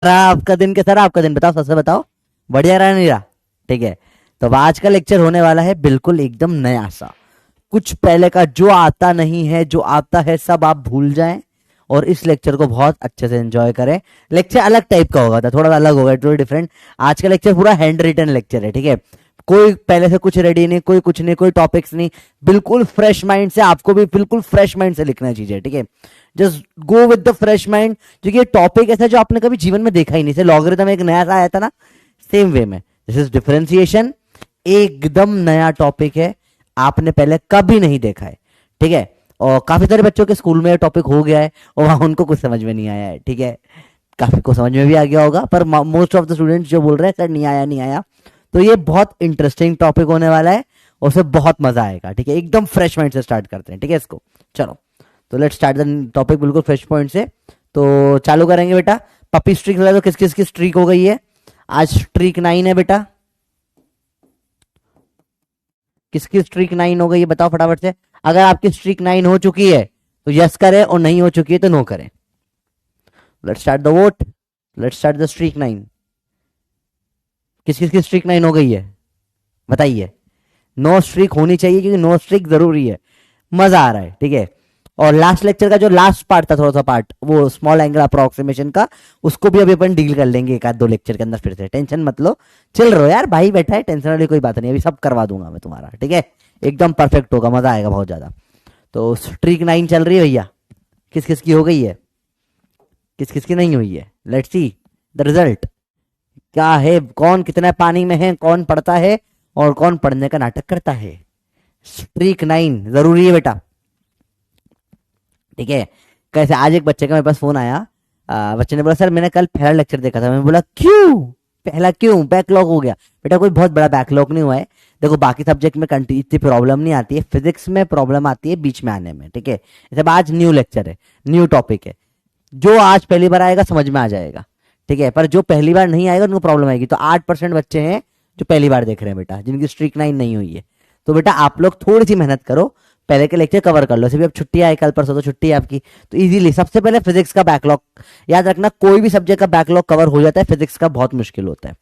रहा आपका दिन, कैसा रहा आपका दिन? बताओ, सबसे बताओ, बढ़िया रहा नहीं रहा? ठीक है, तो अब आज का लेक्चर होने वाला है बिल्कुल एकदम नया सा। कुछ पहले का जो आता नहीं है, जो आता है सब आप भूल जाएं और इस लेक्चर को बहुत अच्छे से एंजॉय करें। लेक्चर अलग टाइप का होगा, थोड़ा अलग होगा, थोड़ा डिफरेंट। आज का लेक्चर पूरा हैंड रिटन लेक्चर है, ठीक है? कोई पहले से कुछ रेडी नहीं, कोई कुछ नहीं, कोई टॉपिक्स नहीं, बिल्कुल फ्रेश माइंड से। आपको भी बिल्कुल फ्रेश माइंड से लिखना है चीजें, ठीक है? Just go with the fresh mind, क्योंकि ये टॉपिक ऐसा है जो आपने कभी जीवन में देखा ही नहीं। जैसे लॉगरिथम एक नया सा आया था ना, सेम वे में दिस इज डिफरेंशिएशन, एकदम नया टॉपिक है, आपने पहले कभी नहीं देखा है, ठीक है? और काफी सारे बच्चों के स्कूल में टॉपिक हो गया है और वहां उनको कुछ समझ में नहीं आया है, ठीक है? काफी को समझ में भी आ गया होगा, पर मोस्ट ऑफ द स्टूडेंट्स जो बोल रहे हैं सर नहीं आया नहीं आया। तो ये बहुत इंटरेस्टिंग टॉपिक होने वाला है और उससे बहुत मजा आएगा, ठीक है? एकदम फ्रेश माइंड से स्टार्ट करते हैं, ठीक है इसको? चलो, तो लेट्स स्टार्ट द टॉपिक बिल्कुल फ्रेश पॉइंट से। तो चालू करेंगे बेटा। पपी स्ट्रीक बता दो, किस किस की स्ट्रीक हो गई है? आज स्ट्रीक 9 है बेटा। किसकी स्ट्रीक 9 हो गई है बताओ फटाफट से। अगर आपकी स्ट्रीक 9 हो चुकी है तो यस करें, और नहीं हो चुकी है तो नो करें। Let's start the vote, let's start the streak 9। किस किस की स्ट्रीक 9 हो गई है बताइए। नो स्ट्रीक होनी चाहिए, क्योंकि नो स्ट्रीक जरूरी है, मजा आ रहा है, ठीक है? और लास्ट लेक्चर का जो लास्ट पार्ट था, थोड़ा सा पार्ट, वो स्मॉल एंगल अप्रोक्सीमेशन का, उसको भी अभी अपन डील कर लेंगे एक आध दो लेक्चर के अंदर फिर से। टेंशन मत लो, चिल रहो यार, भाई बैठा है, टेंशन वाली कोई बात नहीं, अभी सब करवा दूंगा मैं तुम्हारा, ठीक है? एकदम परफेक्ट होगा, मजा आएगा बहुत ज्यादा। तो स्ट्रीक 9 चल रही है भैया। किस किस की हो गई है, किस किस की नहीं हुई है? Let's see the result. क्या है, कौन कितना पानी में है, कौन पढ़ता है और कौन पढ़ने का नाटक करता है? स्ट्रीक 9 जरूरी है बेटा, ठीक है? कैसे, आज एक बच्चे का मेरे पास फोन आया। बच्चे ने बोला सर मैंने कल पहला लेक्चर देखा था। मैंने बोला क्यों, पहला क्यों, बैकलॉग हो गया? बेटा कोई बहुत बड़ा बैकलॉग नहीं हुआ है। देखो बाकी सब्जेक्ट में इतनी प्रॉब्लम नहीं आती है, फिजिक्स में प्रॉब्लम आती है बीच में आने में, ठीक है? जैसे आज न्यू लेक्चर है, न्यू टॉपिक है, जो आज पहली बार आएगा समझ में आ जाएगा, ठीक है? पर जो पहली बार नहीं आएगा उनको प्रॉब्लम आएगी। तो 8% बच्चे हैं जो पहली बार देख रहे हैं बेटा, जिनकी स्ट्रीक 9 नहीं हुई है। तो बेटा आप लोग थोड़ी सी मेहनत करो, पहले के लेक्चर कवर कर लो। सिर्फ अब छुट्टी आई, कल परसों तो छुट्टी है आपकी, तो इजीली सबसे पहले फिजिक्स का बैकलॉग याद रखना। कोई भी सब्जेक्ट का बैकलॉग कवर हो जाता है, फिजिक्स का बहुत मुश्किल होता है।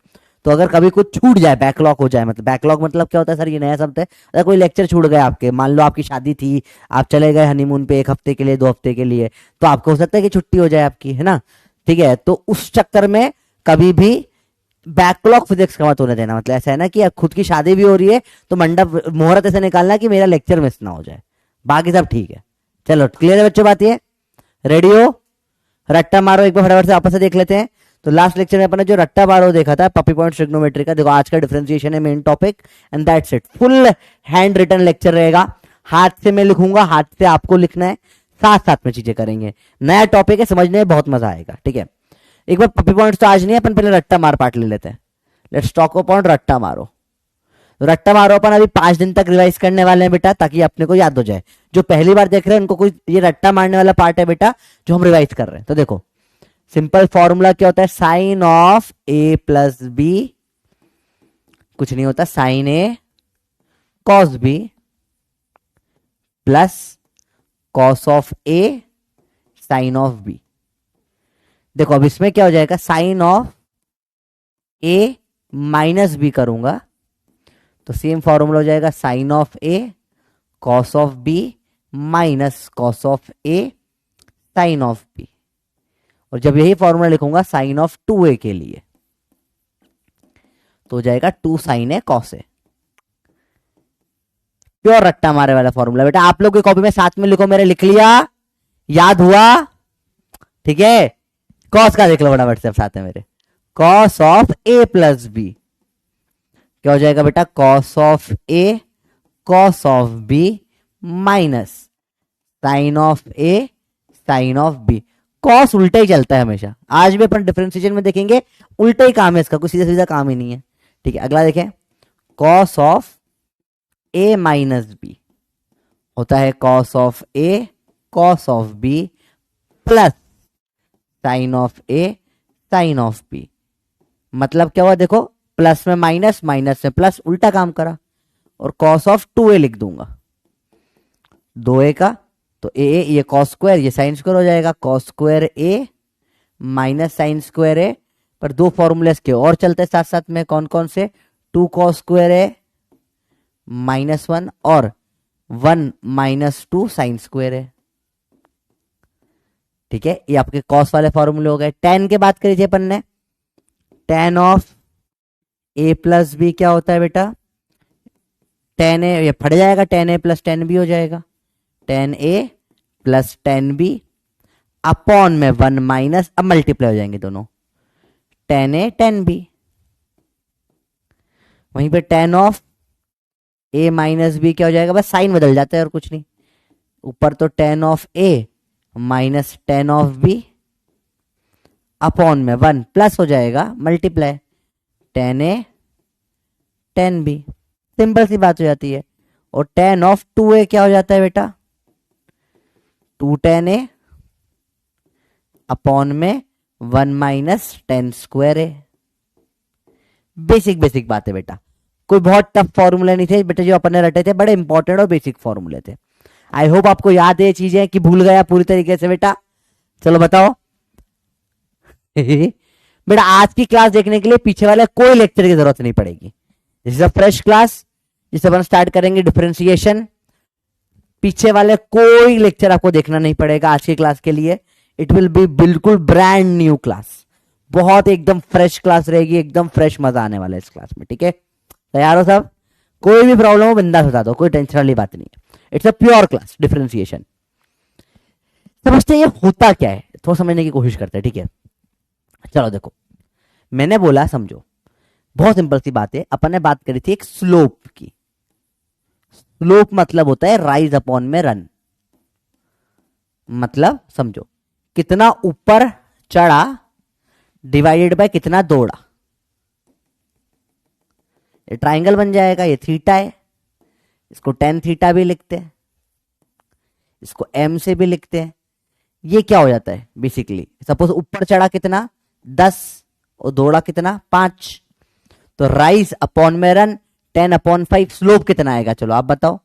तो अगर कभी कुछ छूट जाए, बैकलॉग हो जाए, मतलब बैकलॉग मतलब क्या होता है सर, ये नया शब्द है। अगर कोई लेक्चर छूट गया आपके, मान लो आपकी शादी थी, आप चले गए हनीमून पे 1 हफ्ते के लिए, 2 हफ्ते के लिए, तो आपको हो सकता है कि छुट्टी हो जाए आपकी, है ना? ठीक है, तो उस चक्कर में कभी भी बैकलॉग फिजिक्स का मत होने देना। मतलब ऐसा है ना कि खुद की शादी भी हो रही है तो मंडप मुहूर्त ऐसे निकालना कि मेरा लेक्चर मिस ना हो जाए, बाकी सब ठीक है। चलो क्लियर है बच्चों बात? ये रेडी हो? रट्टा मारो एक बार फटाफट से, आपस से देख लेते हैं। तो लास्ट लेक्चर में अपने जो रट्टा मारो देखा था पपी पॉइंट ट्रिग्नोमेट्री का, देखो आज का डिफरेंशिएशन है main topic, and that's it. Full handwritten lecture रहेगा, हाथ से मैं लिखूंगा, हाथ से आपको लिखना है, साथ साथ में चीजें करेंगे। नया टॉपिक है, समझने में बहुत मजा आएगा, ठीक है? एक बार पपी पॉइंट्स तो आज नहीं है, अपन पहले रट्टा मार पार्ट ले लेते हैं। लेट्स टॉक अबाउट रट्टा मारो। तो रट्टा मारो अपन अभी 5 दिन तक रिवाइज करने वाले हैं बेटा, ताकि अपने को याद हो जाए। जो पहली बार देख रहे हैं उनको कोई ये रट्टा मारने वाला पार्ट है बेटा जो हम रिवाइज कर रहे हैं। तो देखो सिंपल फॉर्मूला क्या होता है, sine of A plus B, कुछ नहीं होता, sine A cos B plus cos of A sine of B. देखो अब इसमें क्या हो जाएगा, sine of A minus B करूंगा तो सेम फॉर्मूला हो जाएगा, sine of A cos of B minus cos of A sine of B. और जब यही फॉर्मूला लिखूंगा साइन ऑफ 2a के लिए तो हो जाएगा 2 sign A cos A. Pure रट्टा मारे वाला फॉर्मूला बेटा, आप लोग की कॉपी में साथ में लिखो, मेरे लिख लिया, याद हुआ? ठीक है, कॉस का देख लो बड़ा व्हाट्सएप साथ में मेरे, cos of A plus B क्या हो जाएगा बेटा, cos of A cos of B minus sine of A sine of B. Cos उल्टा ही चलता है हमेशा, आज भी अपन डिफरेंशिएशन में देखेंगे उल्टा ही काम है इसका, कोई सीधा सीधा काम ही नहीं है, ठीक है? अगला देखें, cos of A minus B होता है cos of A cos of B plus sine of A sine of B. मतलब क्या हुआ देखो, प्लस में माइनस, माइनस में प्लस, उल्टा काम करा। और कॉस ऑफ 2a लिख दूंगा, 2a का, तो ये कॉस स्क्वायर, ये साइन स्क्वायर हो जाएगा, कॉस स्क्वायर ए माइनस साइन स्क्वायर ए पर दो फॉर्मूले इसके और चलते हैं साथ साथ में, कौन कौन से, 2 cos² है -1 और 1 - 2 sin² है। ठीक है, ये आपके कॉस वाले फॉर्मूले हो गए। tan के बात करिए अपन ने, tan of a plus B क्या होता है बेटा, tan a, ये फट जाएगा, tan a plus tan b हो जाएगा, tan a plus tan b upon में 1 माइनस, अब मल्टीप्लाई हो जाएंगे दोनों, tan a tan b। वहीं पे tan of a minus B क्या हो जाएगा, बस साइन बदल जाता है और कुछ नहीं। ऊपर तो tan of a minus tan of b upon में 1 प्लस हो जाएगा multiply, tan a tan b, simple सी बात हो जाती है। और tan ऑफ 2a क्या हो जाता है बेटा, 2 tan a अपॉन में 1 minus tan² a। Basic basic बात है बेटा, कोई बहुत टफ फॉर्मूले नहीं थे बेटा जो अपन ने रटे थे, बड़े इंपॉर्टेंट और बेसिक फॉर्मूले थे। आई होप आपको याद है चीजें कि भूल गया पूरी तरीके से बेटा। चलो बताओ बेटा आज की क्लास देखने के लिए पीछे वाले कोई लेक्चर की जरूरत नहीं पड़ेगी। This is a fresh class जिसे अपन स्टार्ट करेंगे डिफरेंशिएशन। पीछे वाले कोई लेक्चर आपको देखना नहीं पड़ेगा आज की क्लास के लिए। इट विल बी बिल्कुल ब्रांड न्यू क्लास, बहुत एकदम फ्रेश क्लास रहेगी, एकदम फ्रेश मजा आने वाला है इस क्लास में। ठीक है, तैयार हो सब? कोई भी प्रॉब्लम हो बिंदास बता दो, कोई टेंशन वाली बात नहीं है। It's a pure class differentiation. समझते हैं ये होता क्या है, थोड़ा समझने की कोशिश करते हैं। ठीक है, चलो देखो, मैंने बोला समझो, बहुत सिंपल सी बात है। अपन ने बात करी थी एक स्लोप की। स्लोप मतलब होता है राइज अपॉन में रन। मतलब समझो, कितना ऊपर चढ़ा डिवाइडेड बाय कितना दौड़ा, ये ट्राइंगल बन जाएगा। ये थीटा है, इसको tan थीटा भी लिखते हैं, इसको m से भी लिखते हैं। ये क्या हो जाता है बेसिकली, सपोज ऊपर चढ़ा कितना 10 और दौड़ा कितना 5, तो राइज अपॉन में रन 10/5। स्लोप कितना आएगा, चलो आप बताओ,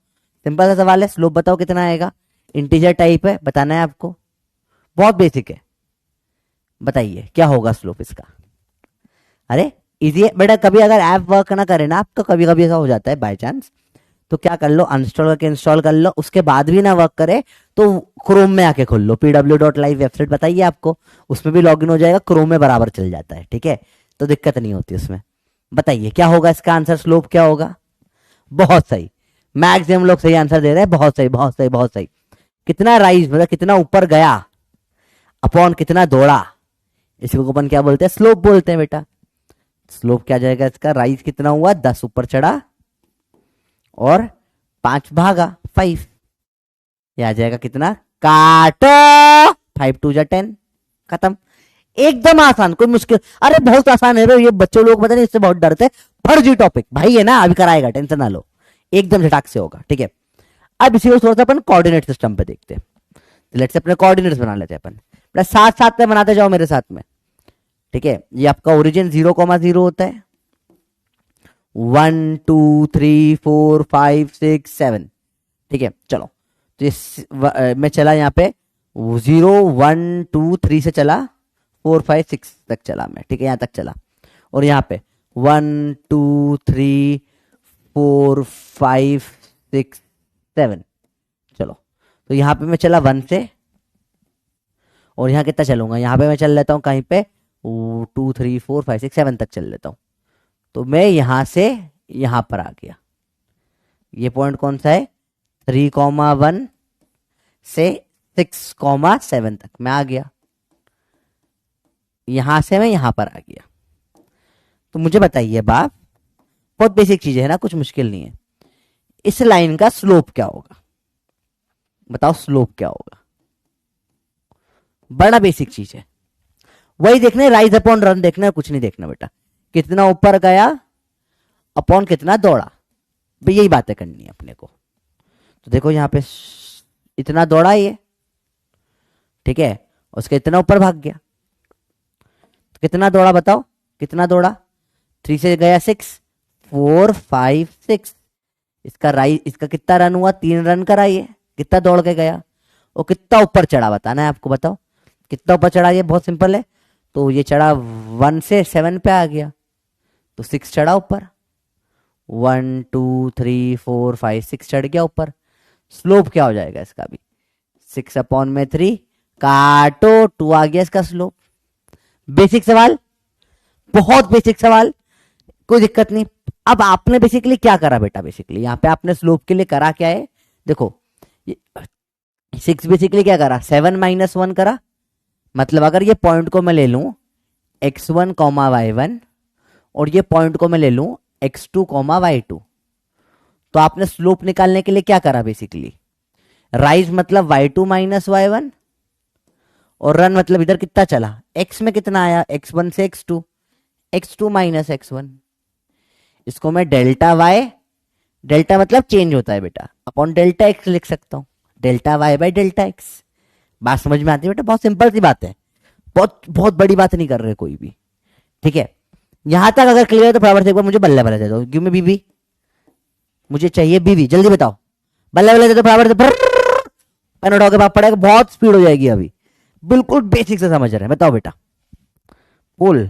सिंपल सा सवाल है, स्लोप बताओ कितना आएगा। इंटीजर टाइप है, बताना है आपको, बहुत बेसिक है। बताइए क्या होगा स्लोप इसका। अरे इजी है बेटा, कभी अगर ऐप वर्क ना करे ना आपका, कभी कभी ऐसा हो जाता है बाय चांस, तो क्या कर लो, अनइंस्टॉल करके इंस्टॉल कर लो। उसके बाद भी ना वर्क करे तो क्रोम में आके खोल लो, pw.live वेबसाइट बताइए आपको, उसमें भी लॉगिन हो जाएगा, क्रोम में बराबर चल जाता है। ठीक है, तो दिक्कत नहीं होती उसमें। बताइए क्या होगा इसका आंसर, स्लोप क्या होगा। बहुत सही, मैक्सिमम लोग सही आंसर दे रहे हैं, बहुत सही बहुत सही बहुत सही। कितना राइज मतलब कितना ऊपर गया अपॉन कितना दौड़ा, इसको अपन क्या बोलते हैं, स्लोप बोलते हैं बेटा। स्लोप क्या जाएगा इसका, राइज कितना हुआ 10 ऊपर चढ़ा और 5 भागा 5, यह आ जाएगा कितना, काटो 5 2 जा 10, खत्म। एकदम आसान, कोई मुश्किल, अरे बहुत आसान है ये, बच्चों लोग पता नहीं इससे बहुत डरते हैं। फर्जी टॉपिक भाई है ना, अभी कराएगा, टेंशन ना लो, एकदम झटाक से होगा। ठीक है, अब इसी को थोड़ा सा अपन कोऑर्डिनेट सिस्टम पे देखते हैं। लेट्स से अपने कोऑर्डिनेट्स बना लेते हैं अपन, साथ साथ में बनाते जाओ मेरे साथ में। ठीक है, ये आपका ओरिजिन 0,0 होता है, 1 2 3 4 5 6 7। ठीक है, चलो तो ये मैं चला यहाँ पे 0 1 2 3 से चला 4 5 6 तक चला मैं। ठीक है, यहाँ तक चला, और यहाँ पे 1 2 3 4 5 6 7। चलो तो यहाँ पे मैं चला 1 से, और यहाँ कितना चलूंगा, यहाँ पे मैं चल लेता हूँ कहीं पे 2 3 4 5 6 7 तक चल लेता हूँ। तो मैं यहां से यहां पर आ गया। ये पॉइंट कौन सा है, 3,1 से 6,7 तक मैं आ गया। यहां से मैं यहां पर आ गया। तो मुझे बताइए बाप, बहुत बेसिक चीज है ना, कुछ मुश्किल नहीं है। इस लाइन का स्लोप क्या होगा, बताओ स्लोप क्या होगा। बड़ा बेसिक चीज है, वही देखना है, राइज अपॉन रन देखना है, कुछ नहीं देखना बेटा। कितना ऊपर गया अपॉन कितना दौड़ा, भाई यही बातें करनी है अपने को। तो देखो यहाँ पे इतना दौड़ा ये, ठीक है, उसके इतना ऊपर भाग गया, तो कितना दौड़ा बताओ, कितना दौड़ा, 3 से गया 6 4 5 6। इसका राइज, इसका कितना रन हुआ, 3 रन करा ये, कितना दौड़ के गया, और कितना ऊपर चढ़ा बताना है आपको। बताओ कितना ऊपर चढ़ा, ये बहुत सिंपल है। तो ये चढ़ा 1 से 7 पे आ गया, तो 6 चढ़ा ऊपर, 1 2 3 4 5 6 चढ़ गया ऊपर। स्लोप क्या हो जाएगा इसका भी, 6/3 काटो 2 आ गया इसका स्लोप। बेसिक सवाल, बहुत बेसिक सवाल, कोई दिक्कत नहीं। अब आपने बेसिकली क्या करा बेटा, बेसिकली यहाँ पे आपने स्लोप के लिए करा क्या है, देखो 6 बेसिकली क्या करा, 7 - 1 करा। मतलब अगर ये पॉइंट को मैं ले लूं x1, y1 और ये पॉइंट को मैं ले लूं x2, y2, तो आपने स्लोप निकालने के लिए क्या करा बेसिकली, राइज मतलब y2 - y1 और रन मतलब इधर कितना चला, x में कितना आया, x1 से x2, x2 - x1। इसको मैं डेल्टा y, डेल्टा मतलब चेंज होता है बेटा, अपॉन डेल्टा x लिख सकता हूं, delta y by delta x। बात समझ में आती है बेटा, बहुत सिंपल सी बात है, बहुत बहुत बड़ी बात नहीं कर रहे कोई भी, ठीक है। यहां तक अगर क्लियर है तो फटाफट से एक बार मुझे बल्ले बल्ले दे दो, गिव मी बीबी, मुझे चाहिए बीबी, जल्दी बताओ, बल्ले बल्ले दे दो फटाफट से, पेन उठाओ के पास पड़ेगा, बहुत स्पीड हो जाएगी अभी, बिल्कुल बेसिक से समझ रहे हैं। बताओ बेटा, पोल,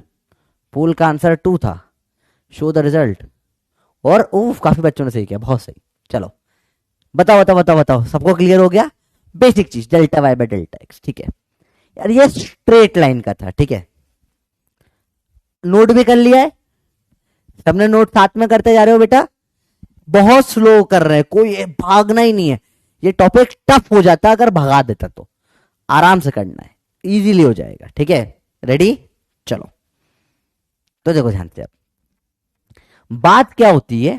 पोल का आंसर 2 था, शो द रिजल्ट, और उफ काफी बच्चों ने सही किया, बहुत सही। चलो बताओ बताओ बताओ बताओ, सबको क्लियर हो गया, बेसिक चीज delta Y by delta X, ठीक है यार, ये स्ट्रेट लाइन का था, ठीक है। नोट भी कर लिया है सबने, नोट साथ में करते जा रहे हो बेटा, बहुत स्लो कर रहे हैं, कोई भागना ही नहीं है, ये टॉपिक टफ हो जाता अगर भगा देता, तो आराम से करना है, इजीली हो जाएगा, ठीक है। रेडी, चलो तो देखो ध्यान से, अब बात क्या होती है,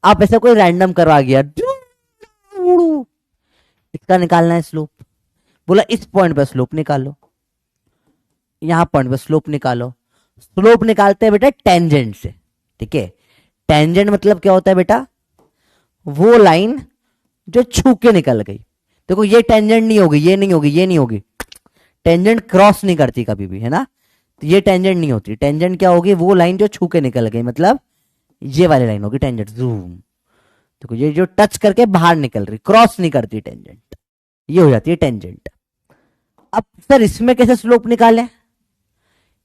आप ऐसे कोई रैंडम करवा गया, इसका निकालना है स्लोप, बोला इस पॉइंट पे स्लोप निकालो, यहां पॉइंट पे स्लोप निकालो। स्लोप निकालते हैं बेटा टेंजेंट से, ठीक है। टेंजेंट मतलब क्या होता है बेटा, वो लाइन जो छू के निकल गई, देखो ये टेंजेंट नहीं होगी, ये नहीं होगी, ये नहीं होगी, टेंजेंट क्रॉस नहीं करती कभी भी, है ना, तो ये टेंजेंट नहीं होती। टेंजेंट क्या होगी, वो लाइन जो छू के निकल गई, मतलब ये वाली लाइन होगी टेंजेंट, जूम, देखो ये जो टच करके बाहर निकल रही, क्रॉस नहीं करती टेंजेंट, ये हो जाती है टेंजेंट। अब सर इसमें कैसे स्लोप निकालें,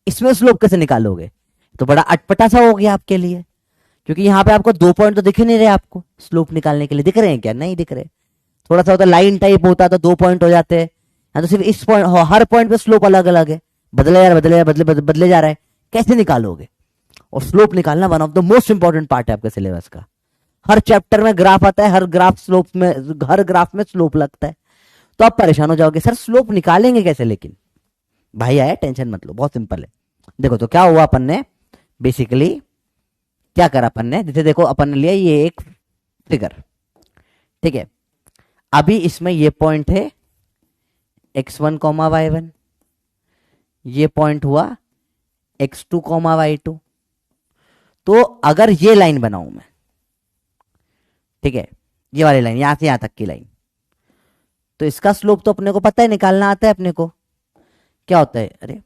इसमें स्लोप कैसे निकालोगे, तो बड़ा अटपटा सा हो गया आपके लिए, क्योंकि यहां पे आपको 2 पॉइंट तो दिख ही नहीं रहे, आपको स्लोप निकालने के लिए दिख रहे हैं क्या, नहीं दिख रहे। थोड़ा सा होता लाइन टाइप होता तो 2 पॉइंट हो जाते हैं, तो सिर्फ इस पॉइंट, हर पॉइंट पे स्लोप अलग अलग है, बदले जा रहा है, बदले जा रहा है, कैसे निकालोगे। और स्लोप निकालना one of the most important part है आपके सिलेबस का, हर चैप्टर में ग्राफ आता है, हर ग्राफ में स्लोप लगता है, तो आप परेशान हो जाओगे, सर स्लोप निकालेंगे कैसे, लेकिन भाई आया, टेंशन मत लो, बहुत सिंपल है। देखो तो क्या हुआ, अपन ने बेसिकली क्या करा, अपन ने जैसे देखो अपन ने लिया ये एक फिगर, ठीक है। अभी इसमें ये पॉइंट है x1, y1, ये पॉइंट हुआ x2, y2, तो अगर ये लाइन बनाऊं मैं, ठीक है, ये वाली लाइन यहां से यहां तक की लाइन, तो इसका स्लोप तो अपने को पता है, निकालना आता है अपने को, क्या होता है, अरे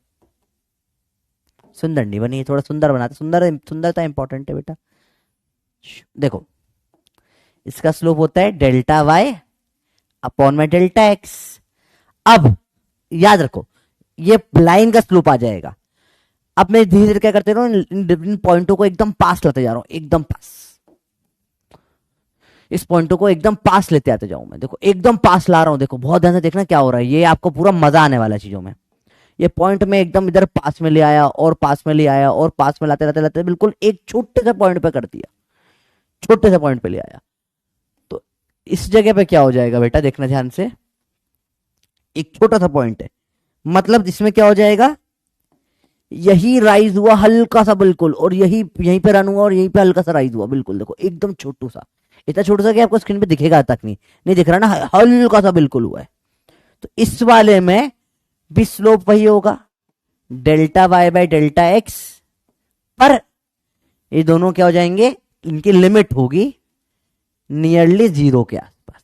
सुंदर नहीं बनी, थोड़ा सुंदर बनाते, सुंदरता इंपॉर्टेंट है बेटा। देखो इसका स्लोप होता है डेल्टा वाई अपॉन में डेल्टा एक्स। अब याद रखो ये लाइन का स्लोप आ जाएगा। अब मैं धीरे धीरे क्या करते रहा हूं, इन पॉइंटों को एकदम पास लाते जा रहा हूं, एकदम पास, इस पॉइंटों को एकदम पास लेते आते जाऊं मैं, देखो एकदम पास ला रहा हूं, देखो बहुत ध्यान से देखना क्या हो रहा है, ये आपको पूरा मजा आने वाला चीजों में। ये पॉइंट में एकदम इधर पास में ले आया और पास में ले आया और पास में लाते लाते लाते बिल्कुल एक छोटे से पॉइंट पे कर दिया, छोटे से पॉइंट पे ले आया। तो इस जगह पे क्या हो जाएगा बेटा, देखना ध्यान से, एक छोटा सा पॉइंट है, मतलब इसमें क्या हो जाएगा, यही राइज हुआ हल्का सा बिल्कुल, और यहीं पे रन हुआ और यहीं पे हल्का सा राइज हुआ बिल्कुल, देखो एकदम छोटू सा, इतना छोटा सा कि आपको स्क्रीन पे दिखेगा तक नहीं दिख रहा ना, हल्का सा बिल्कुल हुआ है। तो इस वाले में भी स्लोप वही होगा, delta Y by delta X, पर ये दोनों क्या हो जाएंगे, इनकी लिमिट होगी नियरली 0 के आसपास,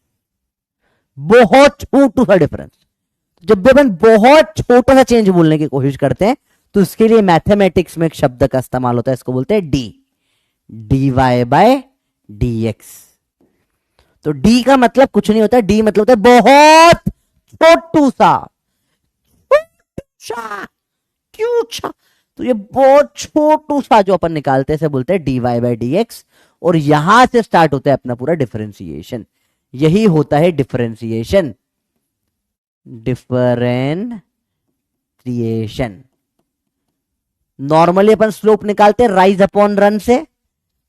बहुत छोटू सा डिफरेंस। जब भी अपन बहुत छोटा सा चेंज बोलने की कोशिश करते हैं तो इसके लिए मैथमेटिक्स में एक शब्द का इस्तेमाल होता है, इसको बोलते हैं D Y by D x. तो डी का मतलब कुछ नहीं होता, डी मतलब होता है बहुत छोटू सा, क्यों अच्छा, तो ये बहुत छोटू सा जो अपन निकालते हैं बोलते हैं dy बाई डी एक्स, और यहां से स्टार्ट होता है अपना पूरा डिफरेंशिएशन। यही होता है डिफरेंशिएशन, डिफरेंशिएशन। नॉर्मली अपन स्लोप निकालते हैं राइज अपॉन रन से,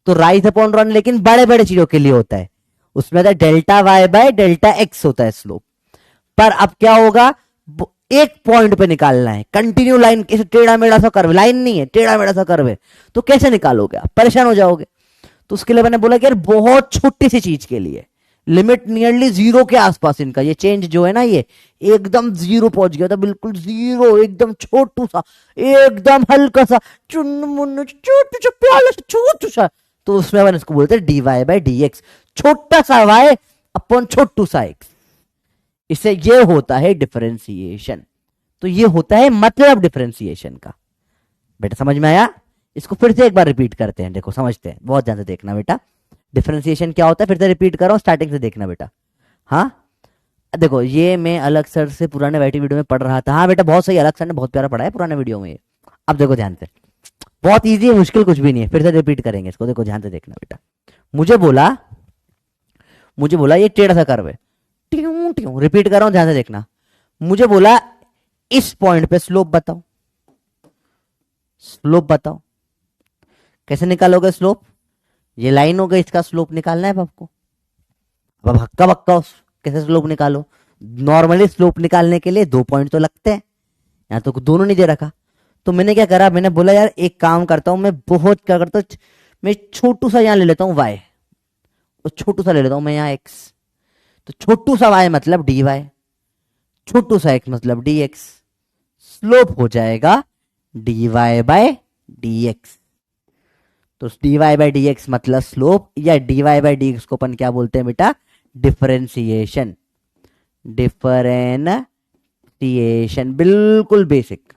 तो राइज अपॉन रन लेकिन बड़े बड़े चीजों के लिए होता है, उसमें delta Y by delta X होता है स्लोप। पर अब क्या होगा, एक पॉइंट पे निकालना है, कंटिन्यू लाइन, कैसे टेढ़ा मेढ़ा सा कर्व, लाइन नहीं है टेढ़ा मेढ़ा सा कर्व है, तो कैसे निकालोगे आप, परेशान हो जाओगे। तो उसके लिए मैंने बोला कि यार बहुत छोटी सी चीज के लिए लिमिट नियरली जीरो के आसपास, इनका ये चेंज जो है ना, ये एकदम जीरो पहुंच गया था, बिल्कुल जीरो, एकदम छोटू सा, एकदम हल्का सा, चुनमुन छोटू सा, प्याला सा, छोटू सा, तो उसमें अपन इसको बोलते हैं dy बाई डी एक्स, छोटा सा y अपॉन छोटू सा x। इससे ये होता है डिफरेंशिएशन। तो ये होता है मतलब डिफरेंशिएशन का। बेटा समझ में आया? इसको फिर से एक बार रिपीट करते हैं, देखो समझते हैं, बहुत ध्यान से देखना बेटा। डिफरेंशिएशन क्या होता है फिर से रिपीट कर रहा हूं, स्टार्टिंग से देखना बेटा। हाँ देखो, ये मैं अलग सर से पुराने वाईटी वीडियो में पढ़ रहा था। हाँ बेटा बहुत सही, अलग सर ने बहुत प्यारा पढ़ा है पुराने वीडियो में। अब देखो ध्यान से, बहुत इजी है, मुश्किल कुछ भी नहीं है, फिर से रिपीट करेंगे इसको, देखो ध्यान से देखना बेटा। मुझे बोला ये टेढ़ा सा कर्व है, ट्यूं ट्यूं, रिपीट कर रहा हूं, ध्यान से देखना। मुझे बोला इस पॉइंट पे स्लोप बताओ, स्लोप बताओ। कैसे निकालोगे स्लोप? ये लाइन हो गई, इसका स्लोप निकालना है आपको। अब हक्का बक्का कैसे स्लोप निकालो? नॉर्मली स्लोप निकालने के लिए 2 पॉइंट तो लगते हैं, यहां तो दोनों नहीं दे रखा। तो मैंने क्या करा, मैंने बोला यार एक काम करता हूं, मैं बहुत क्या करता हूं, मैं छोटू सा यहां ले लेता हूं y, और छोटू सा ले लेता हूं मैं यहां x। तो छोटू सा y मतलब dy, छोटू सा x मतलब dx, स्लोप हो जाएगा dy बाय dx। तो dy बाय dx मतलब स्लोप, या dy बाय dx को अपन क्या बोलते हैं बेटा? डिफरेंशिएशन। डिफरेंशिएशन बिल्कुल बेसिक,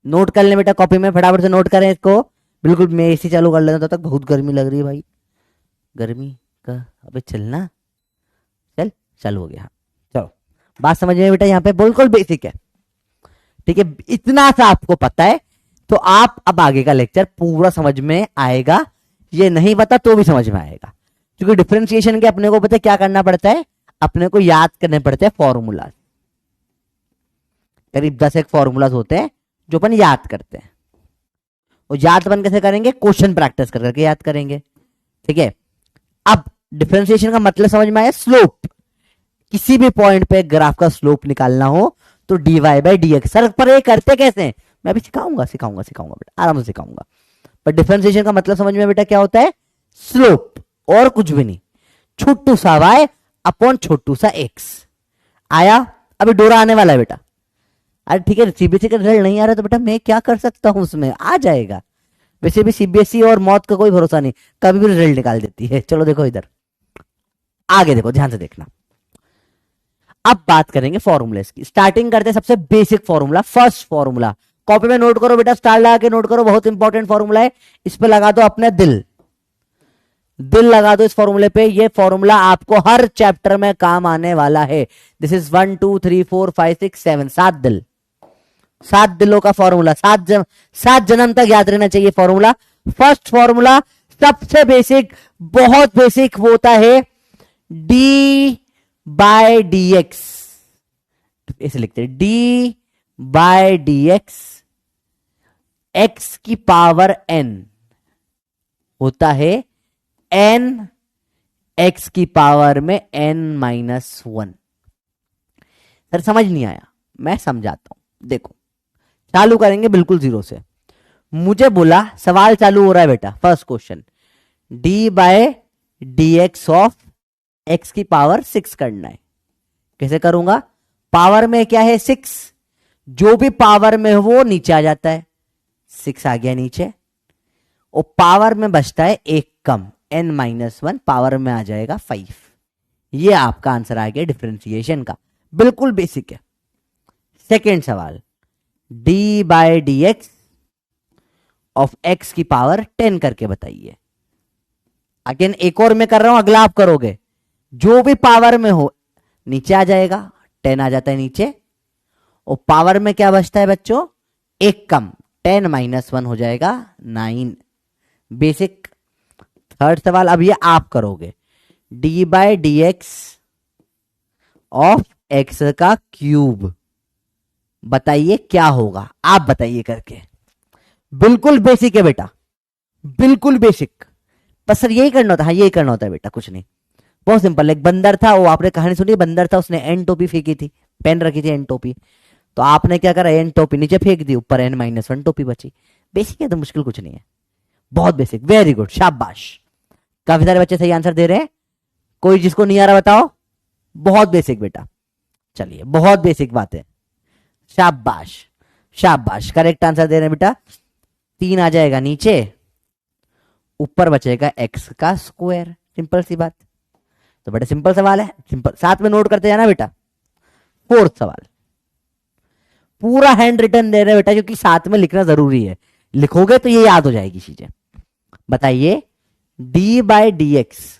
नोट कर ले बेटा कॉपी में, फटाफट से नोट करें इसको। बिल्कुल, मैं एसी चालू कर लेता तब तक, बहुत गर्मी लग रही है भाई, गर्मी का अबे चलना, चल चालू हो गया। हाँ चलो, बात समझ में बेटा, यहाँ पे बिल्कुल बेसिक है, ठीक है, इतना सा आपको पता है तो आप अब आगे का लेक्चर पूरा समझ में आएगा। ये नहीं पता तो भी समझ में आएगा, क्योंकि डिफरेंशिएशन के अपने को पता है क्या करना पड़ता है, अपने को याद करने पड़ते हैं फॉर्मूला। करीब 10 एक फॉर्मूलाज होते हैं जो अपन याद करते हैं, और याद अपन कैसे करेंगे? क्वेश्चन प्रैक्टिस कर करके याद करेंगे, ठीक है। अब डिफरेंशिएशन का मतलब समझ में आया, स्लोप, किसी भी पॉइंट पे ग्राफ का स्लोप निकालना हो तो dy by D x. Sir पर ये करते कैसे हैं? मैं अभी सिखाऊंगा बेटा, आराम से सिखाऊंगा। पर डिफरेंशिएशन का मतलब समझ में बेटा क्या होता है? स्लोप, और कुछ भी नहीं, छोटू सा y अपॉन छोटू सा x। आया? अभी डोरा आने वाला है बेटा। अरे ठीक है, सीबीएसई का रिजल्ट नहीं आ रहा तो बेटा मैं क्या कर सकता हूं, उसमें आ जाएगा। वैसे भी सीबीएसई और मौत का कोई भरोसा नहीं, कभी भी रिजल्ट निकाल देती है। चलो देखो इधर आगे, देखो ध्यान से देखना। अब बात करेंगे फॉर्मूलेस की, स्टार्टिंग करते हैं सबसे basic formula, first formula. Copy में नोट करो बेटा, स्टार लगा के नोट करो, बहुत इंपॉर्टेंट फॉर्मूला है, इस पे लगा दो अपने दिल लगा दो इस फॉर्मूले पे। ये फॉर्मूला आपको हर चैप्टर में काम आने वाला है। दिस इज 1 2 3 4 5 6 7, 7 दिल, 7 दिलों का फॉर्मूला, 7 जन्म तक याद रहना चाहिए फॉर्मूला। फर्स्ट फॉर्मूला सबसे बेसिक, बहुत बेसिक, वो होता है डी बाय डी एक्स। इसे लिखते हैं D by D X, X की पावर n होता है n x की पावर में n-1। सर समझ नहीं आया, मैं समझाता हूं, देखो चालू करेंगे बिल्कुल जीरो से। मुझे बोला, सवाल चालू हो रहा है बेटा, first question, D by D x of X की पावर 6 करना है। कैसे करूंगा? पावर में क्या है? 6, जो भी पावर में हो वो नीचे आ जाता है, 6 आ गया नीचे, और पावर में बचता है एक कम, n-1, पावर में आ जाएगा 5। ये आपका आंसर आ गया डिफरेंशिएशन का, बिल्कुल बेसिक है। सेकेंड सवाल, d by D x of x की पावर 10 करके बताइए। अगेन एक और मैं कर रहा हूं, अगला आप करोगे। जो भी पावर में हो नीचे आ जाएगा, 10 आ जाता है नीचे, और पावर में क्या बचता है बच्चों? एक कम 10 माइनस 1 हो जाएगा 9। बेसिक। थर्ड सवाल अब ये आप करोगे, D by D x of x का क्यूब, बताइए क्या होगा, आप बताइए करके। बिल्कुल बेसिक है बेटा, बिल्कुल बेसिक। बस सर यही करना होता है, हाँ यही करना होता है बेटा, कुछ नहीं, बहुत सिंपल। एक बंदर था, वो आपने कहानी सुनी, बंदर था, उसने एन टोपी फेंकी थी, पेन रखी थी एन टोपी, तो आपने क्या करा, एन टोपी नीचे फेंक दी, ऊपर एन माइनस 1 टोपी बची। बेसिक है तो मुश्किल कुछ नहीं है, बहुत बेसिक। वेरी गुड, शाबाश। काफी सारे बच्चे सही आंसर दे रहे हैं, कोई जिसको नहीं आ रहा बताओ। बहुत बेसिक बेटा, चलिए बहुत बेसिक बात है, शाबाश शाबाश। करेक्ट आंसर दे रहे हैं बेटा। 3 आ जाएगा नीचे, ऊपर बचेगा एक्स का स्क्वायर, सिंपल सी बात। तो बड़ा सिंपल सवाल है, सिंपल, साथ में नोट करते जाना बेटा। फोर्थ सवाल, पूरा हैंड रिटन दे रहे बेटा, क्योंकि साथ में लिखना जरूरी है, लिखोगे तो ये याद हो जाएगी चीजें। बताइए D by D x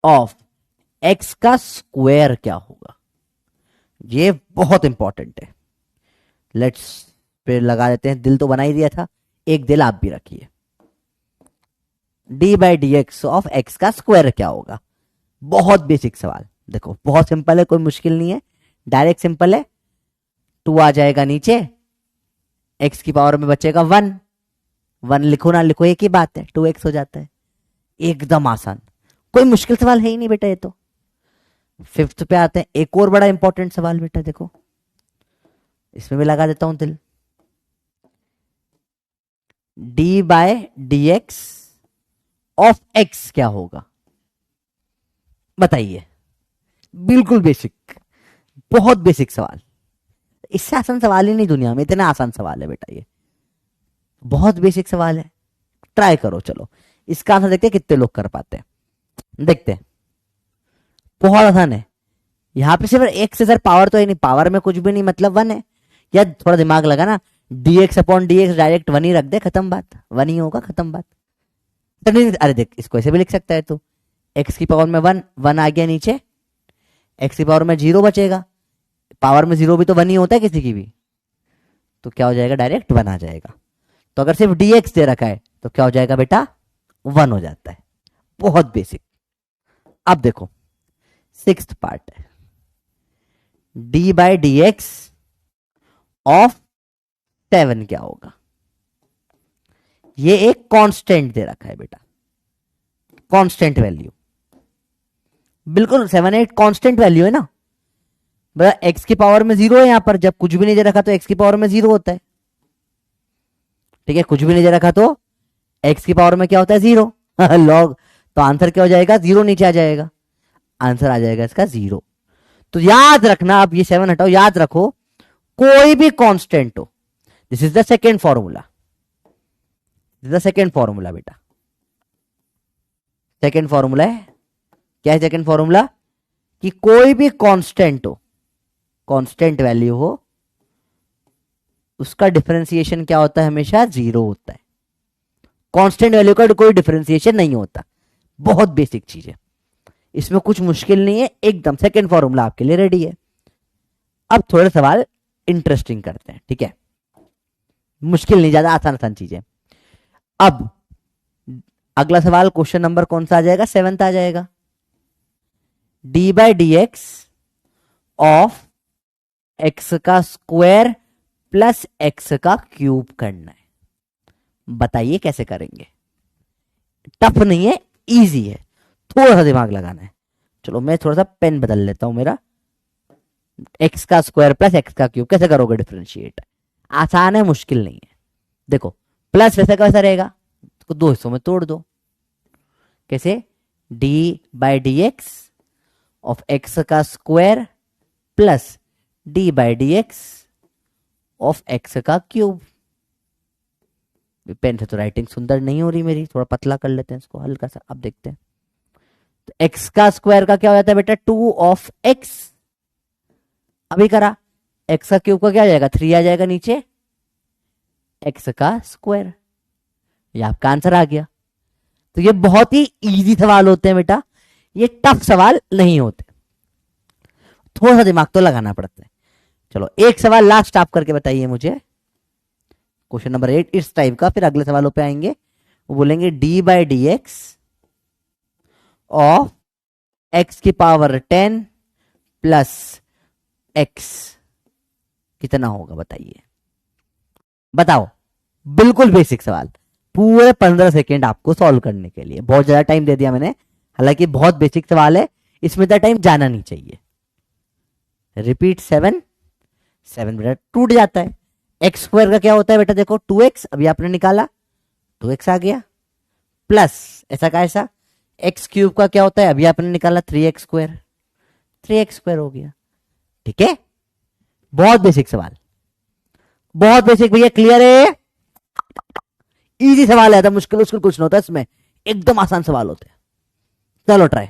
of x का स्क्वायर क्या होगा, ये बहुत इंपॉर्टेंट है। लेट्स फिर लगा देते हैं, दिल तो बना ही दिया था, एक दिल आप भी रखिए। D by D x of x का स्क्वायर क्या होगा, बहुत बेसिक सवाल। देखो बहुत सिंपल है, कोई मुश्किल नहीं है, डायरेक्ट सिंपल है। 2 आ जाएगा नीचे, एक्स की पावर में बचेगा 1, 1 लिखो ना लिखो एक ही बात है, 2x हो जाता है, एकदम आसान, कोई मुश्किल सवाल है ही नहीं बेटा ये तो। फिफ्थ पे आते हैं, एक और बड़ा इंपॉर्टेंट सवाल बेटा, देखो इसमें भी लगा देता हूं दिल। D by D x of X क्या होगा, बताइए। बिल्कुल बेसिक, बहुत बेसिक सवाल, इससे आसान सवाल ही नहीं दुनिया में, इतना आसान सवाल है बेटा ये, बहुत बेसिक सवाल है, ट्राई करो। चलो इसका आंसर देखते हैं कितने लोग कर पाते हैं, देखते हैं। बहुत आसान है, यहां पे सिर्फ एक से सर पावर तो है नहीं, पावर में कुछ भी नहीं, मतलब 1 है। या थोड़ा दिमाग लगा ना, dx अपॉन dx डायरेक्ट 1 ही रख दे, खत्म बात, 1 ही होगा, खत्म बात। तो नहीं, अरे देख इसको ऐसे भी लिख सकता है तू, x की पावर में 1, 1 आ गया नीचे, x की पावर में 0 बचेगा, पावर में 0 भी तो 1 ही होता है किसी की भी, तो क्या हो जाएगा, डायरेक्ट 1 आ जाएगा। तो अगर सिर्फ dx दे रखा है तो क्या हो जाएगा बेटा, 1 हो जाता है, बहुत बेसिक। अब देखो सिक्स्थ पार्ट है, D by D x of 7 क्या होगा, ये एक कांस्टेंट दे रखा है बेटा, कांस्टेंट वैल्यू, बिल्कुल 7 8 कांस्टेंट वैल्यू है ना। बता एक्स की पावर में 0 है, यहां पर जब कुछ भी नहीं दे रखा तो एक्स की पावर में 0 होता है, ठीक है, कुछ भी नहीं दे रखा तो एक्स की पावर में क्या होता है, 0 लॉग, तो आंसर क्या हो जाएगा, 0 नीचे आ जाएगा, आंसर आ जाएगा इसका 0। तो याद रखना, आप ये 7 हटाओ, याद रखो कोई भी कांस्टेंट हो, this is the second formula, the second formula बेटा, सेकेंड फॉर्मूला है, क्या है सेकेंड फॉर्मूला, कि कोई भी कांस्टेंट हो, कांस्टेंट वैल्यू हो, उसका डिफरेंशिएशन क्या होता है, हमेशा 0 होता है, कांस्टेंट वैल्यू का कोई डिफरेंशिएशन नहीं होता, बहुत बेसिक चीज है, इसमें कुछ मुश्किल नहीं है, एकदम सेकेंड फॉर्मूला आपके लिए रेडी है। अब थोड़े सवाल इंटरेस्टिंग करते हैं, ठीक है, मुश्किल नहीं, ज्यादा आसान आसान चीजें। अब अगला सवाल, क्वेश्चन नंबर कौन सा आ जाएगा, 7th आ जाएगा, D by D x of x का स्क्वायर प्लस एक्स का क्यूब करना है, बताइए कैसे करेंगे। टफ नहीं है, इजी है, थोड़ा सा दिमाग लगाना है। चलो मैं थोड़ा सा पेन बदल लेता हूं मेरा, एक्स का स्क्वायर प्लस एक्स का क्यूब कैसे करोगे डिफरेंशिएट, आसान है, मुश्किल नहीं है। देखो प्लस वैसे का वैसा रहेगा, तो 2 हिस्सों में तोड़ दो, कैसे, D by D x of x का square plus D by D x of x का क्यूब। पेन से तो राइटिंग सुंदर नहीं हो रही मेरी, थोड़ा पतला कर लेते हैं इसको हल्का सा, अब देखते हैं। तो एक्स का स्क्वायर का क्या हो जाता है बेटा, 2 ऑफ एक्स, अभी करा, एक्स का क्यूब का क्या आ जाएगा, 3 आ जाएगा नीचे, एक्स का स्क्वायर, ये आपका आंसर आ गया। तो ये बहुत ही इजी सवाल होते हैं बेटा, ये टफ सवाल नहीं होते, थोड़ा सा दिमाग तो लगाना पड़ता है। चलो एक सवाल लास्ट आप करके बताइए मुझे, क्वेश्चन नंबर 8 इस टाइप का, फिर अगले सवालों पे आएंगे। वो बोलेंगे D by D x of X की पावर 10 प्लस एक्स कितना होगा, बताइए, बताओ। बिल्कुल बेसिक सवाल, पूरे 15 सेकेंड आपको सॉल्व करने के लिए, बहुत ज्यादा टाइम दे दिया मैंने, हालांकि बहुत बेसिक सवाल है, इसमें इतना टाइम जाना नहीं चाहिए। रिपीट 7, 7 बेटा टूट जाता है। एक्स स्क्वायर का क्या होता है बेटा, देखो 2x, अभी आपने निकाला 2x आ गया, प्लस ऐसा का ऐसा, एक्स क्यूब का क्या होता है, अभी आपने निकाला 3x स्क्वायर, 3x स्क्वायर हो गया। ठीक है, बहुत बेसिक सवाल, बहुत बेसिक भैया, क्लियर है। इजी सवाल है, था मुश्किल मुश्किल कुछ नहीं होता इसमें, एकदम आसान सवाल होते हैं। चलो ट्राई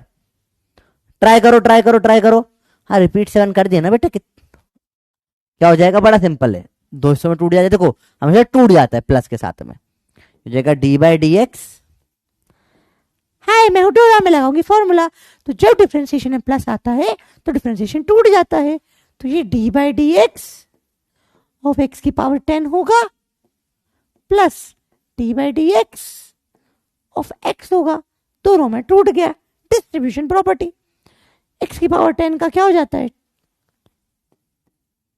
ट्राई करो ट्राई करो ट्राई करो। हाँ रिपीट 7 कर दिया ना बेटा, क्या हो जाएगा, बड़ा सिंपल है, 200 में टूट जाता है, देखो हमेशा टूट जाता है प्लस के साथ में, हो जाएगा डी बाई डी एक्स। हाय मैं हुडोरा में लगाऊंगी फॉर्मूला, तो जब डिफरेंशिएशन में प्लस आता है तो डिफरेंशिएशन टूट जाता है, तो ये D by D x of X की पावर 10 होगा plus D by D x of x होगा, दोनों में टूट गया, डिस्ट्रीब्यूशन प्रॉपर्टी। एक्स की पावर 10 का क्या हो जाता है,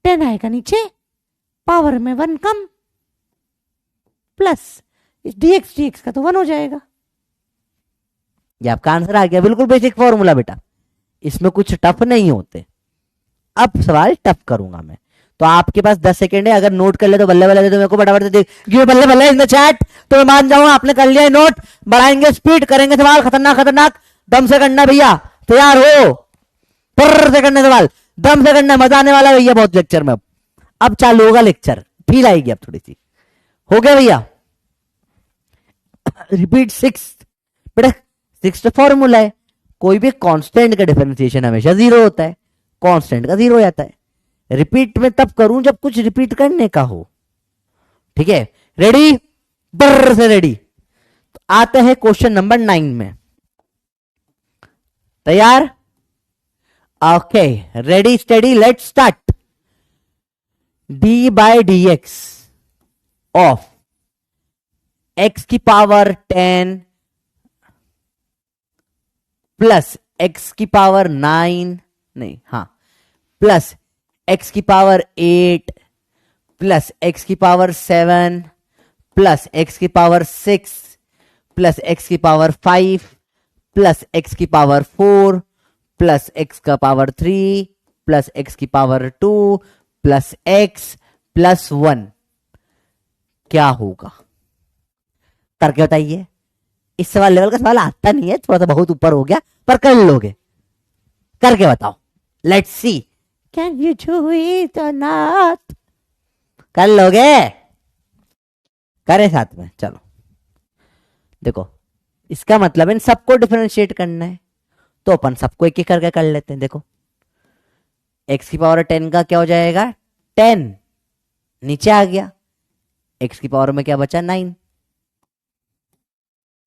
10 आएगा नीचे, पावर में 1 कम, प्लस dx का तो 1 हो जाएगा। ये आपका आंसर आ गया, बिल्कुल बेसिक फॉर्मूला बेटा, इसमें कुछ टफ नहीं होते। अब सवाल टफ करूंगा मैं, तो आपके पास 10 सेकंड है, अगर नोट कर ले तो बल्ले बल्ले दे, तो मेरे को फटाफट दे बल्ले बल्ले इन द चैट, तो मैं मान जाऊंगा आपने कर लिया नोट। बढ़ाएंगे स्पीड, करेंगे सवाल खतरनाक खतरनाक, दम से करना भैया, तैयार हो, पर से करने सवाल, दम से करना, मजा आने वाला भैया बहुत लेक्चर में। अब चालू होगा लेक्चर, फील आएगी अब थोड़ी सी, हो गया भैया। रिपीट 6 बेटा, 6 फॉर्मूला है, कोई भी कांस्टेंट का डिफरेंशिएशन हमेशा 0 होता है, कांस्टेंट का 0 हो जाता है। रिपीट में तब करूं जब कुछ रिपीट करने का हो, ठीक है, रेडी, बर्र से रेडी। तो आते हैं क्वेश्चन नंबर 9 में, तैयार, okay ready steady let's start. D by D x of X की पावर 10 प्लस एक्स की पावर 9, नहीं हाँ, प्लस एक्स की पावर 8 प्लस एक्स की पावर 7 प्लस एक्स की पावर 6 प्लस एक्स की पावर 5 प्लस एक्स की पावर 4 प्लस एक्स का पावर 3 प्लस एक्स की पावर 2 प्लस एक्स प्लस 1 क्या होगा, करके बताइए। इस सवाल लेवल का सवाल आता नहीं है, थोड़ा सा बहुत ऊपर हो गया, पर कर लोगे, करके बताओ, let's see can you do it और नॉट, कर लोगे, करें साथ में, चलो देखो, इसका मतलब इन सबको डिफरेंशिएट करना है, तो अपन सबको एक एक करके कर लेते हैं। देखो एक्स की पावर 10 का क्या हो जाएगा, 10 नीचे आ गया, एक्स की पावर में क्या बचा 9,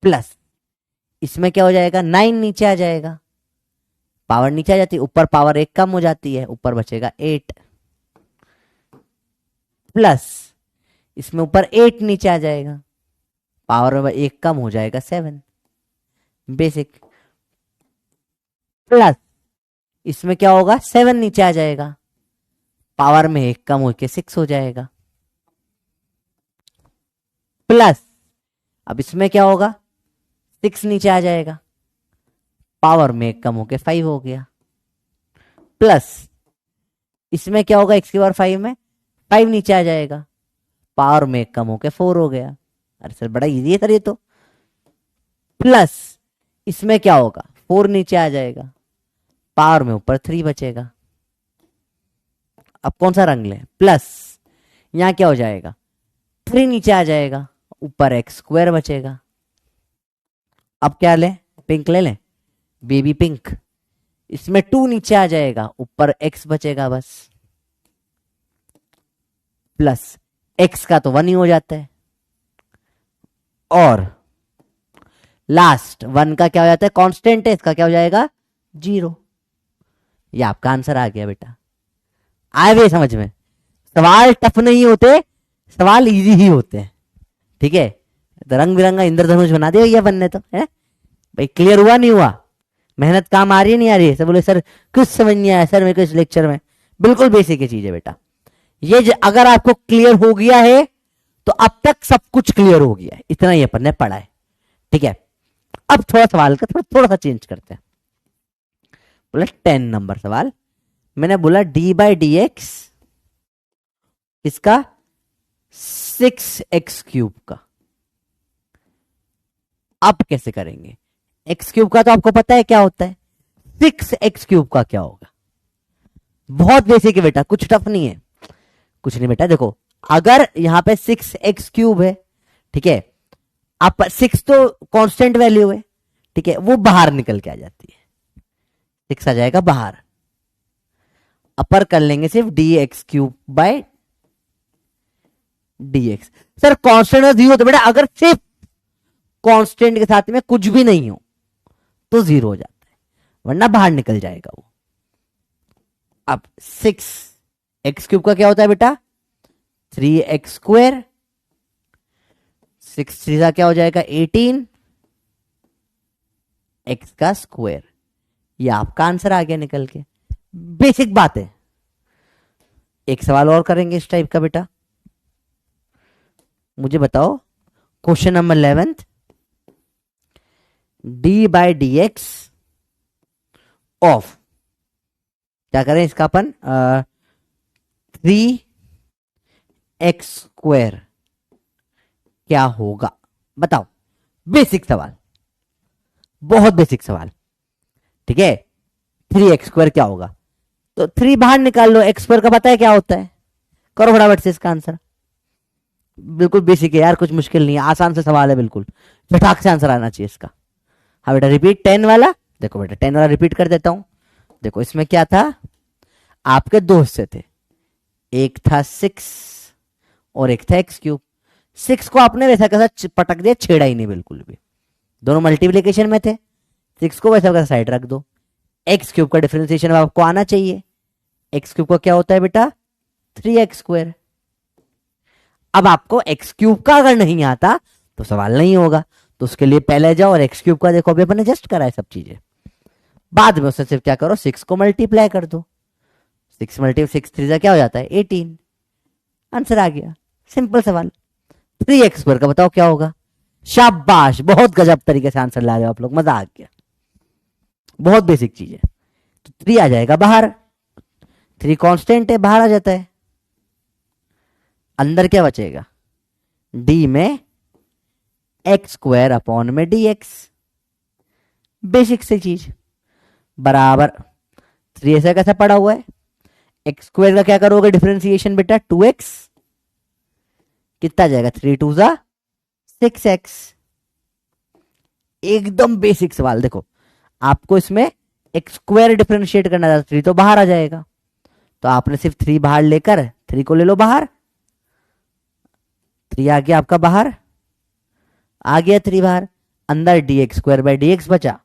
प्लस इसमें क्या हो जाएगा 9 नीचे आ जाएगा, पावर नीचे आ जाती है, ऊपर पावर 1 कम हो जाती है, ऊपर बचेगा 8, प्लस इसमें ऊपर 8 नीचे आ जाएगा, पावर में 1 कम हो जाएगा 7 बेसिक, प्लस इसमें क्या होगा 7 नीचे आ जाएगा, पावर में 1 कम होकर 6 हो जाएगा, प्लस अब इसमें क्या होगा 6 नीचे आ जाएगा, पावर में 1 कम होकर 5 हो गया, प्लस इसमें क्या होगा x की पावर 5 में 5 नीचे आ जाएगा, पावर में 1 कम होकर 4 हो गया। अरे सर बड़ा इजी है सर ये तो, प्लस इसमें क्या होगा 4 नीचे आ जाएगा, पावर में ऊपर 3 बचेगा। अब कौन सा रंग लें, प्लस यहां क्या हो जाएगा 3 नीचे आ जाएगा, ऊपर एक्स स्क्वायर बचेगा। अब क्या लें, पिंक ले लें, बेबी पिंक, इसमें 2 नीचे आ जाएगा, ऊपर एक्स बचेगा बस, प्लस एक्स का तो 1 ही हो जाता है, और लास्ट 1 का क्या हो जाता है, कांस्टेंट है, इसका क्या हो जाएगा 0। ये आपका आंसर आ गया बेटा, आए हुए समझ में? सवाल टफ नहीं होते, सवाल इजी ही होते हैं, ठीक है। तो रंग बिरंगा इंद्रधनुष बना दिया भैया बनने तो है भाई। क्लियर हुआ नहीं हुआ? मेहनत काम आ रही है नहीं आ रही है? सब बोले सर कुछ समझ नहीं आया सर मेरे को इस लेक्चर में। बिल्कुल बेसिक चीज है बेटा ये। अगर आपको क्लियर हो गया है तो अब तक सब कुछ क्लियर हो गया है, इतना ही अपन ने पढ़ा है, ठीक है। अब थोड़ा सवाल का थोड़ा सा चेंज करते हैं। बोला 10 नंबर सवाल, मैंने बोला डी बाई डी एक्स इसका 6x क्यूब का, अब कैसे करेंगे? एक्स क्यूब का तो आपको पता है क्या होता है, 6x क्यूब का क्या होगा? बहुत बेसिक है बेटा, कुछ टफ नहीं है, कुछ नहीं बेटा। देखो अगर यहां पे 6x क्यूब है, ठीक है, आप 6 तो कांस्टेंट वैल्यू है, ठीक है, वो बाहर निकल के आ जाती है, 6 आ जाएगा बाहर। अपर कर लेंगे सिर्फ D x cube by D x. Sir constant और जीरो तो बेटा अगर सिर्फ कांस्टेंट के साथ में कुछ भी नहीं हो तो जीरो हो जाता है, वरना बाहर निकल जाएगा वो। अब 6x क्यूब का क्या होता है बेटा, 3x स्क्वायर, 6 3 का क्या हो जाएगा 18 x का स्क्वायर। ये आपका आंसर आ गया निकल के। बेसिक बात है। एक सवाल और करेंगे इस टाइप का बेटा, मुझे बताओ question number 11th, D by D x of, क्या करें इसका अपन 3x स्क्वायर क्या होगा बताओ। बेसिक सवाल, बहुत बेसिक सवाल, ठीक है। 3x स्क्वायर क्या होगा, तो 3 बाहर निकाल लो, x स्क्वायर का पता है क्या होता है, करो फटाफट से इसका आंसर। बिल्कुल बेसिक है यार, कुछ मुश्किल नहीं है, आसान से सवाल है, बिल्कुल झटाक से आंसर आना चाहिए इसका। हाँ बेटा रिपीट 10 वाला, देखो बेटा 10 वाला रिपीट कर देता हूं। देखो इसमें क्या था, आपके दो हिस्से थे, एक था 6 और एक था एक्स क्यूब। 6 को आपने वैसा कैसा पटक दिया, छेड़ा ही नहीं बिल्कुल भी, दोनों मल्टीप्लीकेशन में थे, 6 को वैसा कैसा साइड रख दो। एक्स क्यूब का डिफरेंशिएशन आपको आना चाहिए, एक्स क्यूब का क्या होता है बेटा 3x स्क्वायर। अब आपको एक्स क्यूब का अगर नहीं आता तो सवाल नहीं होगा, तो उसके लिए पहले जाओ और एक्स क्यूब का देखो, अभी अपन ने जस्ट करा है सब चीजें, बाद में उससे सिर्फ क्या करो 6 को मल्टीप्लाई कर दो, 6 मल्टीप्लाई 6 3 क्या हो जाता है 18, आंसर आ गया, सिंपल सवाल। 3x स्क्वायर का बताओ क्या होगा, शाबाश, बहुत गजब तरीके से आंसर ला रहे हो आप लोग, मजा आ गया, बहुत बेसिक चीज है। तो 3 आ जाएगा बाहर, 3 कांस्टेंट है, बाहर आ जाता है, अंदर क्या बचेगा d में एक्स स्क्वायर अपॉन में डी एक्स, बेसिक सी चीज बराबर 3 ऐसा कैसा पड़ा हुआ है, एक्स स्क्वायर का क्या करोगे डिफरेंशिएशन बेटा 2x, कितना जाएगा 3 2 जा 6x। एकदम बेसिक सवाल। देखो आपको इसमें एक्स स्क्वायर डिफरेंशिएट करना था, 3 तो बाहर आ जाएगा, तो आपने सिर्फ 3 बाहर लेकर 3 को ले लो बाहर, 3 आ गया आपका बाहर, आ गया 3 बाहर, अंदर D x square by D x बचा,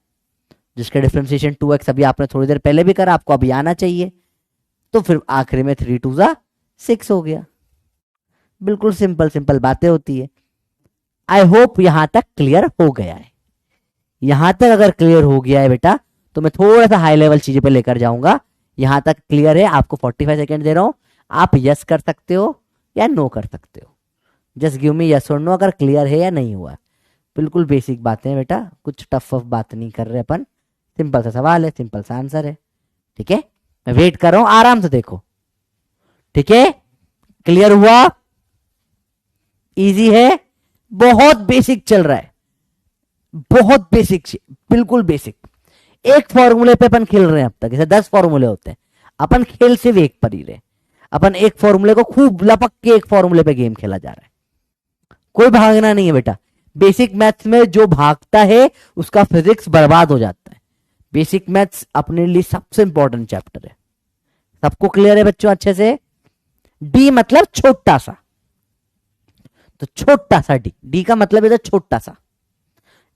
जिसका डिफरेंशिएशन 2x अभी आपने थोड़ी देर पहले भी करा, आपको अभी आना चाहिए, तो फिर आखिरी में 3 2 जा 6 हो गया। बिल्कुल सिंपल सिंपल बातें होती है। आई होप यहां तक क्लियर हो गया है। यहां तक अगर क्लियर हो गया है बेटा तो मैं थोड़ा सा हाई लेवल चीजें पे लेकर जाऊंगा। यहां तक क्लियर है, आपको 45 सेकंड दे रहा हूं, आप यस कर सकते हो या नो कर सकते हो, जस्ट गिव मी यस और नो अगर क्लियर है या नहीं हुआ। बिल्कुल बेसिक बातें हैं बेटा, कुछ टफ बात नहीं कर रहे अपन, सिंपल सा सवाल है, सिंपल सा आंसर है, ठीक है। मैं वेट कर रहा हूं, आराम से देखो, ठीक है। क्लियर हुआ, इजी है, बहुत बेसिक चल रहा है, बहुत बेसिक, बिल्कुल बेसिक। एक फॉर्मूले पे अपन खेल रहे हैं अब तक, जैसे 10 फॉर्मूले होते हैं, अपन खेल सिर्फ एक पर ही रहे, अपन एक फॉर्मूले को खूब लपक के एक फॉर्मूले पे गेम खेला जा रहा है, कोई भागना नहीं है बेटा। बेसिक मैथ्स में जो भागता है उसका फिजिक्स बर्बाद हो जाता है। बेसिक मैथ्स अपने लिए सबसे इंपॉर्टेंट चैप्टर है। सबको क्लियर है बच्चों अच्छे से? डी मतलब छोटा सा, तो छोटा सा डी, डी का मतलब है छोटा सा,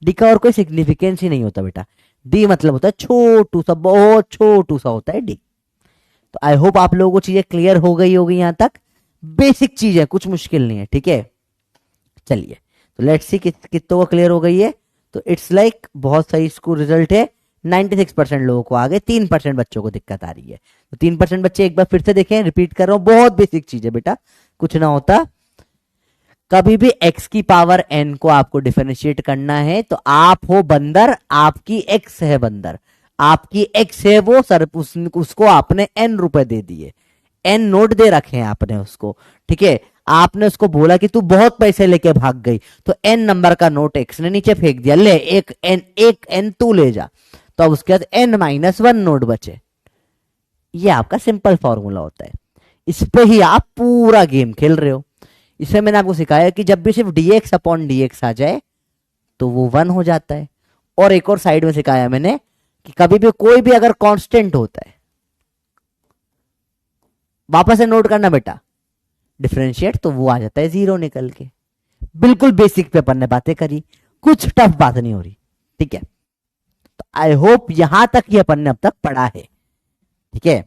डी का और कोई सिग्निफिकेंस ही नहीं होता बेटा, डी मतलब होता है छोटू सा, बहुत छोटू सा होता है डी। तो आई होप आप लोगों को चीजें क्लियर हो गई होगी यहां तक। बेसिक चीज है, कुछ मुश्किल नहीं है, ठीक है। चलिए, तो लेट्स सी कितनों को क्लियर हो गई है। तो इट्स लाइक बहुत सही इसको रिजल्ट है, 96% लोगों को आगे, 3% बच्चों को दिक्कत आ रही है। तो 3% बच्चे एक बार फिर से देखें, रिपीट कर रहा हूं, बहुत बेसिक चीज है बेटा, कुछ ना होता। कभी भी x की पावर n को आपको डिफरेंशिएट करना है तो आप हो बंदर, आपकी x है बंदर, आपकी x है वो सर, उसको आपने n रुपए दे दिए, n नोट दे रखे हैं आपने उसको, ठीक है। आपने उसको बोला कि तू बहुत पैसे लेके भाग गई, तो n नंबर का नोट x ने नीचे फेंक दिया, ले एक n तू ले जा, तो अब उसके बाद n-1 नोट बचे। ये आपका सिंपल फॉर्मूला होता है, इस पे ही आप पूरा गेम खेल रहे हो। इसमें मैंने आपको सिखाया कि जब भी सिर्फ dx अपॉन dx आ जाए तो वो 1 हो जाता है। और एक और साइड में सिखाया मैंने कि कभी भी कोई भी अगर कांस्टेंट होता है, वापस से नोट करना बेटा, डिफरेंशिएट तो वो आ जाता है 0 निकल के। बिल्कुल बेसिक पे अपन ने बातें करी, कुछ टफ बात नहीं हो रही, ठीक है। तो आई होप यहां तक ये अपन ने अब तक पढ़ा है, ठीक है।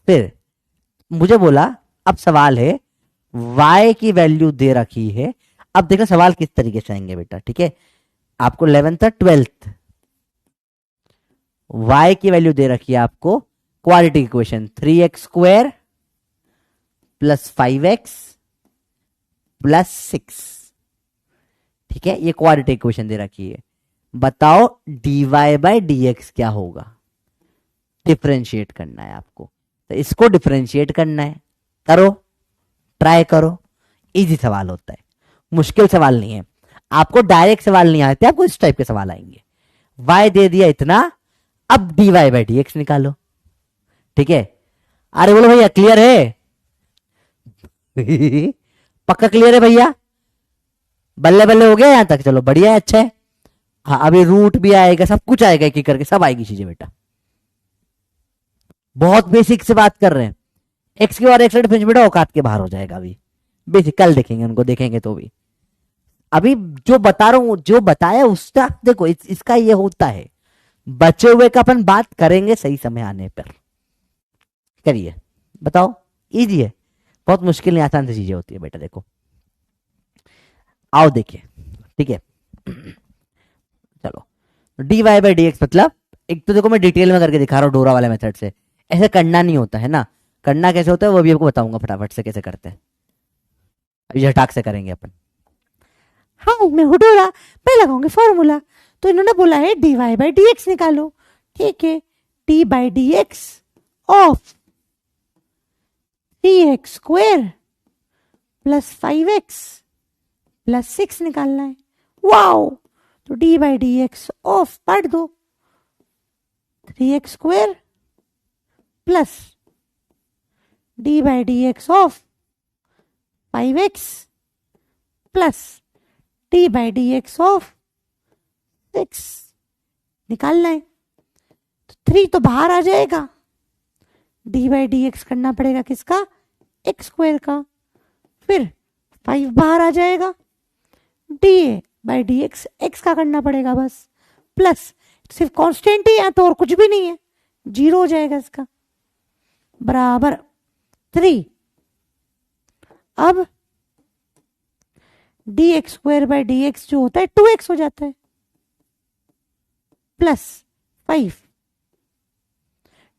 फिर मुझे बोला अब सवाल है, y की वैल्यू दे रखी है। अब देखना सवाल किस तरीके से आएंगे बेटा, ठीक है। आपको 11th और 12th, y की वैल्यू दे रखी है आपको, quadratic equation 3x² plus 5x plus 6, ठीक है। ये क्वाड्रेटिक इक्वेशन दे रखी है। बताओ dy/dx क्या होगा, डिफरेंशिएट करना है आपको, तो इसको डिफरेंशिएट करना है, करो, ट्राई करो। इजी सवाल होता है, मुश्किल सवाल नहीं है। आपको डायरेक्ट सवाल नहीं आते, आपको इस टाइप के सवाल आएंगे। y दे दिया इतना, अब dy/dx निकालो, ठीक है। अरे बोलो भैया क्लियर है? पक्का क्लियर है भैया? बल्ले बल्ले हो गया यहां तक, चलो बढ़िया है, अच्छा है। हाँ, अभी रूट भी आएगा, सब कुछ आएगा, एक एक करके सब आएगी चीजें बेटा। बहुत बेसिक से बात कर रहे हैं। एक्स की और एक्स डिफरेंस बेटा औकात के बाहर हो जाएगा, अभी बेसिक कल देखेंगे, उनको देखेंगे तो भी। अभी जो बता रहा हूं, जो बताया उसका देखो, इसका ये होता है, बचे हुए का अपन बात करेंगे सही समय आने पर। करिए, बताओ, इजी है, बहुत मुश्किल नहीं, आसान सी चीजें होती है बेटा। देखो आओ देखिए, ठीक है। चलो, dy/dx मतलब, एक तो देखो मैं डिटेल में करके दिखा रहा हूं डोरा वाले मेथड से, ऐसे करना नहीं होता है ना। करना कैसे होता है वो भी आपको बताऊंगा फटाफट से कैसे करते हैं, अभी झटाक से करेंगे अपन। हाँ मैं हूँ डोरा, मैं लगाऊंगी फॉर्मूला। तो इन्होंने बोला है dy/dx निकालो, ठीक है। d/dx of 3x² plus 5x plus 6 निकालना है। वाओ, तो d/dx ऑफ पढ़ दो, 3x² plus d/dx of 5x plus d/dx of 6 निकालना है। तो 3 तो बाहर आ जाएगा, d/dx करना पड़ेगा किसका, x² का। फिर 5 बाहर आ जाएगा, da/dx x का करना पड़ेगा बस, प्लस सिर्फ कांस्टेंट ही है तो और कुछ भी नहीं है, 0 हो जाएगा इसका, बराबर 3। अब dx² जो होता है 2x हो जाता है, प्लस 5,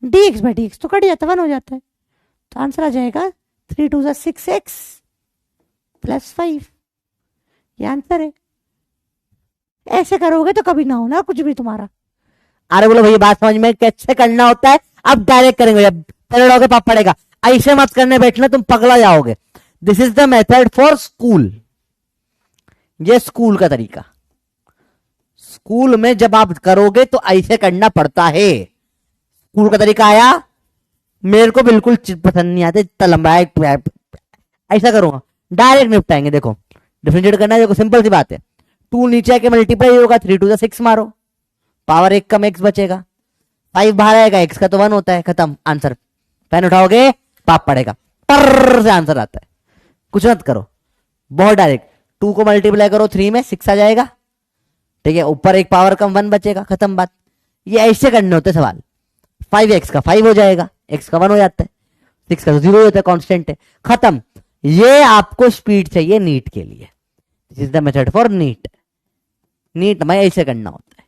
dx/dx तो कट जाता है, 1 हो जाता है। तो आंसर आ जाएगा 3 2 6x प्लस 5, ये आंसर है। ऐसे करोगे तो कभी ना होना कुछ भी तुम्हारा। अरे बोलो भैया बात समझ में, कैसे करना होता है, अब डायरेक्ट करेंगे, पलड़ोगे पाप पड़ेगा, ऐसे मत करने बैठना, तुम पगला जाओगे। This is the method for school, ये स्कूल का तरीका। स्कूल में जब आप करोगे तो ऐसे करना पड़ता है, स्कूल का तरीका आया, मेरे को बिल्कुल पसंद नहीं आते, इतना लंबा है, ऐसा करूंगा, डायरेक्ट निपटाएंगे। देखो डिफरेंशिएट करना है, देखो सिंपल सी बात है, 2 नीचे आके मल्टीप्लाई होगा, 3 2 6 मारो, पावर 1 कम x बचेगा, 5 बाहर आएगा, x का तो 1 होता है, खत्म आंसर। पेन उठाओगे पाप पड़ेगा, पर से आंसर आता है, कुछ मत करो, बहुत डायरेक्ट। 2 को मल्टीप्लाई करो 3 में, 6 आ जाएगा, ठीक है, ऊपर एक पावर कम 1 बचेगा, खत्म बात। ये ऐसे करने होते सवाल, 5x का 5 हो जाएगा, x का 1 हो जाता है, 6 का तो 0 हो जाता है, कांस्टेंट है, खत्म। ये आपको स्पीड चाहिए नीट के लिए, this is the method for NEET. NEET में ऐसे करना होता है।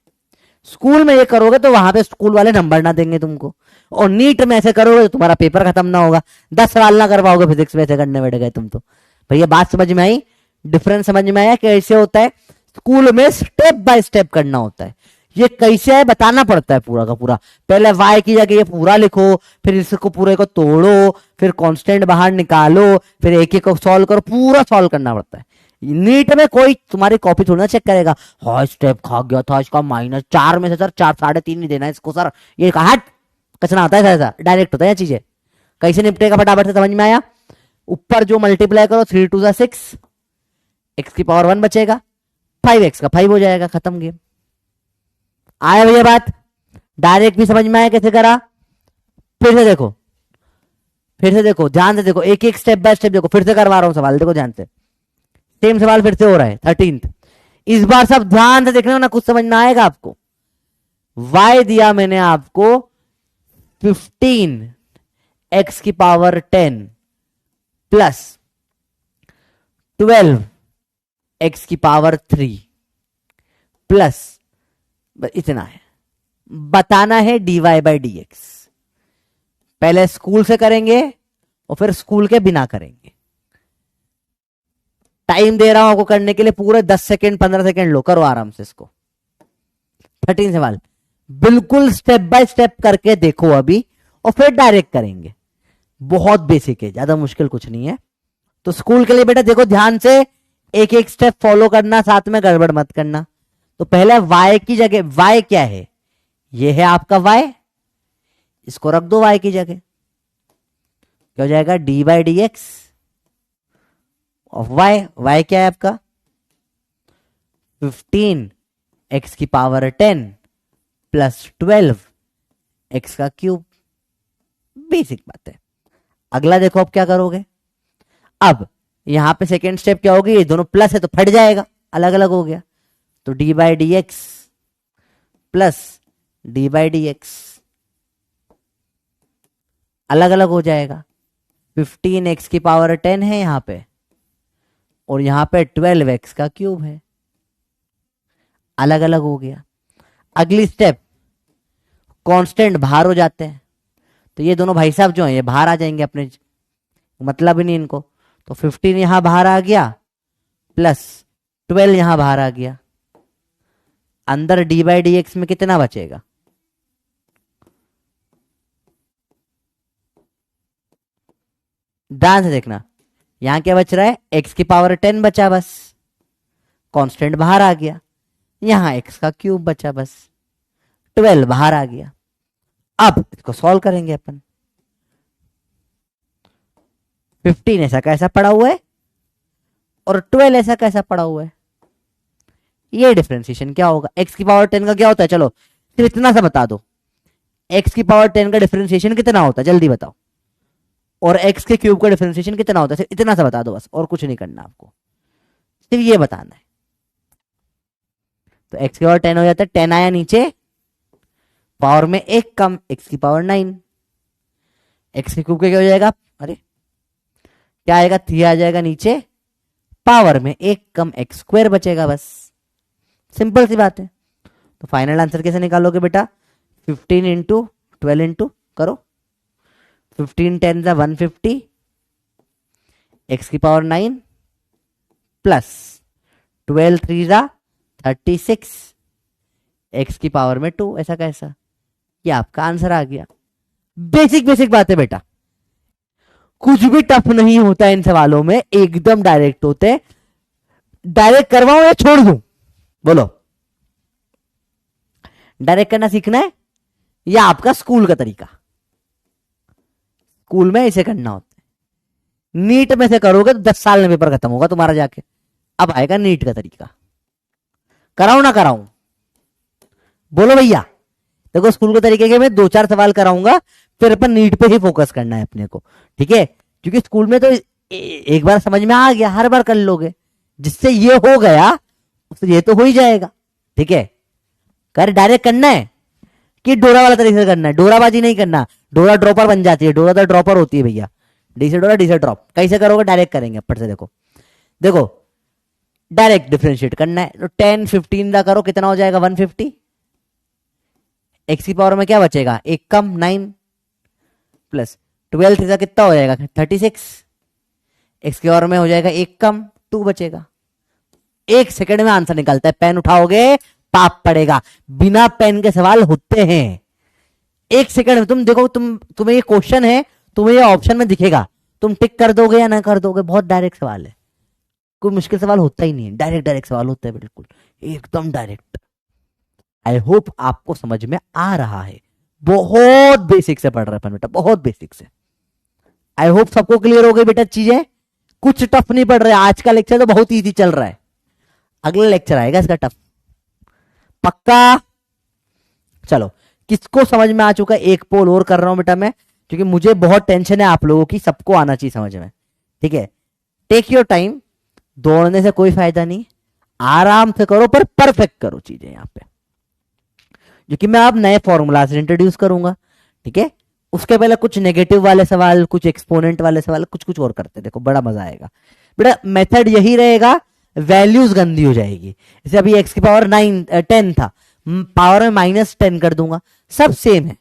स्कूल में ये करोगे तो वहां पे स्कूल वाले नंबर ना देंगे तुमको, और नीट में ऐसे करोगे तो तुम्हारा पेपर खत्म ना होगा, 10 सवाल ना करवाओगे फिजिक्स में ऐसे करने बैठ गए तुम तो। भैया बात समझ में आई, डिफरेंस समझ में आया कैसे होता है? स्कूल में स्टेप बाय स्टेप करना होता है, ये कैसे है बताना पड़ता है पूरा का पूरा। पहले y की जगह ये पूरा लिखो, फिर इसको पूरे को तोड़ो, फिर कांस्टेंट बाहर निकालो, फिर एक एक को सॉल्व करो, पूरा सॉल्व करना पड़ता है। नीट में कोई तुम्हारी कॉपी थोड़ा ना चेक करेगा, हाँ स्टेप खा गया था इसका -4 में से सर 4 3.5 नहीं देना इसको सर, ये कहा हट, कचना आता है ऐसा, डायरेक्ट होता है ये चीजें। कैसे निपटेगा फटाफट से समझ में आया? ऊपर जो मल्टीप्लाई करो 3 2 6, x की पावर 1 बचेगा, 5x का 5 हो जाएगा, खत्म गेम। आया भैया बात? डायरेक्ट भी समझ में आया कैसे करा? फिर से देखो, फिर से देखो, ध्यान से देखो, एक एक स्टेप बाय स्टेप देखो, फिर से करवा रहा हूं सवाल, देखो ध्यान से, सेम सवाल फिर से हो रहा है 13th। इस बार सब ध्यान से देखना ना, कुछ समझ ना आएगा आपको। y दिया मैंने आपको 15 x की पावर 10 प्लस 12 x की पावर 3 प्लस, इतना है, बताना है dy बाई डी एक्स। पहले स्कूल से करेंगे और फिर स्कूल के बिना करेंगे। टाइम दे रहा हूं आपको करने के लिए, पूरे 10 सेकेंड 15 सेकेंड लो, करो आराम से इसको। 13 सवाल बिल्कुल स्टेप बाय स्टेप करके देखो अभी, और फिर डायरेक्ट करेंगे। बहुत बेसिक है, ज्यादा मुश्किल कुछ नहीं है। तो स्कूल के लिए बेटा देखो ध्यान से, एक एक स्टेप फॉलो करना, साथ में गड़बड़ मत करना। तो पहले y की जगह, y क्या है? ये है आपका y, इसको रख दो y की जगह, क्या हो जाएगा? D by D x of y। y क्या है आपका? 15 x की पावर 10 प्लस 12 x का क्यूब। बेसिक बात है। अगला देखो अब क्या करोगे। अब यहां पे सेकेंड स्टेप क्या होगी? ये दोनों प्लस है तो फट जाएगा, अलग अलग हो गया, तो D by D x plus D by D x अलग अलग हो जाएगा। 15x की पावर 10 है यहां पे, और यहां पे 12x का क्यूब है, अलग अलग हो गया। अगली स्टेप, कांस्टेंट बाहर हो जाते हैं, तो ये दोनों भाई साहब जो हैं ये बाहर आ जाएंगे, अपने मतलब ही नहीं इनको। तो 15 यहां बाहर आ गया प्लस 12 यहां बाहर आ गया, अंदर डी बाई डी एक्स में कितना बचेगा? ध्यान से देखना, यहां क्या बच रहा है? x की पावर 10 बचा बस, कांस्टेंट बाहर आ गया, यहां x का क्यूब बचा बस, 12 बाहर आ गया। अब इसको सॉल्व करेंगे अपन। 15 ऐसा कैसा पड़ा हुआ है और 12 ऐसा कैसा पड़ा हुआ है, ये डिफरेंशिएशन क्या होगा? x की पावर 10 का क्या होता है? चलो सिर्फ इतना सा बता दो, x की पावर 10 का डिफरेंशिएशन कितना होता है, जल्दी बताओ। और x के क्यूब का डिफरेंशिएशन कितना होता है? सिर्फ इतना सा बता दो बस, और कुछ नहीं करना आपको, सिर्फ ये बताना है। तो x की पावर 10 हो जाता है, 10 आया नीचे, पावर में एक कम, x की पावर 9, x के क्यूब का क्या हो जाएगा? अरे क्या आएगा? 3 आ जाएगा नीचे, पावर में एक कम, x स्क्वायर बचेगा बस। सिंपल सी बात है। तो फाइनल आंसर कैसे निकालोगे बेटा? 15 इंटू 12 इंटू करो, 15 10 ज़ा 150, x की पावर 9 प्लस 12 3 ज़ा 36, x की पावर में 2, ऐसा कैसा? ये आपका आंसर आ गया। बेसिक बेसिक बात है बेटा, कुछ भी टफ नहीं होता इन सवालों में, एकदम डायरेक्ट होते हैं। डायरेक्ट करवाऊं या छोड़ दूं? बोलो, डायरेक्ट करना सीखना है या आपका स्कूल का तरीका? स्कूल में इसे करना होता है, नीट में से करोगे तो 10 साल में पेपर खत्म होगा तुम्हारा जाके। अब आएगा नीट का तरीका, कराऊं ना कराऊं? बोलो भैया। देखो स्कूल के तरीके के मैं 2-4 सवाल कराऊंगा, फिर अपन नीट पे ही फोकस करना है अपने को, ठीक है? क्योंकि स्कूल में तो एक बार समझ में आ गया, हर बार कर लोगे, जिससे ये हो गया उससे ये तो हो ही जाएगा, ठीक है? कर डायरेक्ट करना है, कि डोरा वाला तरीके से करना है, डोराबाजी नहीं करना, डोरा ड्रॉपर बन जाती है, डोरा तो ड्रॉपर होती है भैया, डी से डोरा डी से ड्रॉप। कैसे करोगे, डायरेक्ट करेंगे ऊपर से, देखो देखो डायरेक्ट डिफरेंशिएट करना है। तो 10 15 का करो, कितना हो जाएगा 150। एक्स की पावर में क्या बचेगा, एक कम 9 प्लस 12 का कितना हो जाएगा 36। एक्स की पावर में हो जाएगा एक कम 2 बचेगा। एक सेकंड में आंसर निकलता है, पेन उठाओगे पाप पड़ेगा, बिना पेन के सवाल होते हैं एक सेकंड में। तुम देखो, तुम्हें ये क्वेश्चन है, तुम्हें ये ऑप्शन में दिखेगा, तुम टिक कर दोगे या ना कर दोगे। बहुत डायरेक्ट सवाल है, कोई मुश्किल सवाल होता ही नहीं है, डायरेक्ट डायरेक्ट सवाल होता है, बिल्कुल एकदम डायरेक्ट। आई होप आपको समझ में आ रहा है, बहुत बेसिक से पढ़ रहे हैं बेटा, बहुत बेसिक से। आई होप सबको क्लियर हो गई बेटा चीजें, कुछ टफ नहीं पढ़ रहे। आज का लेक्चर तो बहुत इजी चल रहा है, अगला लेक्चर आएगा इसका टफ, पक्का। चलो, किसको समझ में आ चुका है, एक पोल और कर रहा हूं बेटा मैं, क्योंकि मुझे बहुत टेंशन है आप लोगों की, सबको आना चाहिए समझ में, ठीक है। टेक योर टाइम, दौड़ने से कोई फायदा नहीं, आराम से करो पर परफेक्ट करो चीजें यहां पे, जो कि मैं आप नए फॉर्मूला से इंट्रोड्यूस करूंगा, ठीक है। उसके पहले कुछ नेगेटिव वाले सवाल, कुछ एक्सपोनेंट वाले सवाल, कुछ कुछ और करते, देखो बड़ा मजा आएगा बेटा। मेथड यही रहेगा, वैल्यूज गंदी हो जाएगी। जैसे अभी एक्स की पावर 10 था, पावर में -10 कर दूंगा, सब सेम है,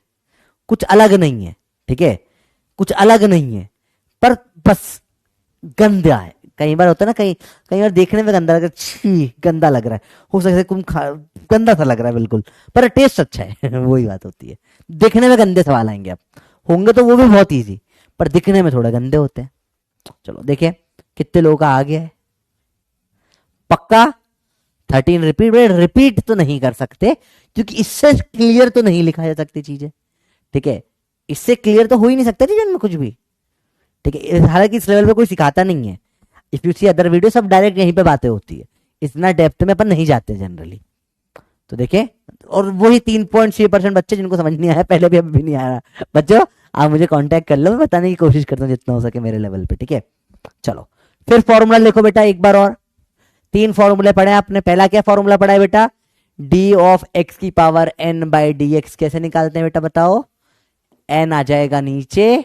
कुछ अलग नहीं है, ठीक है, कुछ अलग नहीं है, पर बस गंदा है। कई बार होता है ना, कई कई बार देखने में गंदा लग रहा है, छी गंदा लग रहा है, हो सकता है तुम गंदा सा लग रहा है बिल्कुल, पर टेस्ट अच्छा है वही बात होती है। देखने में गंदे सवाल आएंगे, आप होंगे तो वो भी बहुत इजी, पर दिखने में थोड़ा गंदे होते हैं। चलो देखिए कितने लोगों का आ गया है, पक्का 13 रिपीट। रिपीट तो नहीं कर सकते, क्योंकि इससे क्लियर तो नहीं लिखा जा सकती चीजें, ठीक है, इससे क्लियर तो हो ही नहीं सकता चीजों में कुछ भी, ठीक है। हालांकि इस लेवल पे कोई सिखाता नहीं है, if you see other video सब डायरेक्ट यहीं पे बातें होती है, इतना डेप्थ में अपन नहीं जाते जनरली। तो देखिए, और वही 3.6% बच्चे जिनको समझ नहीं आया पहले भी, अभी भी नहीं आया बच्चों, आप मुझे कांटेक्ट कर लो, मैं बताने की कोशिश करता हूँ जितना हो सके मेरे लेवल पे, ठीक है। चलो फिर फॉर्मूला लिखो बेटा एक बार और, 3 फॉर्मूले पढ़े आपने। पहला क्या फॉर्मूला पढ़ा है बेटा, डी ऑफ एक्स की power n by D x. कैसे निकालते हैं बेटा बताओ, n आ जाएगा नीचे,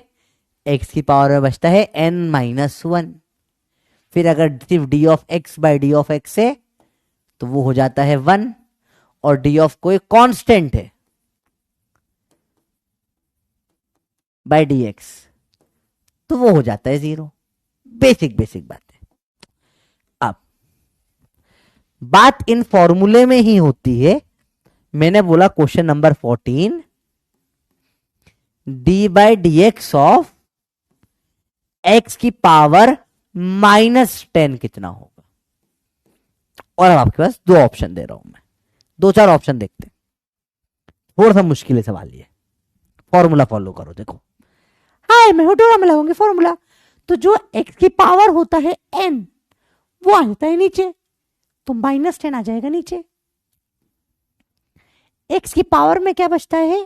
x की पावर में बचता है n-1। फिर अगर सिर्फ D of x by D of x है तो वो हो जाता है 1, और डी ऑफ कोई कांस्टेंट है बाय डी एक्स तो वो हो जाता है 0। बेसिक बेसिक बात है। अब बात इन फॉर्मूले में ही होती है। मैंने बोला question number 14, D by D x of X की पावर -10 कितना होगा। और अब आपके पास 2 ऑप्शन दे रहा हूं मैं, 2-4 ऑप्शन देखते हैं, थोड़ा सा मुश्किल है सवाल ये। फॉर्मूला फॉलो करो, देखो हाय मैं डोरा में लगाऊंगी फॉर्मूला, तो जो x की पावर होता है n वो आ जाता है नीचे, तो -10 आ जाएगा नीचे। x की पावर में क्या बचता है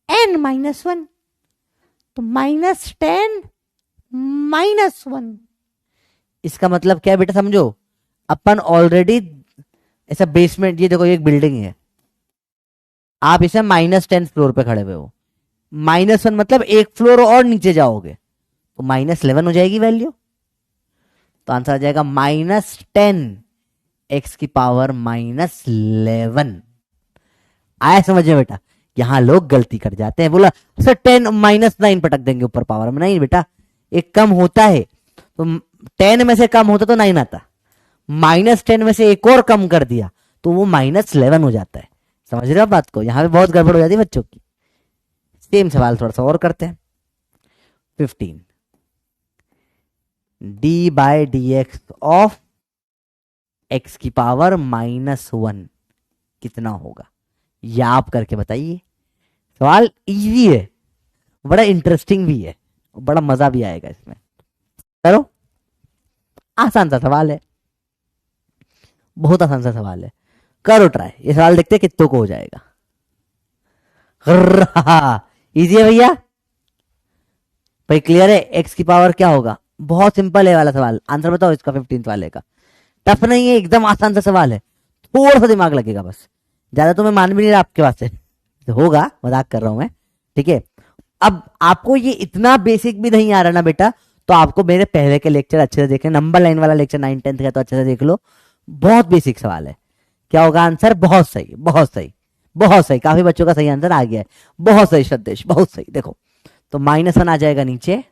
n-1, तो -10 -1। इसका मतलब क्या है बेटा समझो, अपन ऑलरेडी ऐसा बेसमेंट, ये देखो ये एक बिल्डिंग है, आप इसे -10 फ्लोर पे खड़े हुए हो, -1 मतलब एक फ्लोर और नीचे जाओगे तो -11 हो जाएगी वैल्यू, तो आंसर आ जाएगा -10 x की पावर -11। आया समझ में बेटा, यहां लोग गलती कर जाते हैं, बोला सर 10 -9 पटक देंगे ऊपर पावर में, नहीं बेटा एक कम होता है, तो 10 में से कम होता तो 9 आता, -10 में से एक और कम कर दिया तो वो -11 हो जाता है। समझ रहे हो बात को, यहां पे बहुत गड़बड़ हो जाती है बच्चों की। सेम सवाल थोड़ा सा और करते हैं। 15 D by D x of X की पावर -1 कितना होगा, या आप करके बताइए। सवाल इजी है, बड़ा इंटरेस्टिंग भी है, बड़ा मजा भी आएगा इसमें। करो, आसान सा सवाल है, बहुत आसान सा सवाल है, करो ट्राई। ये सवाल देखते हैं कितनों को हो जाएगा। इजी है भैया, भाई क्लियर है। एक्स की पावर क्या होगा, बहुत सिंपल है वाला सवाल, आंसर बताओ इसका 15th वाले का। टफ नहीं है, एकदम आसान सा सवाल है, थोड़ा सा दिमाग लगेगा बस, ज्यादा तो मैं मान भी नहीं रहा आपके पास से। तो होगा, मजाक कर रहा हूं मैं, ठीक है। अब आपको ये इतना बेसिक भी नहीं आ रहा ना बेटा, तो आपको मेरे पहले के लेक्चर अच्छे से देखें, नंबर लाइन वाला लेक्चर 9 10 का तो अच्छे से देख लो, बहुत बेसिक सवाल है। क्या होगा आंसर? बहुत सही, बहुत सही, बहुत सही, काफी बच्चों का सही आंसर आ गया है, बहुत सही श्रद्धेश, बहुत सही। देखो तो -1 आ जाएगा नीचे,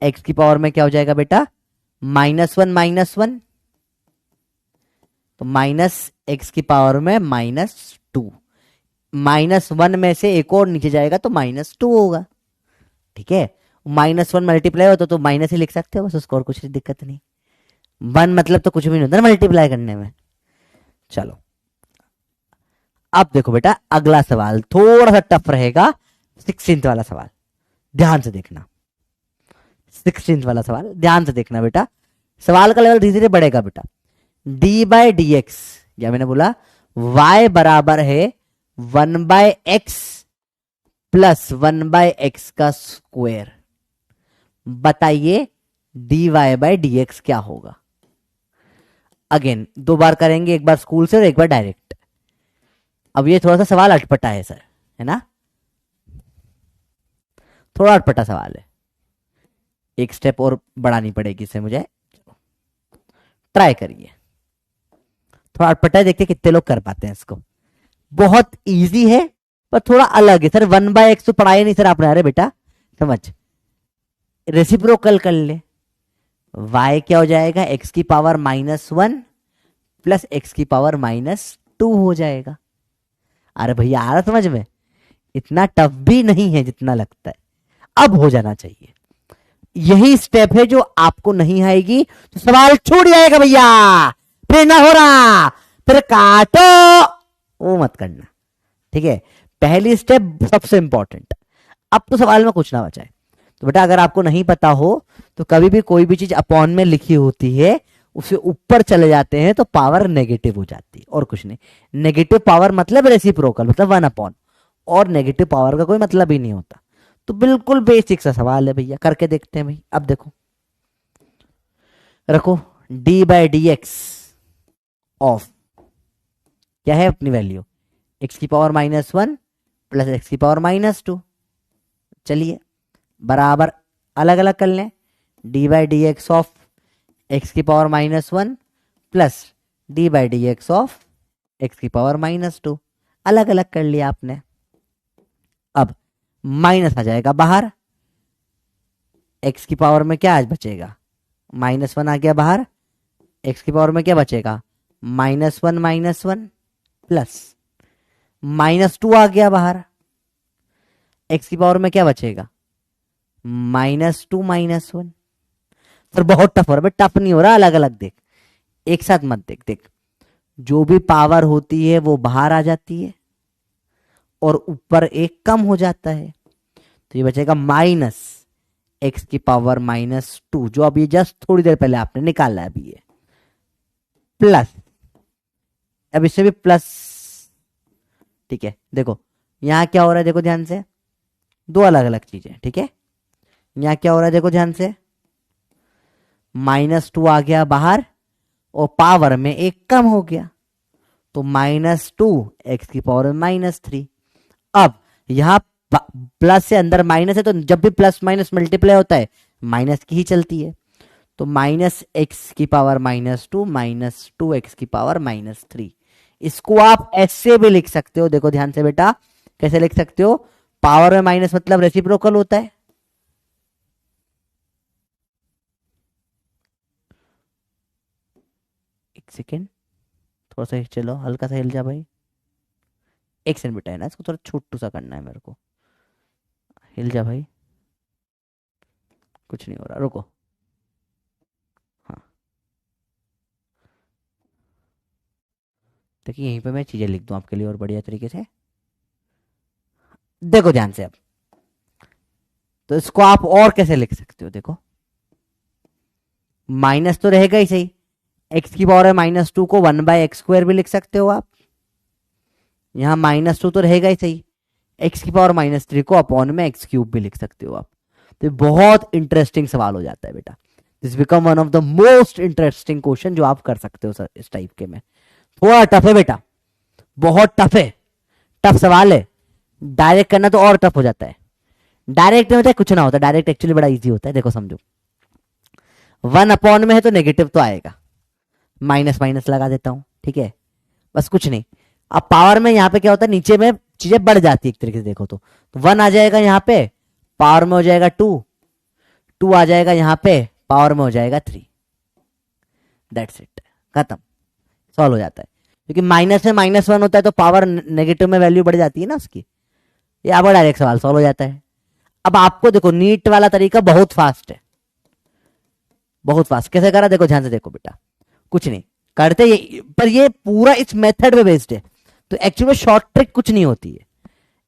एक्स की पावर में क्या हो जाएगा बेटा? -1, तो -x की पावर में -2, -1 में से एक और नीचे जाएगा तो -2 होगा, ठीक है। -1 मल्टीप्लाई होता तो माइनस ही लिख सकते हो बस, उसको और कुछ दिक्कत नहीं। 1 मतलब तो कुछ भी नहीं होता ना मल्टीप्लाई करने में। चलो अब देखो बेटा अगला सवाल थोड़ा सा टफ रहेगा, 16th वाला सवाल, ध्यान से देखना। 16th वाला सवाल ध्यान से देखना बेटा, सवाल का लेवल धीरे धीरे बढ़ेगा बेटा। d/dx, या मैंने बोला y बराबर है 1/x प्लस 1/x का स्क्वायर, बताइए dy/dx क्या होगा? अगेन 2 बार करेंगे, एक बार स्कूल से और एक बार डायरेक्ट। अब ये थोड़ा सा सवाल अटपटा है सर, है ना, थोड़ा अटपटा सवाल है, एक स्टेप और बढ़ानी पड़ेगी इसे मुझे, ट्राई करिए। थोड़ा अटपटा है, देखते कितने लोग कर पाते हैं इसको। बहुत इजी है पर थोड़ा अलग है सर। 1/x तो पढ़ाया नहीं सर आपने, अरे बेटा समझ, रेसिप्रोकल कर ले, y क्या हो जाएगा? x की पावर -1 प्लस x की पावर -2 हो जाएगा। अरे भैया आ रहा समझ में, इतना टफ भी नहीं है जितना लगता है, अब हो जाना चाहिए। यही स्टेप है जो आपको नहीं आएगी तो सवाल छूट जाएगा भैया, फिर ना हो रहा, फिर काटो, वो मत करना, ठीक है। पहली स्टेप सबसे इंपॉर्टेंट, अब तो सवाल में कुछ ना बचा है। तो बेटा अगर आपको नहीं पता हो तो कभी भी कोई भी चीज अपॉन में लिखी होती है उसे ऊपर चले जाते हैं तो पावर नेगेटिव हो जाती है, और कुछ नहीं। नेगेटिव पावर मतलब रेसिप्रोकल, मतलब 1/, और नेगेटिव पावर का कोई मतलब ही नहीं होता। तो बिल्कुल बेसिक सा सवाल है भैया, करके देखते हैं भाई। अब देखो, रखो d/dx ऑफ क्या है अपनी वैल्यू, x की पावर -1 प्लस x की पावर -2, चलिए बराबर अलग अलग कर लें। d/dx ऑफ x की power -1 plus d/dx of x की पावर -2, अलग अलग कर लिया आपने। अब माइनस आ जाएगा बाहर, x की पावर में क्या आज बचेगा? -1 आ गया बाहर, x की पावर में क्या बचेगा? -1 प्लस -2 आ गया बाहर, x की पावर में क्या बचेगा? -2 -1। सर बहुत टफ हो रहा है, टफ नहीं हो रहा, अलग अलग देख, एक साथ मत देख। देख जो भी पावर होती है वो बाहर आ जाती है और ऊपर एक कम हो जाता है, तो ये बचेगा -x की पावर -2, जो अभी जस्ट थोड़ी देर पहले आपने निकाला है अभी, ये प्लस, अब इससे भी प्लस, ठीक है। देखो यहां क्या हो रहा है, देखो ध्यान से, दो अलग अलग चीजें, ठीक है। यहां क्या हो रहा है देखो ध्यान से, -2 आ गया बाहर और पावर में एक कम हो गया, तो -2 x की पावर में -3। अब यहां प्लस से अंदर माइनस है, तो जब भी प्लस माइनस मल्टीप्लाई होता है माइनस की ही चलती है, तो -x की पावर -2 -2x की पावर -3। इसको आप ऐसे भी लिख सकते हो, देखो ध्यान से बेटा, कैसे लिख सकते हो? पावर में माइनस मतलब रेसिप्रोकल होता है, एक सेकेंड, थोड़ा सा चलो, हल्का सा हिल जा भाई, एक सेकंड बेटा है ना, इसको थोड़ा छोटू सा करना है मेरे को, हिल जा भाई, कुछ नहीं हो रहा, रुको। हाँ देखिए यहीं पे मैं चीजें लिख दूं आपके लिए और बढ़िया तरीके से, देखो ध्यान से। अब तो इसको आप और कैसे लिख सकते हो, देखो माइनस तो रहेगा ही सही, एक्स की पावर है -2 को 1/x² भी लिख सकते हो आप, यहां -2 तो रहेगा ही सही, एक्स की पावर -3 को अपॉन में x³ भी लिख सकते हो आप। तो बहुत इंटरेस्टिंग सवाल हो जाता है बेटा, this become one of the most interesting question जो आप कर सकते हो सर इस टाइप के में। थोड़ा टफ है बेटा, बहुत टफ है, टफ सवाल है, डायरेक्ट करना तो और टफ हो जाता है। डायरेक्ट में होता है कुछ ना होता, डायरेक्ट एक्चुअली बड़ा इजी होता है। देखो समझो, 1 में है तो नेगेटिव तो आएगा, माइनस माइनस लगा देता हूं, ठीक है, बस कुछ नहीं। अब पावर में यहाँ पे क्या होता है, नीचे में चीजें बढ़ जाती है एक तरीके से देखो तो 1 आ जाएगा यहाँ पे, पावर में हो जाएगा 2 आ जाएगा यहाँ पे, पावर में हो जाएगा 3। दैट्स इट, खत्म, सॉल्व हो जाता है। क्योंकि माइनस में -1 होता है तो पावर नेगेटिव में वैल्यू बढ़ जाती है ना उसकी। ये आपका डायरेक्ट सवाल सॉल्व हो जाता है। अब आपको देखो नीट वाला तरीका बहुत फास्ट है, बहुत फास्ट। कैसे करा देखो, ध्यान से देखो बेटा, कुछ नहीं करते ये, पर ये पूरा इस मेथड पे बेस्ड है। तो एक्चुअली शॉर्ट ट्रिक कुछ नहीं होती है,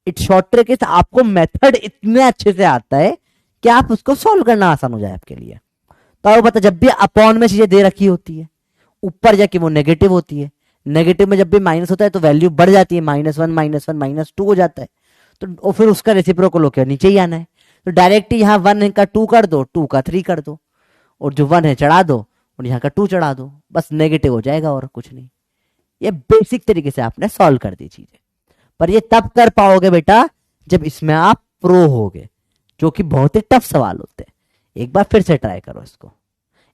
इट्स शॉर्ट ट्रिक इज, आपको मेथड इतने अच्छे से आता है कि आप उसको सॉल्व करना आसान हो जाए आपके लिए। तो आपको पता, जब भी अपॉन में चीजें दे रखी होती है, ऊपर जाके वो नेगेटिव होती है, नेगेटिव में जब भी माइनस होता है तो वैल्यू बढ़ जाती है, -1 -2 हो जाता है। तो फिर उसका रेसिप्रोकल होकर नीचे ही आना है। तो डायरेक्ट यहाँ 1 का 2 कर दो, 2 का 3 कर दो, और जो 1 है चढ़ा दो, और यहाँ का 2 चढ़ा दो, बस नेगेटिव हो जाएगा और कुछ नहीं। ये बेसिक तरीके से आपने सॉल्व कर दी चीजें। पर ये तब कर पाओगे बेटा जब इसमें आप प्रो होगे, जो कि बहुत ही टफ सवाल होते हैं। एक बार फिर से ट्राई करो इसको,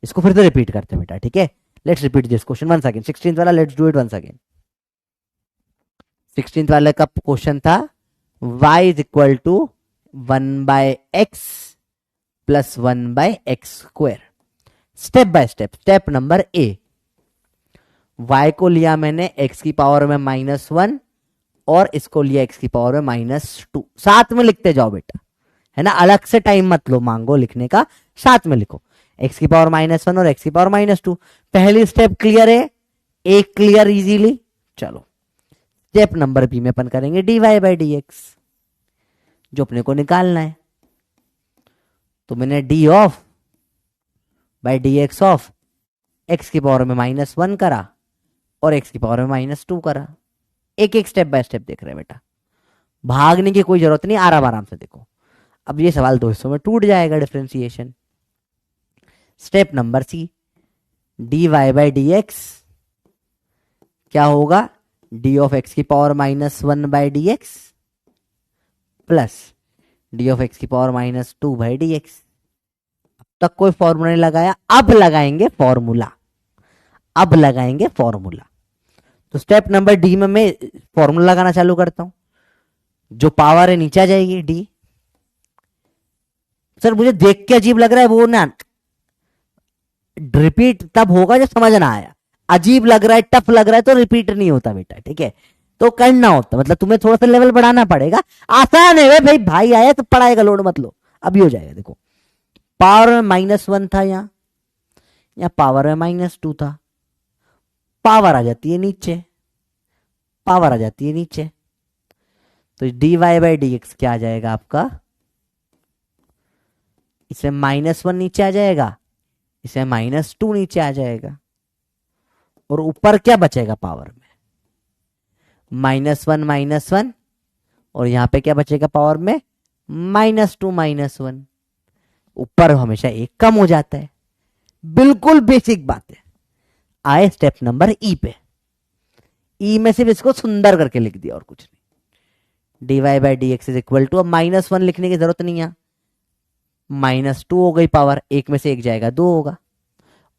इसको फिर से रिपीट करते हैं बेटा, ठीक है। Let's repeat this question once again, 16th वाला, let's do it once again. 16th वाले का क्वेश्चन था y is equal to 1/x plus 1/x²। Step by step, step number A, y को लिया मैंने x की पावर में -1 और इसको लिया x की पावर में -2। साथ में लिखते जाओ बेटा, है ना, अलग से टाइम मत लो मांगो लिखने का, साथ में लिखो, x की पावर -1 और x की पावर -2। पहली स्टेप क्लियर है, एक क्लियर इजीली। चलो स्टेप नंबर बी में अपन करेंगे dy/dx, जो अपने को निकालना है। तो मैंने D of by dx of x की पावर में -1 करा और x की पावर में -2 करा। एक एक स्टेप बाय स्टेप देख रहे हैं बेटा, भागने की कोई जरूरत नहीं, आराम आराम से देखो। अब ये सवाल 2 हिस्सों में टूट जाएगा, differentiation. Step number C, dy/dx क्या होगा, d ऑफ x की power -1/dx plus d of x की पावर -2/dx। अब तक कोई फॉर्मूला नहीं लगाया, अब लगाएंगे फॉर्मूला, अब लगाएंगे फॉर्मूला। तो स्टेप नंबर डी में मैं फॉर्मूला लगाना चालू करता हूं। जो पावर है नीचे आ जाएगी डी। सर मुझे देख के अजीब लग रहा है, वो ना रिपीट तब होगा जब समझ ना आया। अजीब लग रहा है, टफ लग रहा है तो रिपीट नहीं होता बेटा, ठीक है। तो करना होता, मतलब तुम्हें थोड़ा सा लेवल बढ़ाना पड़ेगा। आसान है भाई, भाई आया तो पढ़ाएगा, लोड मत लो, अभी हो जाएगा। देखो पावर में -1 था, यहाँ पावर में -2 था, पावर आ जाती है नीचे, पावर आ जाती है नीचे। तो dy/dx क्या आ जाएगा आपका, इसमें -1 नीचे आ जाएगा, इसमें -2 नीचे आ जाएगा, और ऊपर क्या बचेगा पावर में, -1 और यहां पे क्या बचेगा पावर में, -2 ऊपर हमेशा एक कम हो जाता है। बिल्कुल बेसिक बात है। आए स्टेप नंबर ई पे, ई में सिर्फ इसको सुंदर करके लिख दिया और कुछ नहीं। dy/dx इज इक्वल टू, अब -1 लिखने की जरूरत नहीं है, -2 हो गई पावर, एक में से एक जाएगा 2 होगा,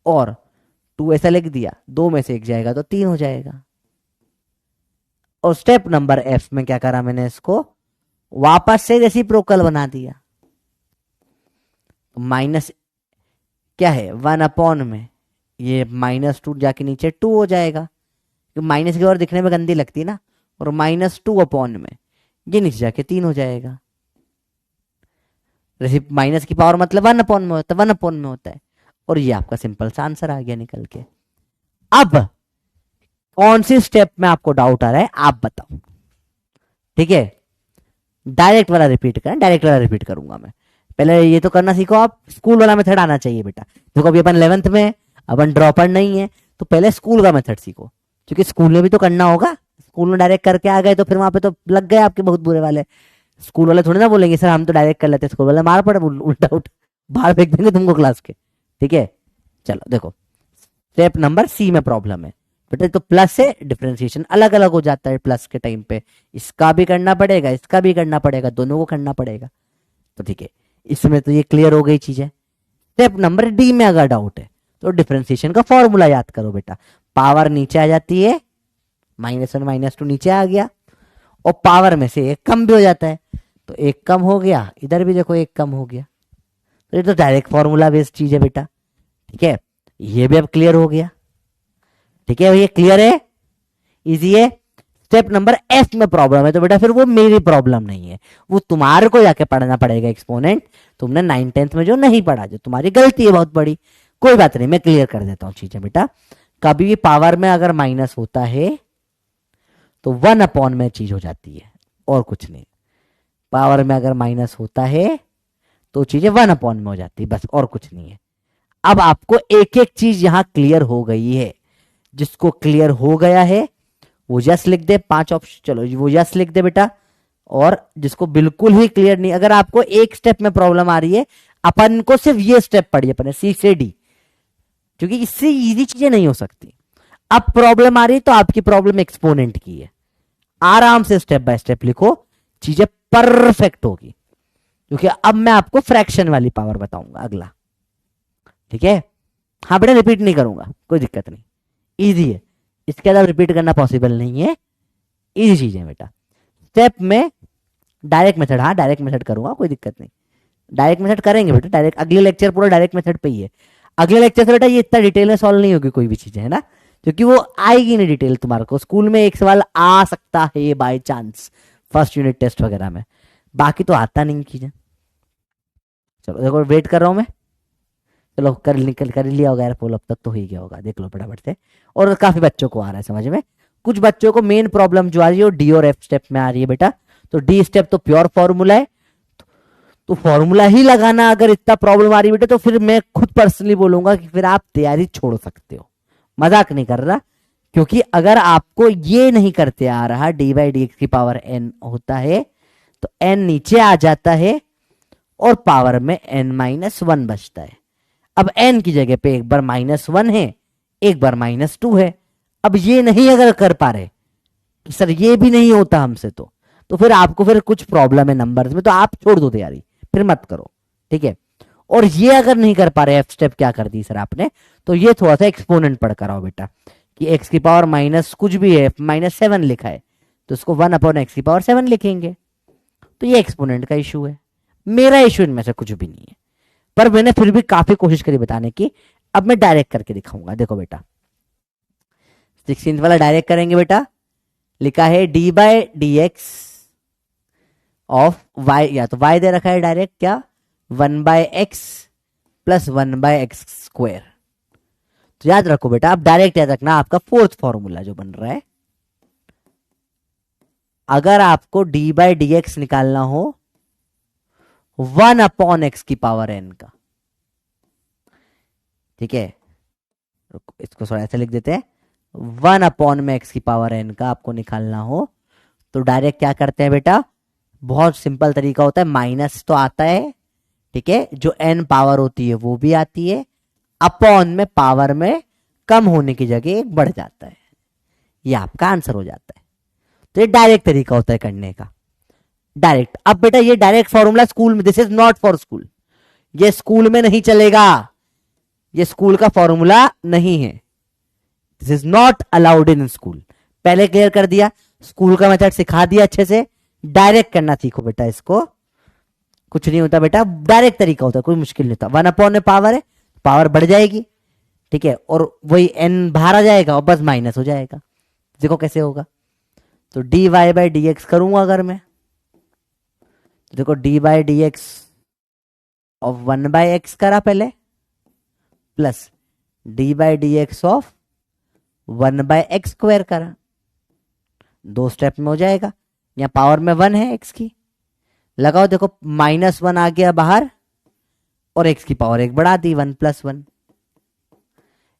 और 2 ऐसा लिख दिया, 2 में से एक जाएगा तो 3 हो जाएगा। और स्टेप नंबर एफ में क्या करा मैंने, इसको वापस से रेसिप्रोकल बना दिया। माइनस क्या है 1 में, ये -2 जाके नीचे 2 हो जाएगा, माइनस की ओर दिखने में गंदी लगती है ना, और -2 में ये नीचे जाके 3 हो जाएगा। माइनस की पावर मतलब 1 में होता है, 1 में होता है, और ये आपका सिंपल सा आंसर आ गया निकल के। अब कौन सी स्टेप में आपको डाउट आ रहा है आप बताओ, ठीक है। डायरेक्ट वाला रिपीट करें, डायरेक्ट वाला रिपीट करूंगा मैं, पहले ये तो करना सीखो आप। स्कूल वाला मेथड आना चाहिए बेटा। देखो अभी अपन 11th में, अपन ड्रॉपर नहीं है, तो पहले स्कूल का मेथड सीखो, क्योंकि स्कूल में भी तो करना होगा। स्कूल में डायरेक्ट करके आ गए तो फिर वहां पे तो लग गए आपके बहुत बुरे वाले। स्कूल वाले थोड़ी ना बोलेंगे सर हम तो डायरेक्ट कर लेते, स्कूल वाले मार पड़े उल्टा उठ बाहर फेंक देंगे तुमको क्लास के, ठीक है। चलो देखो स्टेप नंबर सी में प्रॉब्लम है, बेटा तो प्लस से डिफरेंशिएशन अलग अलग हो जाता है प्लस के टाइम पे, इसका भी करना पड़ेगा, इसका भी करना पड़ेगा, दोनों को करना पड़ेगा। तो ठीक है, इसमें तो ये क्लियर हो गई चीज है। स्टेप नंबर डी में अगर डाउट है तो डिफरेंशिएशन का फॉर्मूला याद करो बेटा। पावर नीचे आ जाती है, -1 -2 नीचे आ गया, और पावर में से एक कम भी हो जाता है, तो एक कम हो गया, इधर भी देखो एक कम हो गया। तो ये तो डायरेक्ट फॉर्मूला बेस्ड चीज है बेटा। ठीक है, ये भी अब क्लियर हो गया। ठीक है, ये क्लियर है, इजी है। स्टेप नंबर एफ में प्रॉब्लम है तो बेटा फिर वो मेरी प्रॉब्लम नहीं है, वो तुम्हारे को जाके पढ़ना पड़ेगा एक्सपोनेंट। तुमने 9th-10th में जो नहीं पढ़ा, जो तुम्हारी गलती है बहुत बड़ी, कोई बात नहीं, मैं क्लियर कर देता हूं चीजें बेटा। कभी भी पावर में अगर माइनस होता है तो 1 में चीज हो जाती है, और कुछ नहीं। पावर में अगर माइनस होता है तो चीजें 1 में हो जाती है, बस, और कुछ नहीं है। अब आपको एक एक चीज यहां क्लियर हो गई है। जिसको क्लियर हो गया है वो यस लिख दे, 5 ऑप्शन, चलो वो यस लिख दे बेटा। और जिसको बिल्कुल ही क्लियर नहीं, अगर आपको एक स्टेप में प्रॉब्लम आ रही है, अपन को सिर्फ ये स्टेप पढ़िए, अपन सी से डी, क्योंकि इससे इजी चीजें नहीं हो सकती। अब प्रॉब्लम आ रही तो आपकी प्रॉब्लम एक्सपोनेंट की है, आराम से स्टेप बाय स्टेप लिखो, चीजें परफेक्ट होगी। क्योंकि अब मैं आपको फ्रैक्शन वाली पावर बताऊंगा अगला। ठीक है, हाँ बेटा रिपीट नहीं करूंगा, कोई दिक्कत नहीं, इजी है, इसके अलावा रिपीट करना पॉसिबल नहीं है, इजी चीज है बेटा। स्टेप में डायरेक्ट मेथड, हाँ डायरेक्ट मेथड करूंगा, कोई दिक्कत नहीं, डायरेक्ट मेथड करेंगे बेटा। डायरेक्ट अगले लेक्चर पूरा डायरेक्ट मेथड पे ही है। अगले लेक्चर से बेटा ये इतना डिटेल में सॉल्व नहीं होगी कोई भी चीजें, है ना, क्योंकि वो आएगी नहीं डिटेल। तुम्हारे को स्कूल में एक सवाल आ सकता है by chance first unit test वगैरह में, बाकी तो आता नहीं चीजें। चलो देखो वेट कर रहा हूं मैं, चलो कर लिया होगा यार पोल, अब तक तो हो ही गया होगा, देख लो फटाफट से। और काफी बच्चों को आ रहा है समझ में, कुछ बच्चों को मेन प्रॉब्लम जो आ रही है वो डी और एफ स्टेप में आ रही है बेटा। तो डी स्टेप तो प्योर फॉर्मूला है, तो फॉर्मूला ही लगाना अगर इतना प्रॉब्लम आ रही है बेटा, तो फिर मैं खुद पर्सनली बोलूंगा कि फिर आप तैयारी छोड़ सकते हो, मजाक नहीं कर रहा। क्योंकि अगर आपको ये नहीं करते आ रहा, डी बाई डी एक्स की पावर एन होता है तो एन नीचे आ जाता है और पावर में n-1 बचता है। अब n की जगह पे एक बार -1 है, एक बार -2 है। अब ये नहीं अगर कर पा रहे कि सर ये भी नहीं होता हमसे, तो फिर आपको फिर कुछ प्रॉब्लम है नंबर्स में, तो आप छोड़ दो तैयारी, फिर मत करो। ठीक है, और ये अगर नहीं कर पा रहे, एफ स्टेप क्या कर दी सर आपने, तो ये थोड़ा सा एक्सपोनेंट पढ़ कर आओ बेटा, कि एक्स की पावर माइनस कुछ भी है, -7 लिखा है, तो इसको 1/x7 लिखेंगे। तो ये एक्सपोनेंट का इशू है, मेरा इशू इनमें से कुछ भी नहीं है, पर मैंने फिर भी काफी कोशिश करी बताने की। अब मैं डायरेक्ट करके दिखाऊंगा, देखो बेटा 16 वाला डायरेक्ट करेंगे बेटा। लिखा है D by D x of Y, या तो वाई दे रखा है डायरेक्ट, क्या 1/x + 1/x²। तो याद रखो बेटा, अब डायरेक्ट याद रखना, आपका फोर्थ फॉर्मूला जो बन रहा है, अगर आपको डी बाई डी एक्स निकालना हो 1/x की पावर n का, ठीक है, इसको थोड़ा ऐसे लिख देते हैं, 1/x की पावर n का आपको निकालना हो तो डायरेक्ट क्या करते हैं बेटा, बहुत सिंपल तरीका होता है, माइनस तो आता है, ठीक है, जो n पावर होती है वो भी आती है, अपॉन में पावर में कम होने की जगह एक बढ़ जाता है, ये आपका आंसर हो जाता है। तो ये डायरेक्ट तरीका होता है करने का, डायरेक्ट। अब बेटा ये डायरेक्ट फॉर्मूला स्कूल में, this is not for school, ये स्कूल में नहीं चलेगा, ये स्कूल का फॉर्मूला नहीं है, this is not allowed in school. पहले क्लियर कर दिया, स्कूल का मेथड सिखा दिया अच्छे से, डायरेक्ट करना सीखो बेटा, इसको कुछ नहीं होता बेटा, डायरेक्ट तरीका होता है, कोई मुश्किल नहीं होता। 1/n में पावर है, पावर बढ़ जाएगी, ठीक है, और वही n बाहर आ जाएगा और बस माइनस हो जाएगा। देखो कैसे होगा, तो dy बाई डी एक्स करूंगा अगर मैं, तो देखो D by D x of 1/x करा पहले, plus D by D x of 1/x² करा, 2 स्टेप में हो जाएगा। यहाँ पावर में 1 है x की, लगाओ, देखो -1 आ गया बाहर और x की पावर 1 बढ़ा दी, 1 + 1,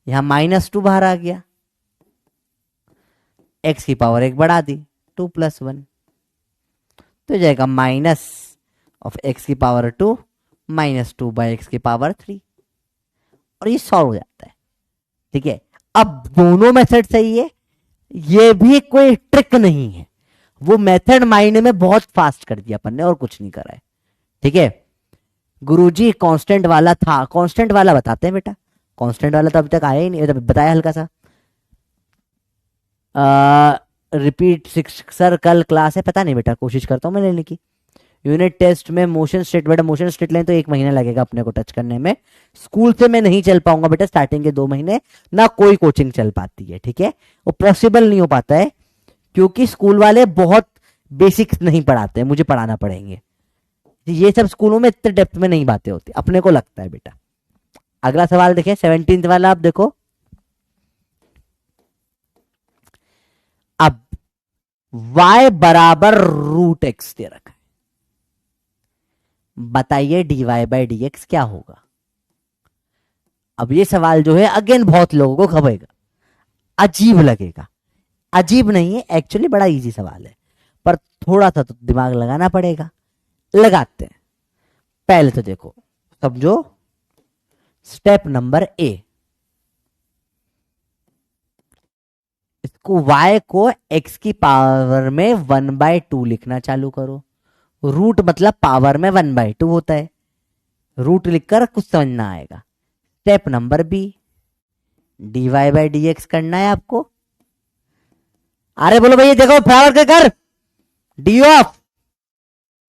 यहां -2 बाहर आ गया, x की पावर 1 बढ़ा दी, 2 + 1, तो जाएगा -(x की पावर 2 -2/x की पावर 3), और ये सॉल्व हो जाता है। ठीक है, अब दोनों मेथड सही है, ये भी कोई ट्रिक नहीं है, वो मेथड माइंड में बहुत फास्ट कर दिया अपन ने और कुछ नहीं करा है। ठीक है गुरुजी, कांस्टेंट वाला था, कांस्टेंट वाला बताते हैं बेटा, कांस्टेंट वाला तो अभी तक आया ही नहीं, तो बताया हल्का सा। रिपीट सिक्स सर, कल क्लास है, पता नहीं बेटा, कोशिश करता हूँ मैं लेने की। यूनिट टेस्ट में मोशन स्टेट, बेटा मोशन स्टेट लाइन तो 1 महीना लगेगा अपने को टच करने में, स्कूल से मैं नहीं चल पाऊंगा बेटा स्टार्टिंग के 2 महीने, ना कोई कोचिंग चल पाती है। ठीक है वो पॉसिबल नहीं हो पाता है, क्योंकि स्कूल वाले बहुत बेसिक्स नहीं पढ़ाते हैं, मुझे पढ़ाना पड़ेंगे, ये सब स्कूलों में इतने डेप्थ में नहीं बातें होती, अपने को लगता है बेटा। अगला सवाल देखें 17th वाला, आप देखो अब y बराबर रूट एक्स दे रखा है, बताइए dy बाई डी एक्स क्या होगा। अब ये सवाल जो है अगेन बहुत लोगों को खबेगा, अजीब लगेगा, अजीब नहीं है एक्चुअली, बड़ा इजी सवाल है, पर थोड़ा सा तो दिमाग लगाना पड़ेगा, लगाते हैं। पहले तो देखो समझो, स्टेप नंबर ए, इसको y को x की पावर में 1/2 लिखना चालू करो, रूट मतलब पावर में 1/2 होता है, रूट लिखकर कुछ समझना आएगा। Step number B, dy by D X करना है आपको। अरे बोलो भैया देखो फटाफट कर, डी ऑफ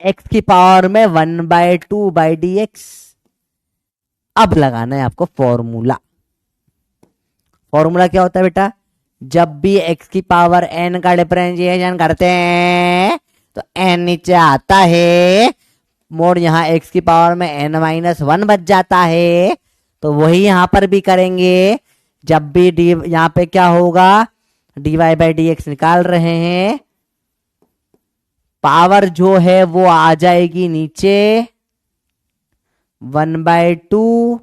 x की पावर में 1/2 बाई डी एक्स। अब लगाना है आपको फॉर्मूला, फॉर्मूला क्या होता है बेटा, जब भी x की पावर n का डिफरेंशिएशन करते हैं तो n नीचे आता है, मोड यहां x की पावर में n-1 बच जाता है, तो वही यहां पर भी करेंगे। जब भी डी यहां पे क्या होगा, dy बाई डी एक्स निकाल रहे हैं, पावर जो है वो आ जाएगी नीचे 1/2,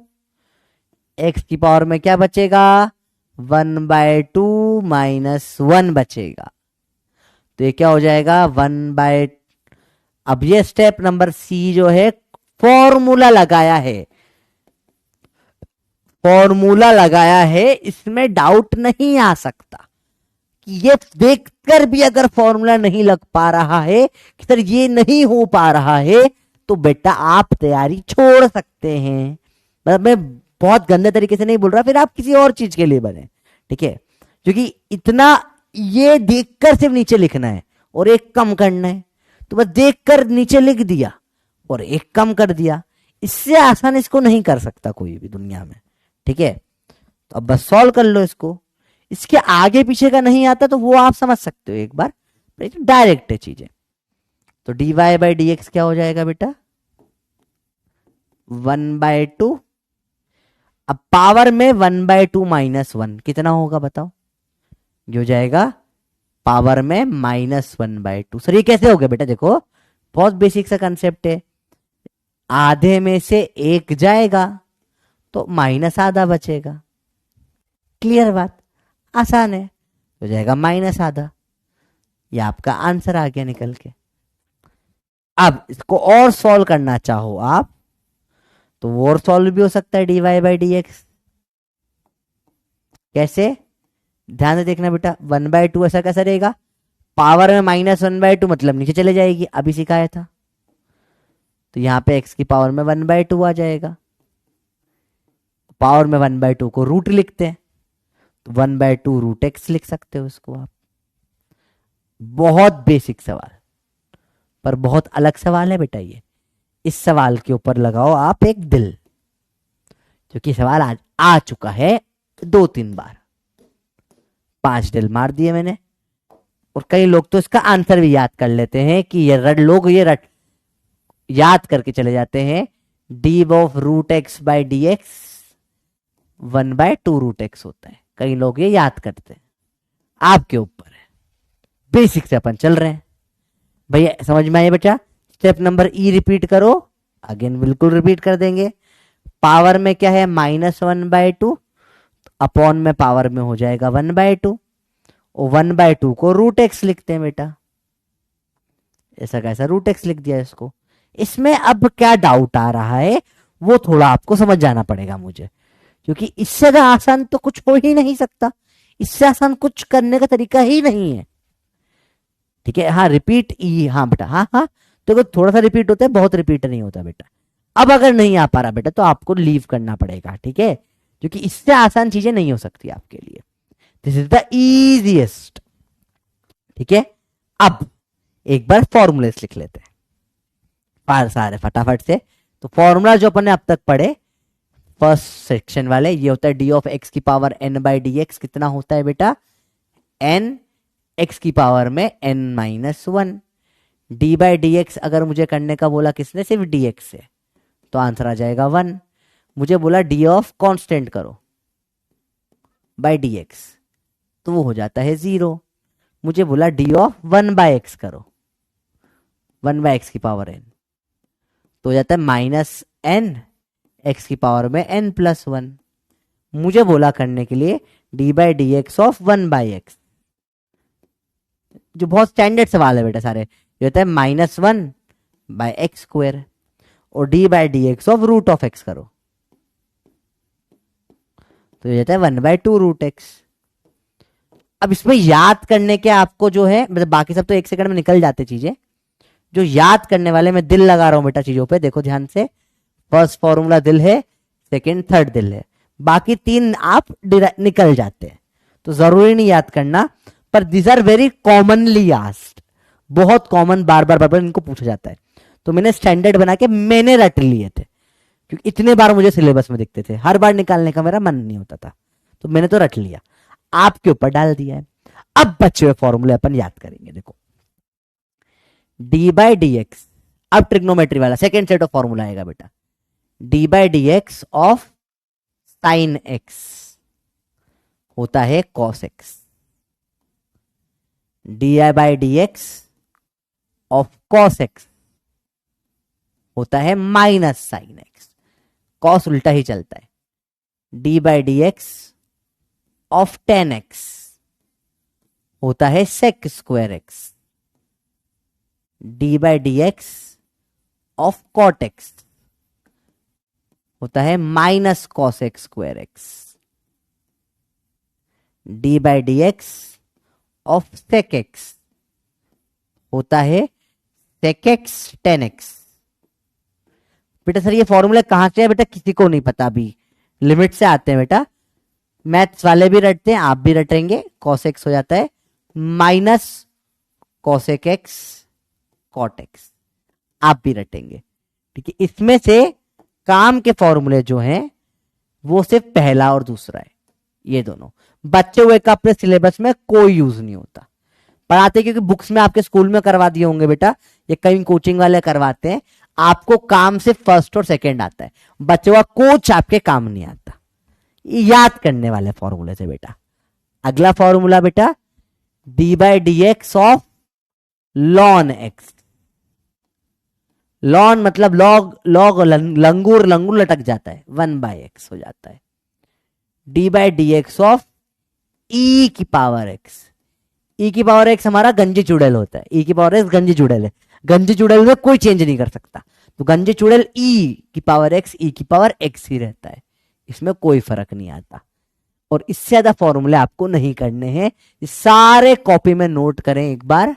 x की पावर में क्या बचेगा 1/2 -1 बचेगा, तो ये क्या हो जाएगा 1/। अब ये स्टेप नंबर सी जो है, फॉर्मूला लगाया है, फॉर्मूला लगाया है, इसमें डाउट नहीं आ सकता कि ये देखकर भी अगर फॉर्मूला नहीं लग पा रहा है कि सर ये नहीं हो पा रहा है, तो बेटा आप तैयारी छोड़ सकते हैं। मतलब मैं बहुत गंदे तरीके से नहीं बोल रहा, फिर आप किसी और चीज के लिए बने, ठीक है, क्योंकि इतना ये देखकर सिर्फ नीचे लिखना है और एक कम करना है, तो बस देखकर नीचे लिख दिया और एक कम कर दिया, इससे आसान इसको नहीं कर सकता कोई भी दुनिया में। ठीक है तो अब बस सॉल्व कर लो इसको, इसके आगे पीछे का नहीं आता तो वो आप समझ सकते हो एक बार, डायरेक्ट है चीजें। तो dy बाई डी एक्स क्या हो जाएगा बेटा 1/2, अब पावर में 1/2 -1 कितना होगा बताओ, ये हो जाएगा पावर में -1/2। सर ये कैसे हो गया बेटा, देखो बहुत बेसिक सा कंसेप्ट है, आधे में से एक जाएगा तो -आधा बचेगा, क्लियर बात, आसान है, हो जाएगा -आधा, ये आपका आंसर आ गया निकल के। अब इसको और सॉल्व करना चाहो आप तो वो और सॉल्व भी हो सकता है dy बाई डी एक्स। कैसे, ध्यान से देखना बेटा, 1/2 ऐसा कैसा रहेगा, पावर में -1/2 मतलब नीचे चले जाएगी, अभी सिखाया था, तो यहां पे x की पावर में 1/2 आ जाएगा, पावर में 1/2 को रूट लिखते हैं, तो 1/2 रूट एक्स लिख सकते हो इसको आप। बहुत बेसिक सवाल पर बहुत अलग सवाल है बेटा ये, इस सवाल के ऊपर लगाओ आप एक दिल, क्योंकि सवाल आज आ चुका है 2-3 बार, 5 दिल मार दिए मैंने, और कई लोग तो इसका आंसर भी याद कर लेते हैं कि ये रट याद करके चले जाते हैं, D of root X by D X 1/2 root X होता है, कई लोग ये याद करते हैं, आपके ऊपर है, बेसिक से अपन चल रहे हैं भैया, समझ में आइए बेटा। स्टेप नंबर ई रिपीट करो, अगेन बिल्कुल रिपीट कर देंगे, पावर में क्या है -1/2, अपॉन में पावर में हो जाएगा 1/2, और 1/2 को रूट एक्स लिखते हैं बेटा, ऐसा कैसा रूट एक्स लिख दिया इसको। इसमें अब क्या डाउट आ रहा है वो थोड़ा आपको समझ जाना पड़ेगा मुझे, क्योंकि इससे ज्यादा आसान तो कुछ हो ही नहीं सकता, इससे आसान कुछ करने का तरीका ही नहीं है। ठीक है, हाँ रिपीट ई, हाँ बेटा, हाँ हाँ, तो थोड़ा सा रिपीट होता है, बहुत रिपीट नहीं होता बेटा। अब अगर नहीं आ पा रहा बेटा तो आपको लीव करना पड़ेगा, ठीक है, क्योंकि इससे आसान चीजें नहीं हो सकती आपके लिए। This is the easiest. ठीक है, अब एक बार फॉर्मूलेस लिख लेते हैं सारे फटाफट से। तो फॉर्मूला जो अपन ने अब तक पढ़े फर्स्ट सेक्शन वाले, ये होता है डी ऑफ एक्स की power N by D X, कितना होता है बेटा, एन एक्स की पावर में N minus one. D by D X अगर मुझे करने का बोला किसने, सिर्फ डी एक्स से, तो आंसर आ जाएगा वन। मुझे बोला डी ऑफ कांस्टेंट करो बाय डी एक्स, तो वो हो जाता है जीरो। मुझे बोला D of one by x करो, वन बाय एक्स की पावर एन, तो हो जाता है माइनस एन एक्स की पावर में एन प्लस वन। मुझे बोला करने के लिए D by D x of one by x, जो बहुत स्टैंडर्ड सवाल है बेटा सारे, ये होता है minus one by X square, और D by D x of root of X करो, तो ये होता है one by two root X. अब इसमें याद करने के आपको जो है, मतलब बाकी सब तो एक सेकंड में निकल जाते चीजें, जो याद करने वाले मैं दिल लगा रहा हूं बेटा चीजों पे, देखो ध्यान से। फर्स्ट फॉर्मूला दिल है, सेकंड थर्ड दिल है, बाकी तीन आप निकल जाते हैं, तो जरूरी नहीं याद करना, पर this are very commonly asked, बहुत कॉमन, बार बार बार बार इनको पूछा जाता है। तो मैंने स्टैंडर्ड बना के मैंने रट लिए थे, क्योंकि इतने बार मुझे सिलेबस में दिखते थे, हर बार निकालने का मेरा मन नहीं होता था, तो मैंने तो रट लिया, आपके ऊपर डाल दिया है। अब बचे हुए फॉर्मूले अपन याद करेंगे। देखो डी बाई डी एक्स, अब ट्रिग्नोमेट्री वाला सेकेंड सेट ऑफ फॉर्मूला आएगा बेटा, D by D x of sine x होता है cos x, D I by D x of cos x होता है माइनस साइन एक्स, कॉस उल्टा ही चलता है, D by D x of tan X होता है sec square X, D by D x of cot X होता है minus cos X square X, D by D x of sec X होता है सेक एक्स टेन एक्स। बेटा sir ये फॉर्मूले कहां से है बेटा, किसी को नहीं पता, अभी लिमिट से आते हैं बेटा, मैथ्स वाले भी रटते हैं, आप भी रटेंगे। कॉस एक्स हो जाता है minus cosec X cot X, आप भी रटेंगे, ठीक है। इसमें से काम के फॉर्मूले जो हैं वो सिर्फ पहला और दूसरा है, ये दोनों बच्चे हुए का अपने सिलेबस में कोई यूज नहीं होता, पढ़ाते क्योंकि बुक्स में आपके स्कूल में करवा दिए होंगे बेटा, ये कहीं कोचिंग वाले करवाते हैं, आपको काम से फर्स्ट और सेकंड आता है, बच्चे का कोच आपके काम नहीं आता, याद करने वाले फॉर्मूले से बेटा। अगला फॉर्मूला बेटा D by D x of ln X, ln मतलब लॉग, लॉग लंगूर, लंगूर लटक जाता है, वन बाई एक्स हो जाता है, D by D x of E की पावर एक्स, ई की पावर एक्स हमारा गंजी चुड़ैल होता है, ई की पावर एक्स गंजी चुड़ैल है, गंजी चुड़ैल में कोई चेंज नहीं कर सकता, तो गंजी चुड़ैल ई की पावर एक्स, ई की पावर एक्स ही रहता है, इसमें कोई फर्क नहीं आता। और इससे ज्यादा फॉर्मूले आपको नहीं करने हैं, सारे कॉपी में नोट करें एक बार,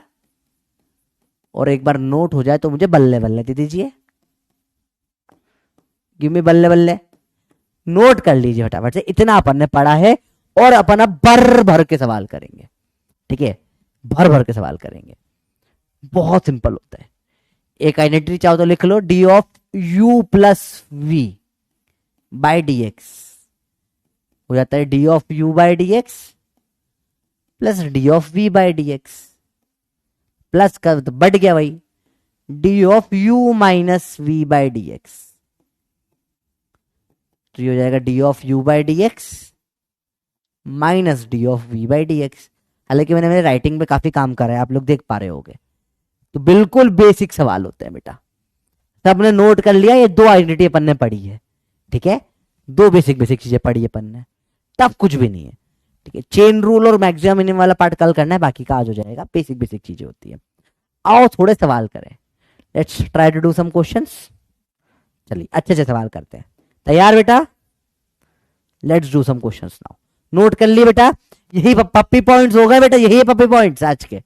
और एक बार नोट हो जाए तो मुझे बल्ले बल्ले दे दीजिए, गिव मी बल्ले बल्ले, नोट कर लीजिए फटाफट से, इतना अपन ने पढ़ा है, और अपन अब भर भर के सवाल करेंगे, ठीक है, भर भर के सवाल करेंगे, बहुत सिंपल होता है। एक आइडेंटिटी चाहो तो लिख लो, d of u plus v by D x हो जाता है D of u by D x plus d of v by D x, plus कर तो बढ़ गया भाई, d of u minus v by D x, तो ये हो जाएगा d of u by D x minus d of v by D x. हालांकि मैंने मेरे राइटिंग पे काफी काम करा है, आप लोग देख पा रहे होंगे, तो बिल्कुल बेसिक सवाल होते हैं बेटा, सबने नोट कर लिया, ये दो आइडेंटिटी अपन ने पढ़ी है, ठीक है, दो बेसिक बेसिक चीजें पढ़ी है अपन ने, तब कुछ भी नहीं है, ठीक है। चेन रूल और मैक्सिमम मिनिमम वाला पार्ट कल करना है, बाकी का आज हो जाएगा, बेसिक बेसिक चीजें होती है। आओ थोड़े सवाल करें, let's try to do some questions, चलिए अच्छे अच्छे सवाल करते हैं, तैयार बेटा, let's do some questions now. Note कर लिए बेटा, यही पप्पी पॉइंट्स हो गए बेटा, यही पप्पी पॉइंट्स आज के,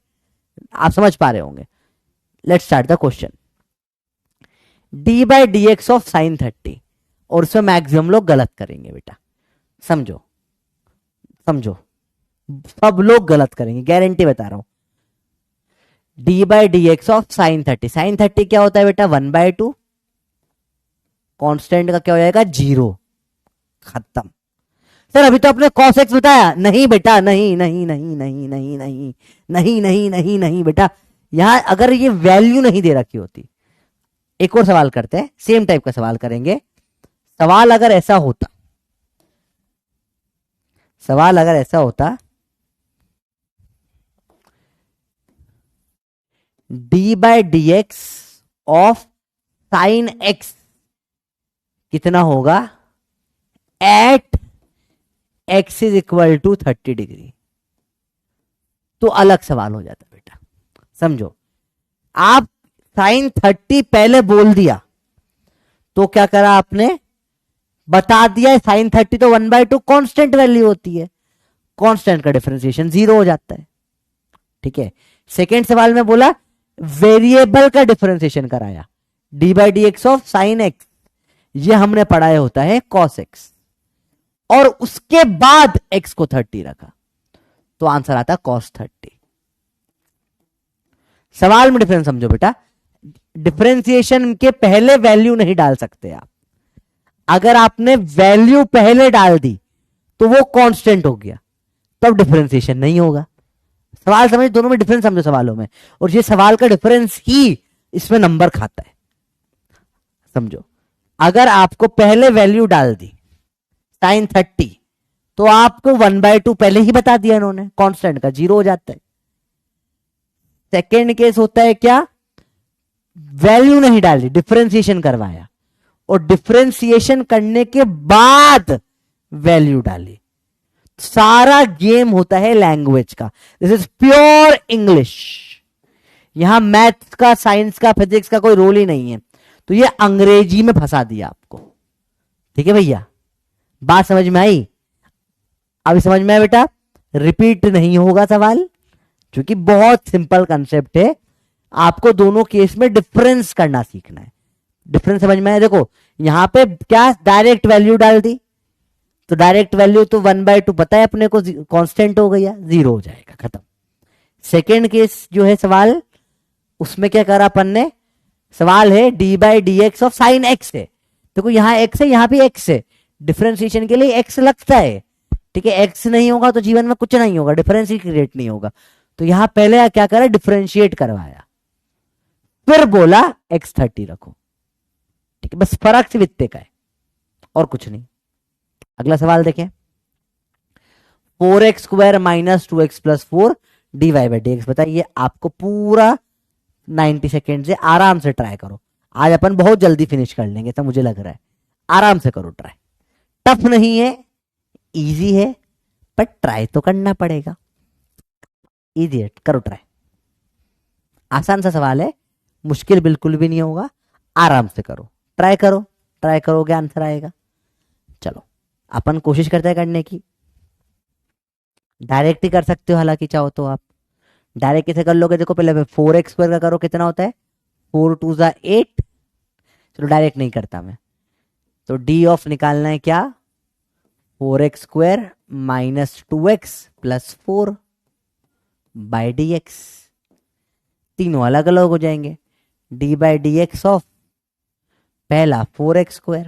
आप समझ पा रहे होंगे। Let's start the question. D by D x of sine 30, और उसमें मैक्सिमम लोग गलत करेंगे बेटा, समझो समझो, सब लोग गलत करेंगे, गारंटी बता रहा हूं। D by D x of sine 30, sine 30 क्या होता है बेटा 1/2, कांस्टेंट का क्या हो जाएगा 0, खत्म। सर अभी तो आपने cos x बताया, नहीं बेटा, नहीं नहीं नहीं नहीं नहीं नहीं नहीं नहीं नहीं नहीं बेटा, यहां अगर ये वैल्यू नहीं दे रखी होती। एक और सवाल करते हैं, सेम टाइप का सवाल करेंगे। सवाल अगर ऐसा होता, सवाल अगर ऐसा होता, D by D x of sine X कितना होगा at X is equal to 30 degree, तो अलग सवाल हो जाता बेटा, समझो। आप साइन 30 पहले बोल दिया, तो क्या करा आपने, बता दिया साइन 30 तो 1/2 कांस्टेंट वैल्यू होती है, कांस्टेंट का डिफरेंशिएशन 0 हो जाता है, ठीक है। सेकेंड सवाल में बोला वेरिएबल का डिफरेंशिएशन कराया, D by D x of sine x, ये हमने पढ़ाया होता है कॉस एक्स, और उसके बाद एक्स को 30 रखा, तो आंसर आता कॉस 30। सवाल में डिफरेंस समझो बेटा, डिफरेंशिएशन के पहले वैल्यू नहीं डाल सकते आप, अगर आपने वैल्यू पहले डाल दी तो वो कांस्टेंट हो गया, तब डिफरेंशिएशन नहीं होगा। सवाल समझ, दोनों में डिफरेंस समझो सवालों में, और ये सवाल का डिफरेंस ही इसमें नंबर खाता है, समझो। अगर आपको पहले वैल्यू डाल दी साइन 30, तो आपको 1/2 पहले ही बता दिया इन्होंने, कांस्टेंट का 0 हो जाता है। सेकेंड केस होता है क्या, वैल्यू नहीं डाली, डिफरेंशिएशन करवाया, और डिफरेंशिएशन करने के बाद वैल्यू डाली। सारा गेम होता है लैंग्वेज का, दिस इज प्योर इंग्लिश, यहां मैथ्स का, साइंस का, फिजिक्स का कोई रोल ही नहीं है, तो ये अंग्रेजी में फंसा दिया आपको, ठीक है भैया। बात समझ में आई, अभी समझ में आया बेटा, रिपीट नहीं होगा सवाल, क्योंकि बहुत सिंपल कंसेप्ट है, आपको दोनों केस में डिफरेंस करना सीखना है। डिफरेंस समझ में आया, देखो यहां पे क्या डायरेक्ट वैल्यू डाल दी, तो डायरेक्ट वैल्यू तो 1/2 पता है अपने को, कांस्टेंट हो गया, 0 हो जाएगा, खत्म। सेकेंड केस जो है सवाल, उसमें क्या करा अपन ने, सवाल है D by D x of sine x है, देखो यहां एक्स है, यहां भी एक्स है, डिफरेंशिएशन के लिए एक्स लगता है, ठीक है। एक्स नहीं होगा तो जीवन में कुछ नहीं होगा, डिफरेंस ही क्रिएट नहीं होगा, तो यहां पहले क्या करा, डिफरेंशिएट करवाया, फिर बोला एक्स 30 रखो, ठीक है। बस फर्क सिर्फ इतने का है और कुछ नहीं। अगला सवाल देखें, 4x² minus 2x plus 4 D Y by D X, बताइए। आपको पूरा 90 सेकेंड से आराम से ट्राई करो, आज अपन बहुत जल्दी फिनिश कर लेंगे तो मुझे लग रहा है, आराम से करो ट्राई, टफ नहीं है, इजी है, पर ट्राई तो करना पड़ेगा, इजी है, करो ट्राई। आसान सा सवाल है, मुश्किल बिल्कुल भी नहीं होगा, आराम से करो, ट्राई करो, ट्राई करोगे आंसर आएगा। चलो अपन कोशिश करते हैं करने की, डायरेक्ट ही कर सकते हो हालांकि चाहो तो आप, डायरेक्ट कैसे कर लोगे, देखो पहले 4x² का करो, कितना होता है 4 2 ज़ा 8, चलो डायरेक्ट नहीं करता मैं, तो डी ऑफ निकालना है क्या, 4x² minus 2x plus 4 by D x, तीनों अलग अलग हो जाएंगे। D by D x of पहला 4x²,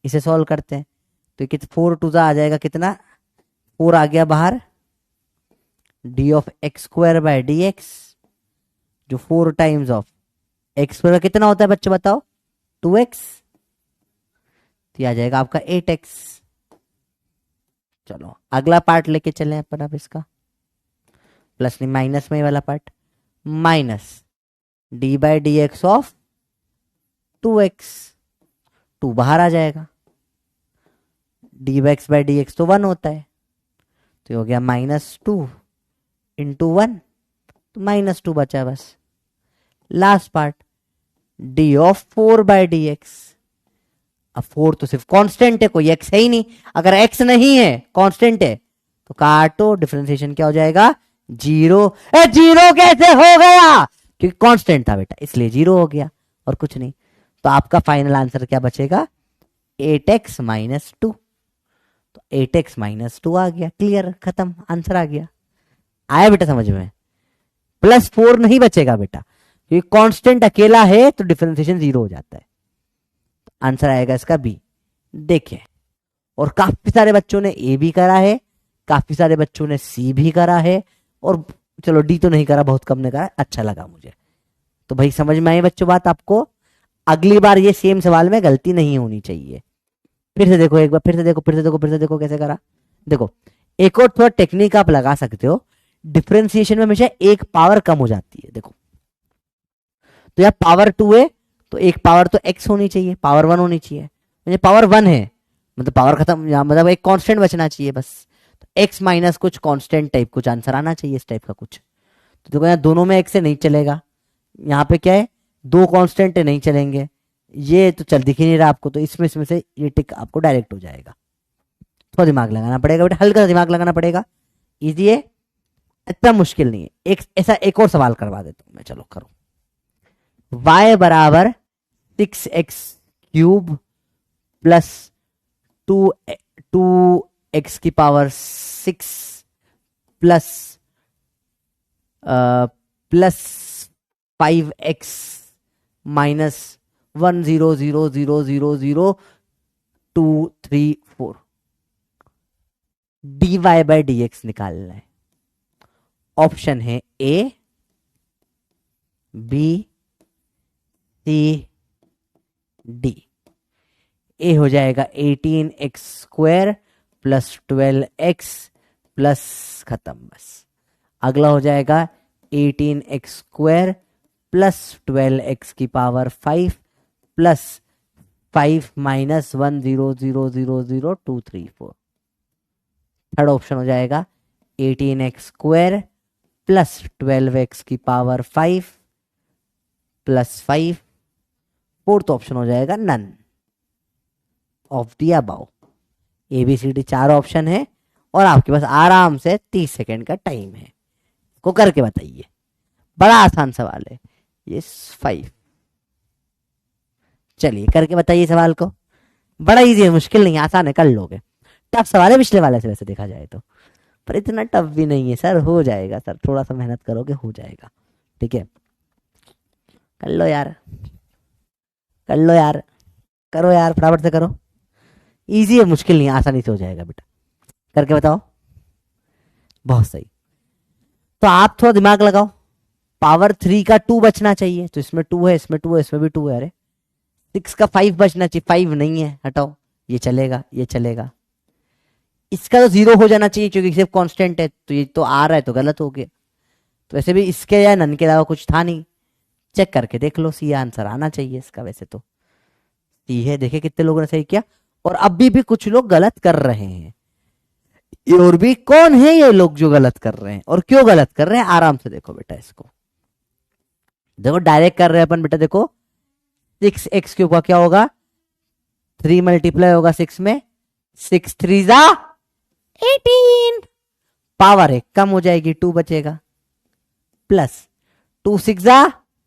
इसे सॉल्व करते हैं, तो 4 2 ज़ा आ जाएगा कितना, 4 आ गया बाहर, D of x² by D x, जो 4 टाइम्स ऑफ x² का कितना होता है बच्चे बताओ, 2x, तो आ जाएगा आपका 8x। चलो अगला पार्ट लेके चले अपन अब इसका, प्लस नहीं माइनस में ये वाला part, minus D by D x of 2x, 2 बाहर आ जाएगा, D by x by D x तो 1 होता है, तो हो गया -2 इंटू 1, तो -2 बचा बस। Last part D of 4 by D x, अब 4 तो सिर्फ कांस्टेंट है, कोई एक्स है ही नहीं। अगर एक्स नहीं है, कांस्टेंट है, तो काटो, डिफरेंशिएशन क्या हो जाएगा? 0। जीरो कैसे हो गया? क्योंकि कांस्टेंट था बेटा, इसलिए 0 हो गया, और कुछ नहीं। तो आपका फाइनल आंसर क्या बचेगा? 8x minus 2। तो 8x माइनस 2 आ गया, क्लियर, खत्म, आंसर आ गया। आया बेटा समझ में? +4 नहीं बचेगा बेटा, क्योंकि कांस्टेंट अकेला है तो डिफरेंशिएशन 0 हो जाता है। तो आंसर आएगा इसका बी। देखिए, और काफी सारे बच्चों ने ए भी करा है, काफी सारे बच्चों ने सी भी करा है, और चलो डी तो नहीं करा, बहुत कम ने करा, अच्छा लगा मुझे। तो भाई समझ में आई बच्चों बात आपको? अगली बार ये सेम सवाल में गलती नहीं होनी चाहिए। फिर से देखो एक बार, फिर से देखो, फिर से देखो, फिर से देखो कैसे करा। देखो, एक और थोड़ा टेक्निक आप लगा सकते हो। डिफरेंशिएशन में हमेशा एक पावर कम हो जाती है। देखो, तो यार पावर 2 है, तो एक पावर तो x होनी चाहिए, पावर 1 होनी चाहिए। मुझे पावर 1 है, मतलब पावर खत्म, मतलब एक कांस्टेंट बचना चाहिए बस। तो x माइनस कुछ कांस्टेंट टाइप कुछ आंसर आना चाहिए, इस टाइप का कुछ। तो देखो यहाँ दोनों में x से नहीं चलेगा, यहाँ पे क्या है, दो कांस्टेंट है, नहीं चलेंगे। ये तो चल दिख ही नहीं रहा आपको, तो इसमें से ये टिक आपको डायरेक्ट हो जाएगा। थोड़ा दिमाग लगाना पड़ेगा बेटा, हल्का सा दिमाग लगाना पड़ेगा। इजी है, इतना मुश्किल नहीं है। एक ऐसा एक और सवाल करवा देता हूं मैं, चलो करो। y बराबर 6x³ प्लस 2x की power 6 plus 5x minus 100000234 dy/dx निकालना है। ऑप्शन है ए, बी, सी, डी। ए हो जाएगा 18x² प्लस 12x प्लस, खत्म बस। अगला हो जाएगा 18x² प्लस 12x की power 5 plus 5 minus 100000234। Third option हो जाएगा 18x² प्लस 12x की पावर 5 प्लस 5। फोर्थ ऑप्शन हो जाएगा none of the above. ABCD 4 option है, और आपके पास आराम से 30 सेकेंड का टाइम है, को करके बताइए। बड़ा आसान सवाल है ये 5। चलिए करके बताइए सवाल को। बड़ा इजी है, मुश्किल नहीं है, आसान है, कर लोगे। टफ सवाल है पिछले वाले से वैसे देखा जाए तो, पर इतना टफ भी नहीं है सर, हो जाएगा सर, थोड़ा सा मेहनत करोगे हो जाएगा। ठीक है, कर लो यार, कर लो यार, करो यार, फटाफट से करो। इजी है, मुश्किल नहीं है, आसानी से हो जाएगा बेटा, करके बताओ। बहुत सही। तो आप थोड़ा दिमाग लगाओ। पावर 3 का 2 बचना चाहिए, तो इसमें 2 है, इसमें 2 है, इसमें भी 2 है। अरे 6 का 5 बचना चाहिए, 5 नहीं है, हटाओ, ये चलेगा, ये चलेगा। इसका तो 0 हो जाना चाहिए क्योंकि सिर्फ कांस्टेंट है, तो ये तो आ रहा है तो गलत हो गया। तो वैसे भी इसके या नन के अलावा कुछ था नहीं, चेक करके देख लो, सी आंसर आना चाहिए इसका। वैसे तो सी है, देखे कितने लोगों ने सही किया, और अभी भी कुछ लोग गलत कर रहे हैं। और भी कौन है ये लोग जो गलत कर रहे हैं, और क्यों गलत कर रहे हैं, आराम से देखो बेटा इसको। देखो डायरेक्ट कर रहे हैं अपन बेटा, देखो 6x³ का क्या होगा, 3 मल्टीप्लाई होगा 6 में, 6 3 जा 18, पावर एक कम हो जाएगी, 2 बचेगा, प्लस 2 6 जा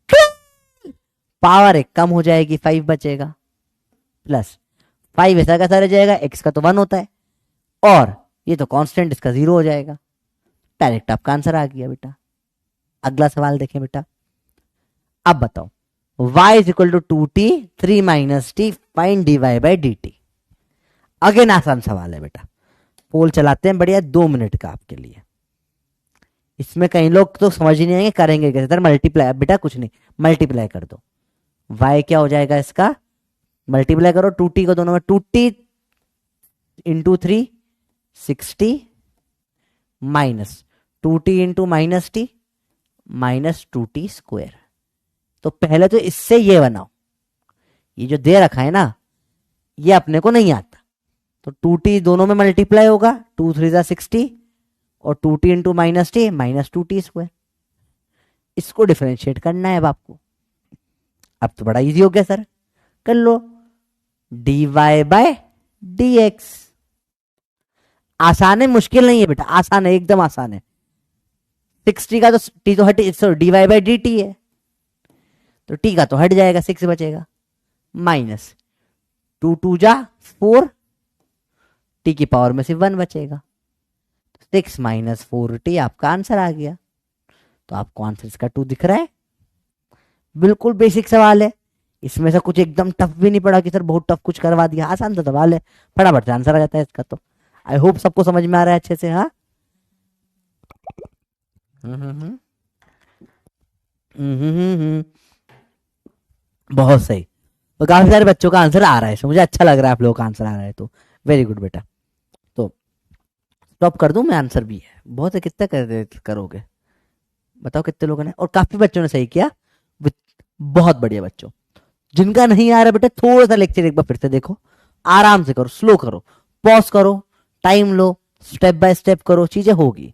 12, पावर एक कम हो जाएगी, 5 बचेगा, प्लस 5 ऐसा कैसा रह जाएगा, x का तो 1 होता है, और ये तो कांस्टेंट, इसका 0 हो जाएगा। डायरेक्ट आपका आंसर आ गया बेटा। अगला सवाल देखें बेटा, अब बताओ y is equal to 2t 3 minus t, find dy/dt। Again आसान सवाल है बेटा, पोल चलाते हैं बढ़िया, 2 मिनट का आपके लिए। इसमें कई लोग तो समझ ही नहीं आएंगे, करेंगे कैसे सर, मल्टीप्लाई बेटा, कुछ नहीं, मल्टीप्लाई कर दो। y क्या हो जाएगा इसका, मल्टीप्लाई करो 2t को दोनों में, 2t into 3 60 minus 2t into minus T minus 2t²। तो पहले तो इससे ये बनाओ, ये जो दे रखा है ना, ये अपने को नहीं आता, तो 2t दोनों में मल्टीप्लाई होगा, 2 3 जा 60, और 2t into minus T minus 2t²। इसको डिफरेंशिएट करना है अब आपको। अब तो बड़ा इजी हो गया सर, कर लो। dy bye dx। आसान है, मुश्किल नहीं है बेटा, आसान है, एकदम आसान है। 6t का तो t तो हट, सॉरी dy बाय dt है, तो t का तो हट जाएगा, 6 बचेगा, माइनस 2 2 जा 4, t की पावर में सिर्फ 1 बचेगा, 6 माइनस 4t आपका आंसर आ गया। तो आपको आंसर इसका 2 दिख रहा है। बिल्कुल बेसिक सवाल है, इसमें से कुछ एकदम टफ भी नहीं पड़ा कि सर बहुत टफ कुछ करवा दिया, आसान सा सवाल है, फटाफट से आंसर आ जाता है इसका। तो आई होप सबको समझ में आ रहा है अच्छे से। हाँ, बहुत सही। तो काफी सारे बच्चों का आंसर आ रहा है, मुझे अच्छा लग रहा है आप लोगों का आंसर आ रहा है, तो वेरी गुड बेटा। तो स्टॉप कर दूं मैं, आंसर भी है बहुत है, कितना करोगे बताओ कितने लोगों ने, और काफी बच्चों ने सही किया, बहुत बढ़िया बच्चों। जिनका नहीं आ रहा बेटा, थोड़ा सा लेक्चर एक बार फिर से देखो, आराम से करो, स्लो करो, पॉज करो, time low, step by step करो, चीजें होगी।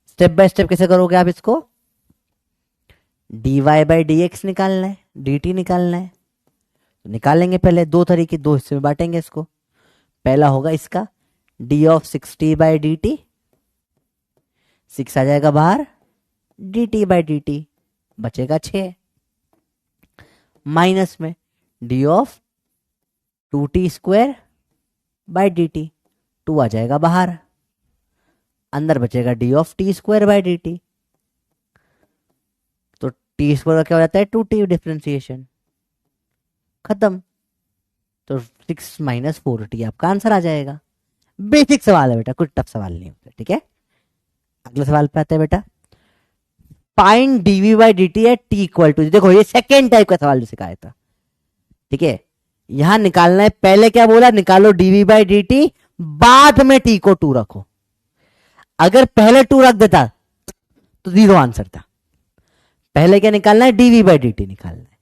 स्टेप बाय स्टेप कैसे करोगे आप इसको, dy बाई डी एक्स निकालना है, dt निकालना है, तो निकालेंगे पहले दो तरीके, दो हिस्से में बांटेंगे इसको। पहला होगा इसका d of 6t by d T, 6 आ जाएगा बाहर, dt बाई डी टी बचेगा 6, माइनस में d of 2t square by d T, 2 आ जाएगा बाहर, अंदर बचेगा d of t square by d t, तो t स्क्वायर का क्या हो जाता है 2t, डिफरेंशिएशन खत्म। तो 6 माइनस 4t आपका आंसर आ जाएगा। बेसिक सवाल है बेटा, कुछ टफ सवाल नहीं होता, ठीक है। अगले सवाल पे आते हैं बेटा, find dv by d t at t equal to, देखो ये सेकेंड टाइप का सवाल जो सिखाया था, ठीक है। यहां निकालना है, पहले क्या बोला, निकालो dv बाई डी टी, बाद में t को 2 रखो। अगर पहले 2 रख देता तो 0 आंसर था। पहले क्या निकालना है, dv बाई डी टी निकालना है,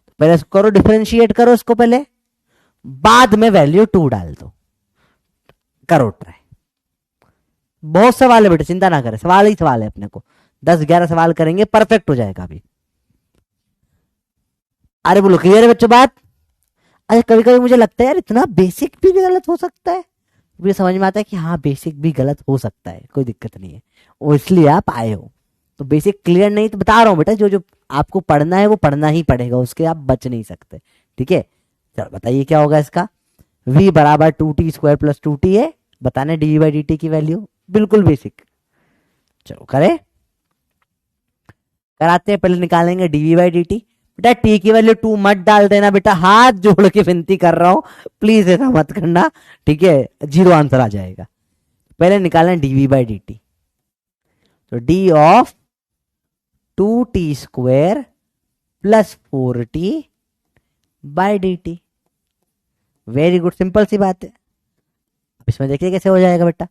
तो पहले इसको करो, डिफरेंशिएट करो इसको पहले, बाद में वैल्यू 2 डाल दो, करो ट्राई। बहुत सवाल है बेटा, चिंता ना करें, सवाल ही सवाल है, अपने को 10-11 सवाल करेंगे, परफेक्ट हो जाएगा अभी। अरे बोलो क्लियर है बच्चों बात। अच्छा कभी कभी मुझे लगता है यार इतना बेसिक भी गलत हो सकता है, मुझे समझ में आता है कि हाँ बेसिक भी गलत हो सकता है, कोई दिक्कत नहीं है, और इसलिए आप आए हो। तो बेसिक क्लियर नहीं तो बता रहा हूँ बेटा, जो जो आपको पढ़ना है वो पढ़ना ही पड़ेगा, उसके आप बच नहीं सकते, ठीक है। चलो बताइए क्या होगा इसका, v बराबर 2t स्क्वायर प्लस 2t है, बताने डी बाई डी टी की वैल्यू, बिल्कुल बेसिक। चलो करें, कराते हैं, पहले निकालेंगे dv बाई डी टी। बेटा t की वैल्यू 2 मत डाल देना बेटा, हाथ जोड़ के विनती कर रहा हूं, प्लीज ऐसा मत करना, ठीक है, 0 आंसर आ जाएगा। पहले निकालें dv बाई डी टी, तो d of 2t square plus 4t by d t, very good, simple सी बात है। इसमें देखिए कैसे हो जाएगा बेटा,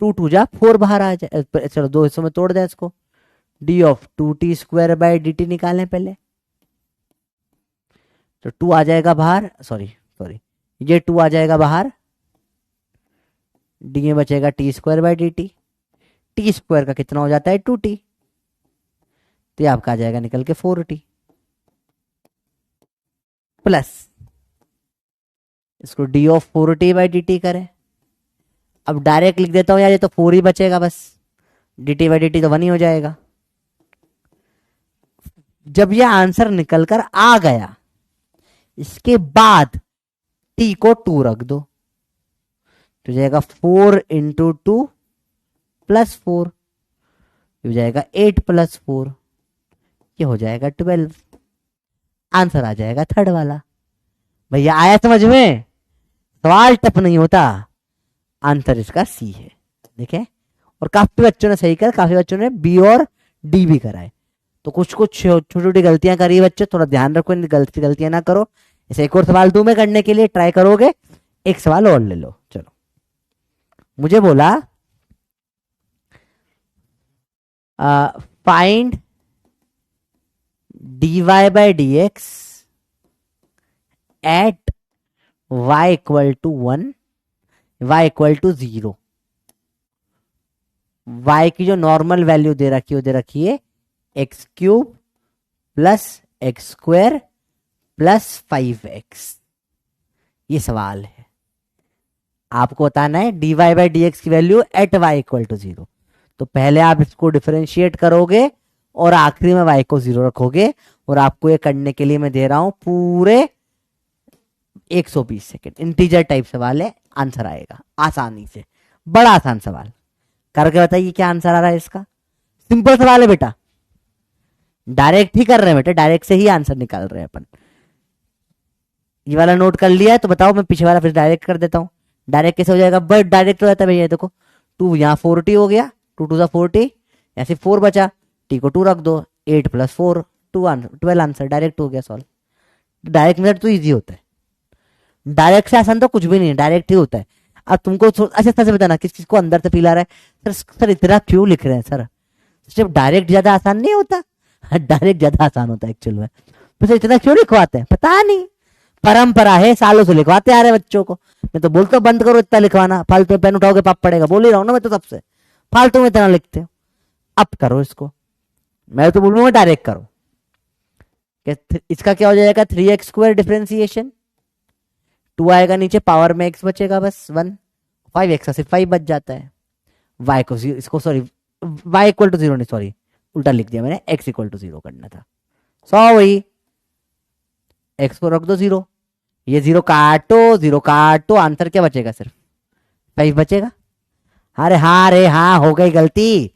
2 2 जा 4 बाहर आ जाए, चलो दो हिस्सों में तोड़ दें इसको, d of 2t square by d T निकालें पहले, तो 2 आ जाएगा बाहर, सॉरी सॉरी ये 2 आ जाएगा बाहर, डी में बचेगा T square by d T, T square का कितना हो जाता है 2t, तो आपका आ जाएगा निकल के 4t, प्लस इसको d of 4t by d T करें। अब डायरेक्ट लिख देता हूं यार, ये तो 4 ही बचेगा बस, dt बाई डी टी तो 1 ही हो जाएगा। जब ये आंसर निकल कर आ गया, इसके बाद t को 2 रख दो, तो जाएगा 4 इंटू 2 प्लस 4, हो जाएगा 8 प्लस 4, ये हो जाएगा 12, आंसर आ जाएगा थर्ड वाला। भैया आया समझ में, सवाल टफ नहीं होता, आंसर इसका सी है, देखें। और काफी बच्चों ने सही कर, काफी बच्चों ने बी और डी भी कराए, तो कुछ कुछ छोटी छोटी गलतियां करी बच्चे, थोड़ा ध्यान रखो, इन गलतियां ना करो। ऐसे एक और सवाल दूं मैं करने के लिए, ट्राई करोगे, एक सवाल और ले लो। चलो मुझे बोला find dy by D x at y equal to 1, y equal to 0। y की जो नॉर्मल वैल्यू दे रखी है, दे रखी है x cube plus x square plus 5x, ये सवाल है, आपको बताना है dy बाई डी एक्स की value at y equal to 0। तो पहले आप इसको डिफरेंशिएट करोगे और आखिरी में y को 0 रखोगे, और आपको ये करने के लिए मैं दे रहा हूं पूरे 120 सेकेंड। इंटीजर टाइप सवाल है, आंसर आएगा आसानी से, बड़ा आसान सवाल। करके बताइए क्या आंसर आ रहा है इसका। सिंपल सवाल है बेटा, डायरेक्ट ही कर रहे हैं बेटा, डायरेक्ट से ही आंसर निकाल रहे हैं अपन। ये वाला नोट कर लिया है तो बताओ, मैं पीछे वाला फिर डायरेक्ट कर देता हूं। डायरेक्ट कैसे हो जाएगा, बट डायरेक्ट हो जाता है भैया। देखो 2 यहाँ 40 हो गया, 2 टू 40, ऐसे 4 बचा, टी को 2 रख दो, 8 प्लस 4 12 आंसर, डायरेक्ट हो गया सॉल्व। डायरेक्ट मेथड तो इजी होता है, डायरेक्ट से आसान तो कुछ भी नहीं है, डायरेक्ट ही होता है। अब तुमको अच्छा सच बताना किस किस को अंदर से फील आ रहा है, सर इतना क्यों लिख रहे हैं सर, सिर्फ डायरेक्ट ज्यादा आसान नहीं होता, डायरेक्ट ज्यादा आसान होता है एक्चुअल में, तो इतना क्यों लिखवाते हैं पता नहीं, परंपरा है, सालों से लिखवाते आ रहे बच्चों को। मैं तो बोलता हूँ बंद करो इतना लिखवाना, फालतू में पेन उठाओगे पाप पड़ेगा, बोल ही रहा हूँ ना मैं तो सबसे, फालतू में इतना लिखते हो। अब करो इसको, मैं तो बोलूंगा डायरेक्ट करो। इसका क्या हो जाएगा, 3x² डिफरेंशिएशन, 2 आएगा नीचे, पावर में x बचेगा बस 1, 5x का सिर्फ 5 बच जाता है। y को इसको सॉरी y इक्वल टू 0 नहीं, सॉरी उल्टा लिख दिया मैंने, x इक्वल टू 0 करना था। वही x को रख दो 0, ये 0 काटो, 0 काटो, आंसर क्या बचेगा, सिर्फ 5 बचेगा। अरे हाँ रे हाँ, हो गई गलती,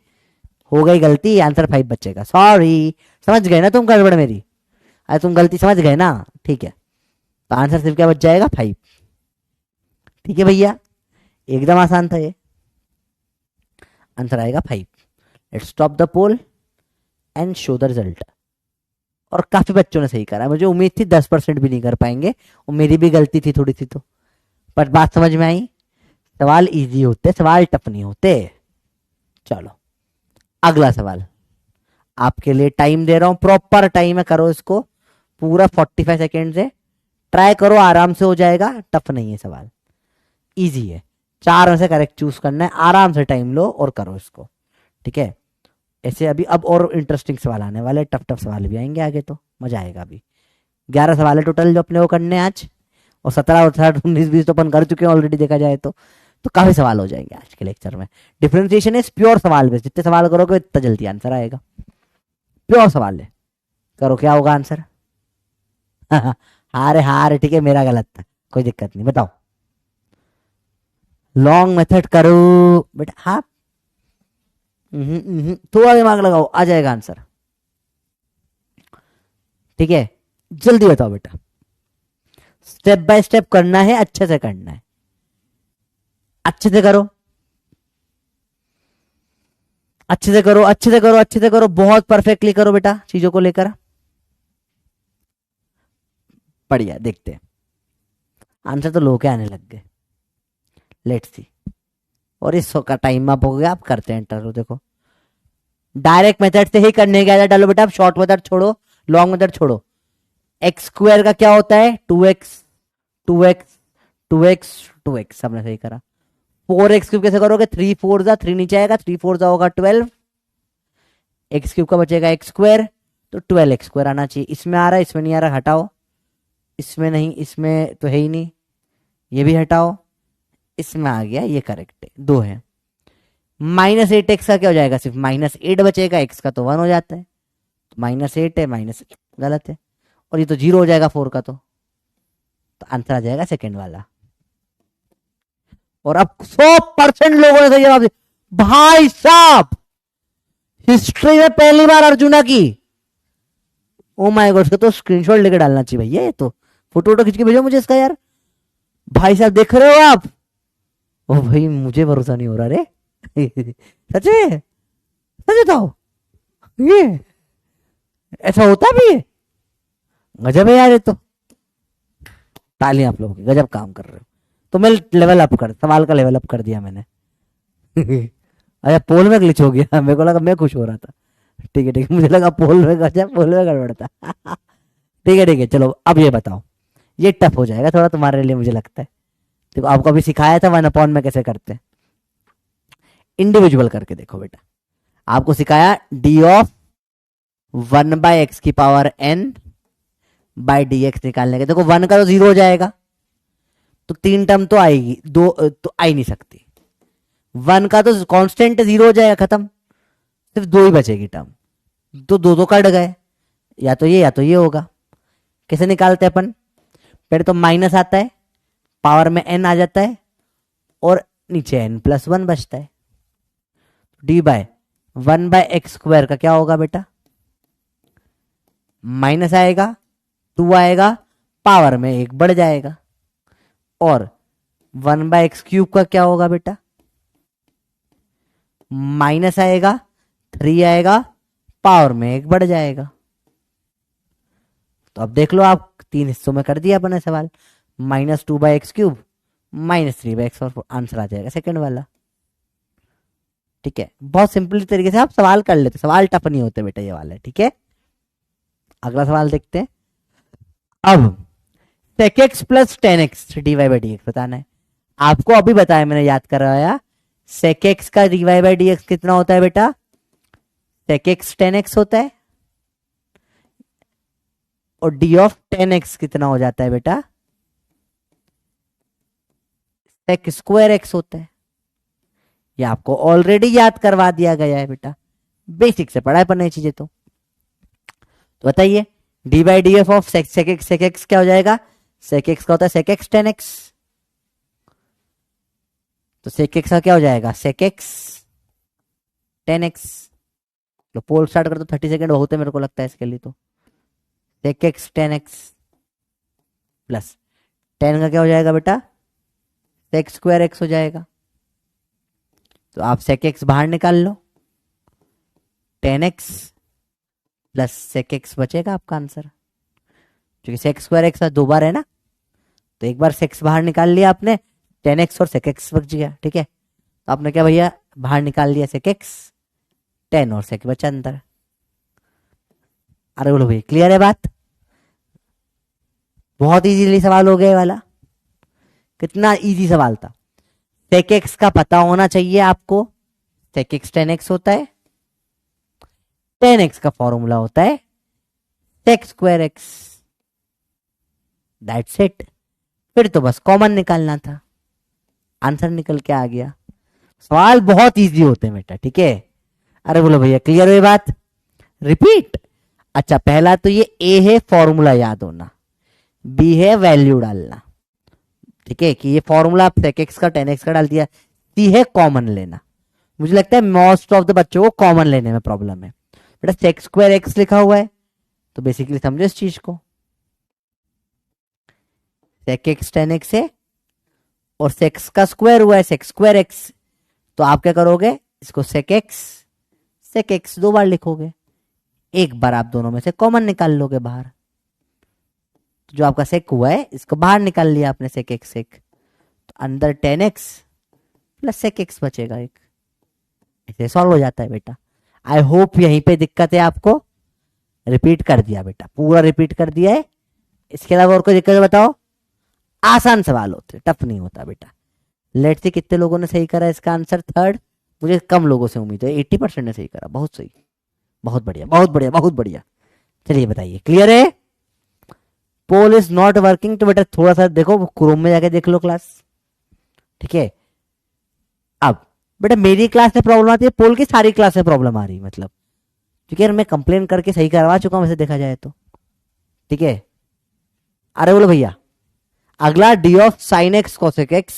हो गई गलती, आंसर 5 बचेगा। सॉरी, समझ गए ना तुम गड़बड़ मेरी, अरे तुम गलती समझ गए ना, ठीक है। तो आंसर सिर्फ क्या बच जाएगा, 5। ठीक है भैया, एकदम आसान था ये, आंसर आएगा 5। Let's stop the poll and show the result. और काफी बच्चों ने सही करा, मुझे उम्मीद थी 10% भी नहीं कर पाएंगे, और मेरी भी गलती थी थोड़ी सी, तो पर बात समझ में आई। सवाल इजी होते, सवाल टफ नहीं होते। चलो अगला सवाल आपके लिए टाइम दे रहा हूं, प्रॉपर टाइम है, करो इसको पूरा 45 सेकेंड से, ट्राई करो, आराम से हो जाएगा, टफ नहीं है सवाल, इजी है। 4 में से करेक्ट चूज करना है, आराम से टाइम लो और करो इसको, ठीक है। ऐसे अभी अब और इंटरेस्टिंग सवाल आने वाले, टफ टफ सवाल भी आएंगे आगे, तो मजा आएगा। अभी 11 सवाल है टोटल जो अपने को करने हैं आज, और 17 18 19 20 तो अपन कर चुके हैं ऑलरेडी, देखा जाए तो काफी सवाल हो जाएंगे आज के लेक्चर में। डिफरेंशिएशन इज प्योर सवाल बेस, जितने सवाल करोगे इतना जल्दी आंसर आएगा, प्योर सवाल है। करो, क्या होगा आंसर। हारे हारे, ठीक है, मेरा गलत था, कोई दिक्कत नहीं, बताओ। लॉन्ग मेथड करो बेटा, हाँ थोड़ा दिमाग लगाओ, आ जाएगा आंसर, ठीक है। जल्दी बताओ बेटा, स्टेप बाय स्टेप करना है, अच्छे से करना है, अच्छे से करो, अच्छे से करो, अच्छे से करो, अच्छे से करो, बहुत परफेक्टली करो बेटा, चीजों को लेकर बढ़िया। देखते हैं आंसर तो लो के आने लग गए, लेट्स सी। और इस का टाइम अप हो गया, आप करते हैं इंटरव्यू। देखो डायरेक्ट मेथड से ही करने का डालो बेटा, शॉर्ट मेथड छोड़ो, लॉन्ग मेथड छोड़ो। x² का क्या होता है, 2x 2x 2x 2x, सबने सही करा। 4x³ कैसे करोगे, 3 4 जा 3 नीचे आएगा, 3 4 जा होगा 12, x³ का बचेगा x², तो 12x² आना चाहिए। इसमें आ रहा है, इसमें नहीं आ रहा, हटाओ, इसमें नहीं, इसमें तो है ही नहीं, ये भी हटाओ, इसमें आ गया, ये करेक्ट है, 2 है। -8x का क्या हो जाएगा, सिर्फ -8 बचेगा, x का तो 1 हो जाता है, तो -8 है, माइनस गलत है, और ये तो 0 हो जाएगा 4 का, तो आंसर आ जाएगा सेकंड वाला। और अब 100% लोगों ने सही जवाब दिया भाई साहब, हिस्ट्री में पहली बार अर्जुना की। ओ माय गॉड, इसका तो स्क्रीनशॉट लेकर डालना चाहिए भैया, ये तो फोटो वोटो खींच के भेजो मुझे इसका यार। भाई साहब देख रहे हो आप, ओ भाई मुझे भरोसा नहीं हो रहा रे। सच में, सच बताओ, ये ऐसा होता भी है, गजब है यार, ये तो तालियां आप लोगों की, गजब काम कर रहे हो। तो मैं लेवल अप कर, सवाल का लेवल अप कर दिया मैंने। अच्छा पोल में ग्लिच हो गया, मेरे को लगा, मैं खुश हो रहा था, ठीक है ठीक है, मुझे लगा पोल में गजब, पोल में गड़बड़ था। ठीक है चलो, अब ये बताओ, ये टफ हो जाएगा थोड़ा तुम्हारे लिए मुझे लगता है। देखो आपको अभी सिखाया था 1/, में कैसे करते हैं, इंडिविजुअल करके देखो बेटा। आपको सिखाया d(1/x⁴n/dx निकालने के। देखो 1 का तो 0 हो जाएगा, तो 3 टर्म तो आएगी, 2 तो आ ही नहीं सकती। 1 का तो कांस्टेंट 0 हो जाएगा, खत्म, सिर्फ 2 ही बचेगी टर्म, तो 2 तो कट गए, या तो ये या तो ये होगा। कैसे निकालते हैं अपन? पहले तो माइनस आता है, पावर में n आ जाता है, और नीचे n+1 बचता है। d/1/x² का क्या होगा बेटा? माइनस आएगा, 2 आएगा, पावर में 1 बढ़ जाएगा, और 1/x³ का क्या होगा बेटा? माइनस आएगा, 3 आएगा, पावर में 1 बढ़ जाएगा। तो अब देख लो, आप 3 हिस्सों में कर दिया अपने सवाल, -2/x³ -3/x, और आंसर आ जाएगा सेकंड वाला। ठीक है, बहुत सिंपल तरीके से आप सवाल कर लेते, सवाल टफ नहीं होते बेटा ये वाले। ठीक है, अगला सवाल देखते हैं। अब sec x + tan x dy/dx बताना है आपको। अभी बताया मैंने, याद करवाया। sec x का dy/dx कितना होता है बेटा? sec x tan x होता है, और d(tan x) कितना हो जाता है बेटा? sec² x होता है। ये आपको ऑलरेडी याद करवा दिया गया है बेटा, बेसिक से पढ़ा है पर नई चीजें तो बताइए। d/df ऑफ sec x क्या हो जाएगा? sec x का होता है sec x tan x, तो sec x का क्या हो जाएगा? sec x tan x। तो पोल स्टार्ट कर दो, 30 सेकेंड बहुत है मेरे को लगता है इसके लिए। तो sec x tan x plus tan का क्या हो जाएगा बेटा? sec² x हो जाएगा। तो आप sec x बाहर निकाल लो, tan x plus sec x बचेगा आपका आंसर, क्योंकि sec² x 2 बार है ना, तो एक बार sec बाहर निकाल लिया आपने, tan x और sec x बच गया। ठीक है, तो आपने क्या भैया बाहर निकाल लिया sec x, tan और sec बचा अंदर। अरे बोलो भैया, क्लियर है बात? बहुत इजीली सवाल हो गया वाला। कितना इजी सवाल था। sec x का पता होना चाहिए आपको, sec x tan x होता है, tan x का फॉर्मूला होता है sec² x। That's it. फिर तो बस कॉमन निकालना था, आंसर निकल के आ गया। सवाल बहुत इजी होते हैं बेटा। ठीक है, अरे बोलो भैया, क्लियर हुई बात? रिपीट। अच्छा, पहला तो ये ए है फॉर्मूला याद होना, बी है वैल्यू डालना। ठीक है, कि ये फॉर्मूला आप sec x का tan x का डाल दिया। सी है कॉमन लेना। मुझे लगता है मोस्ट ऑफ द बच्चों को कॉमन लेने में प्रॉब्लम है बेटा। sec² x लिखा हुआ है, तो बेसिकली समझो इस चीज को, sec x tan x है और sec का स्क्वायर हुआ है sec² x, तो आप क्या करोगे? इसको sec x 2 बार लिखोगे, एक बार आप दोनों में से कॉमन निकाल लोगे बाहर। तो जो आपका sec हुआ है इसको बाहर निकाल लिया आपने, sec x एक, तो अंदर tan x plus sec x बचेगा एक। ऐसे सॉल्व हो जाता है बेटा। आई होप यहीं पे दिक्कत है आपको। रिपीट कर दिया बेटा, पूरा रिपीट कर दिया है। इसके अलावा और कोई दिक्कत है बताओ? आसान सवाल होते, टफ नहीं होता बेटा। लेट्स सी कितने लोगों ने सही करा इसका आंसर थर्ड। मुझे कम लोगों से उम्मीद है, 80% ने सही करा। बहुत सही, बहुत बढ़िया, बहुत बढ़िया, बहुत बढ़िया। चलिए बताइए, क्लियर है? पोल इज नॉट वर्किंग, तो बेटा थोड़ा सा देखो, क्रोम में जाके देख लो क्लास। ठीक है, अब बेटा मेरी क्लास में प्रॉब्लम आती है, पोल की सारी क्लास में प्रॉब्लम आ रही है मतलब, क्योंकि यार मैं कंप्लेन करके सही करवा चुका हूं वैसे देखा जाए तो। ठीक है, अरे बोलो भैया, अगला d of sin x cosec x,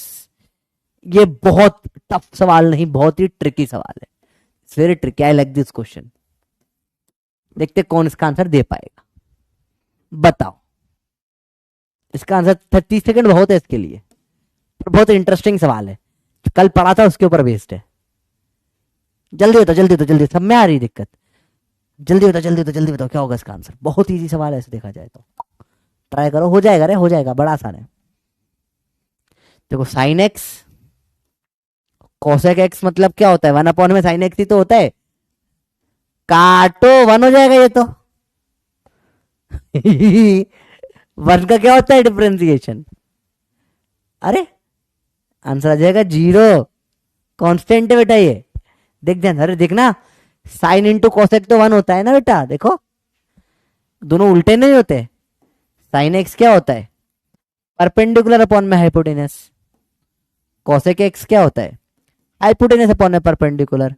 ये बहुत टफ सवाल नहीं, बहुत ही ट्रिकी सवाल है। It's very tricky, I like this question. देखते कौन इसका आंसर दे पाएगा, बताओ। इसका आंसर 30 सेकंड बहुत है इसके लिए, पर बहुत इंटरेस्टिंग सवाल है, कल पढ़ा था उसके ऊपर बेस्ड है। जल्दी बताओ, जल्दी बताओ, जल्दी, सब में आ रही दिक्कत। जल्दी बताओ, जल्दी बताओ, जल्दी बताओ, क्या होगा इसका आंसर? बहुत इजी सवाल है ऐसे देखा जाए तो, ट्राई करो, हो जाएगा रे, हो जाएगा, बड़ा आसान है। देखो sin x cosec x मतलब क्या होता है? 1 में sin x ही तो होता है, काटो 1 हो जाएगा ये तो। 1 का क्या होता है डिफरेंशिएशन? अरे आंसर आ जाएगा 0, कांस्टेंट है बेटा ये। देख ध्यान, अरे देखना, साइन इंटू कोसेक तो 1 होता है ना बेटा, देखो दोनों उल्टे नहीं होते। साइन एक्स क्या होता है? परपेंडिकुलर अपॉन में हाइपोटेनस। कोसेक एक्स क्या होता है? हाइपोटेनस अपॉन में परपेंडिकुलर।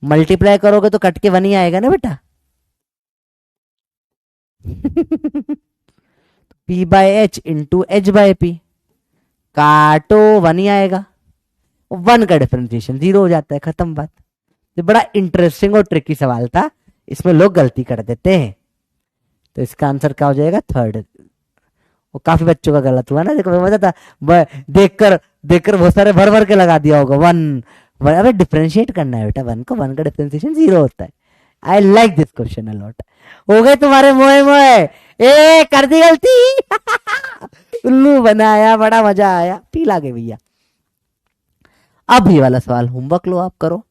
मल्टीप्लाई करोगे तो कट के 1 ही आएगा ना बेटा। P by H into H by P, काटो 1 ही आएगा। 1 का डिफरेंशिएशन 0 हो जाता है, खत्म बात। ये बड़ा इंटरेस्टिंग और ट्रिकी सवाल था, इसमें लोग गलती कर देते हैं। तो इसका आंसर क्या हो जाएगा? थर्ड। वो काफी बच्चों का गलत हुआ ना, देखो मजा था। देखकर देखकर बहुत सारे भर भर के लगा दिया होगा 1। अबे डिफरेंशिएट करना है बेटा 1 को, 1 का डिफरेंशिएशन 0 होता है। I like this question a lot. हो गए तुम्हारे मोए मोए, ए कर दी गलती। उल्लू बनाया, बड़ा मजा आया, पी लागे भैया। अब ये वाला सवाल होमवर्क लो, आप करो।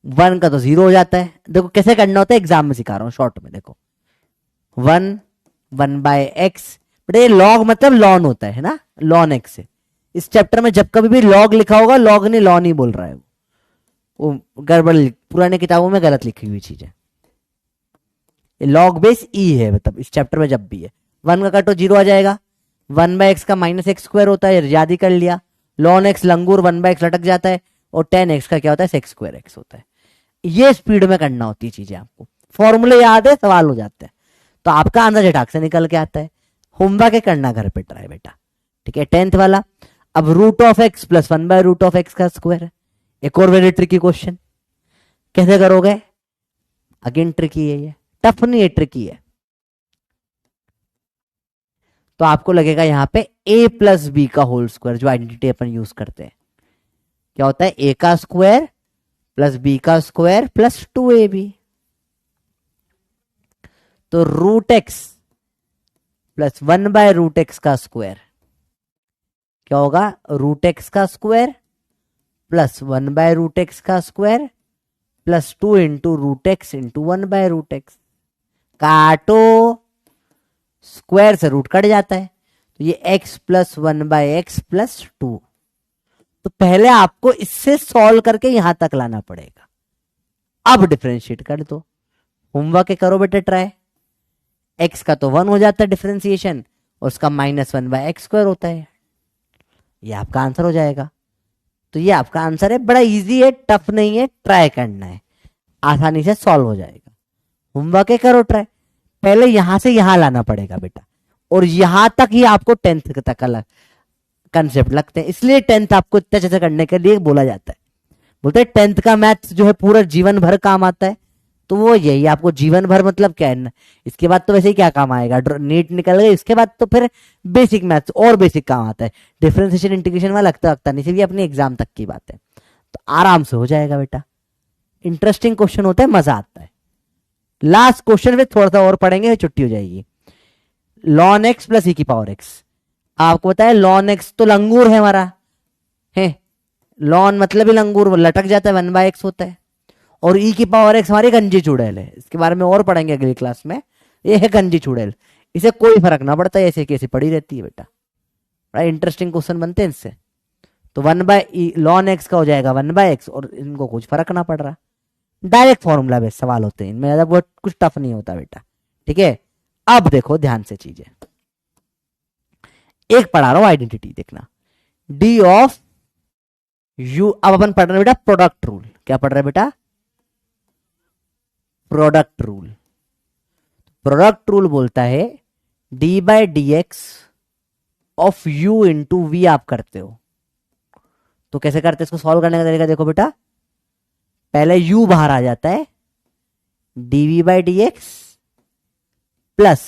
1 का तो 0 हो जाता है, देखो कैसे करना होता है, एग्जाम में सिखा रहा हूं शॉर्ट में। देखो 1 बाय एक्स, बट ये लॉग मतलब लॉन होता है ना, लॉन एक्स से। इस चैप्टर में जब कभी भी लॉग लिखा होगा, लॉग नहीं लॉन ही बोल रहा है वो गड़बड़, पुराने किताबों में गलत लिखी हुई चीज है। लॉग बेस ई है, मतलब इस चैप्टर में जब भी है 1 का कटो 0 आ जाएगा। 1 बाय एक्स का माइनस एक्स स्क्वायर होता है, याद ही कर लिया। Lawn x langur 1 by x लटक जाता है, और 10x का क्या होता है? सेक्स स्क्वायर एक्स होता है। ये स्पीड में करना होती है चीजें, आपको फॉर्मूले याद है, सवाल हो जाते हैं, तो आपका आंसर झटाक से निकल के आता है। होमवर्क करना घर पे ट्राई बेटा, ठीक है। 10th वाला, अब root of x plus 1 by root of x का स्क्वायर है। एक और वेरी ट्रिकी क्वेश्चन, कैसे करोगे? अगेन ट्रिकी है ये, टफ नहीं है, ट्रिकी है। तो आपको लगेगा यहां पे a प्लस बी का होल स्क्वायर, जो आइडेंटिटी अपन यूज करते हैं, क्या होता है? a का स्क्वायर प्लस b का स्क्वायर प्लस 2ab। तो root x plus 1 by root x का स्क्वायर क्या होगा? रूट एक्स का square plus 1 by root x का square plus 2 into root x into 1 by root x. काटो, स्क्वायर से रूट कट जाता है, तो ये x plus 1 by x plus 2। तो पहले आपको इससे सॉल्व करके यहां तक लाना पड़ेगा। अब डिफरेंशिएट कर दो, होमवर्क करो बेटे ट्राई। x का तो 1 हो जाता है डिफरेंशिएशन, और उसका माइनस 1 बाय एक्स स्क्वायर होता है, ये आपका आंसर हो जाएगा। तो ये आपका आंसर है, बड़ा इजी है, टफ नहीं है, ट्राई करना है, आसानी से सॉल्व हो जाएगा। होमवर्क करो ट्राई, पहले यहां से यहां लाना पड़ेगा बेटा, और यहां तक ही आपको 10th तक का कंसेप्ट लगते हैं, इसलिए 10th आपको इतने अच्छे से करने के लिए बोला जाता है। बोलते हैं 10th का मैथ जो है पूरा जीवन भर काम आता है, तो वो यही आपको जीवन भर मतलब क्या है ना, इसके बाद तो वैसे ही क्या काम आएगा, नीट निकल गई, इसके बाद तो फिर बेसिक मैथ्स और बेसिक काम आता है। डिफरेंशिएशन इंटीग्रेशन वाला लगता नहीं, सिर्फ अपनी एग्जाम तक की बात है, तो आराम से हो जाएगा बेटा। इंटरेस्टिंग क्वेश्चन होता है, मजा आता है। लास्ट क्वेश्चन में थोड़ा सा और पढ़ेंगे, छुट्टी हो जाएगी। लॉन एक्स प्लस ई की पावर एक्स, आपको पता है लॉन एक्स तो लंगूर है हमारा, है लॉन मतलब ही लंगूर, लटक जाता है, 1 बाय एक्स होता है। और ई की पावर एक्स हमारी गंजी चुड़ैल है, इसके बारे में और पढ़ेंगे अगली क्लास में। ये है गंजी चुड़ैल, इसे कोई फर्क ना पड़ता है, ऐसे कैसे पड़ी रहती है बेटा। बड़ा इंटरेस्टिंग क्वेश्चन बनते हैं इससे। तो 1 बाय लॉन एक्स का हो जाएगा 1 बाय एक्स, और इनको कुछ फर्क ना पड़ रहा, डायरेक्ट फॉर्मूला बेस्ड सवाल होते हैं, इनमें ज्यादा बहुत कुछ टफ नहीं होता बेटा, ठीक है। अब देखो ध्यान से चीजें, एक पढ़ा रहा हूं आइडेंटिटी, देखना। डी ऑफ यू, अब अपन पढ़ रहे हैं बेटा प्रोडक्ट रूल। क्या पढ़ रहे हैं बेटा? Product rule. प्रोडक्ट रूल बोलता है d by D x of u into v आप करते हो, तो कैसे करते हैं इसको सॉल्व करने का तरीका देखो बेटा। पहले u बाहर आ जाता है, dv by D x plus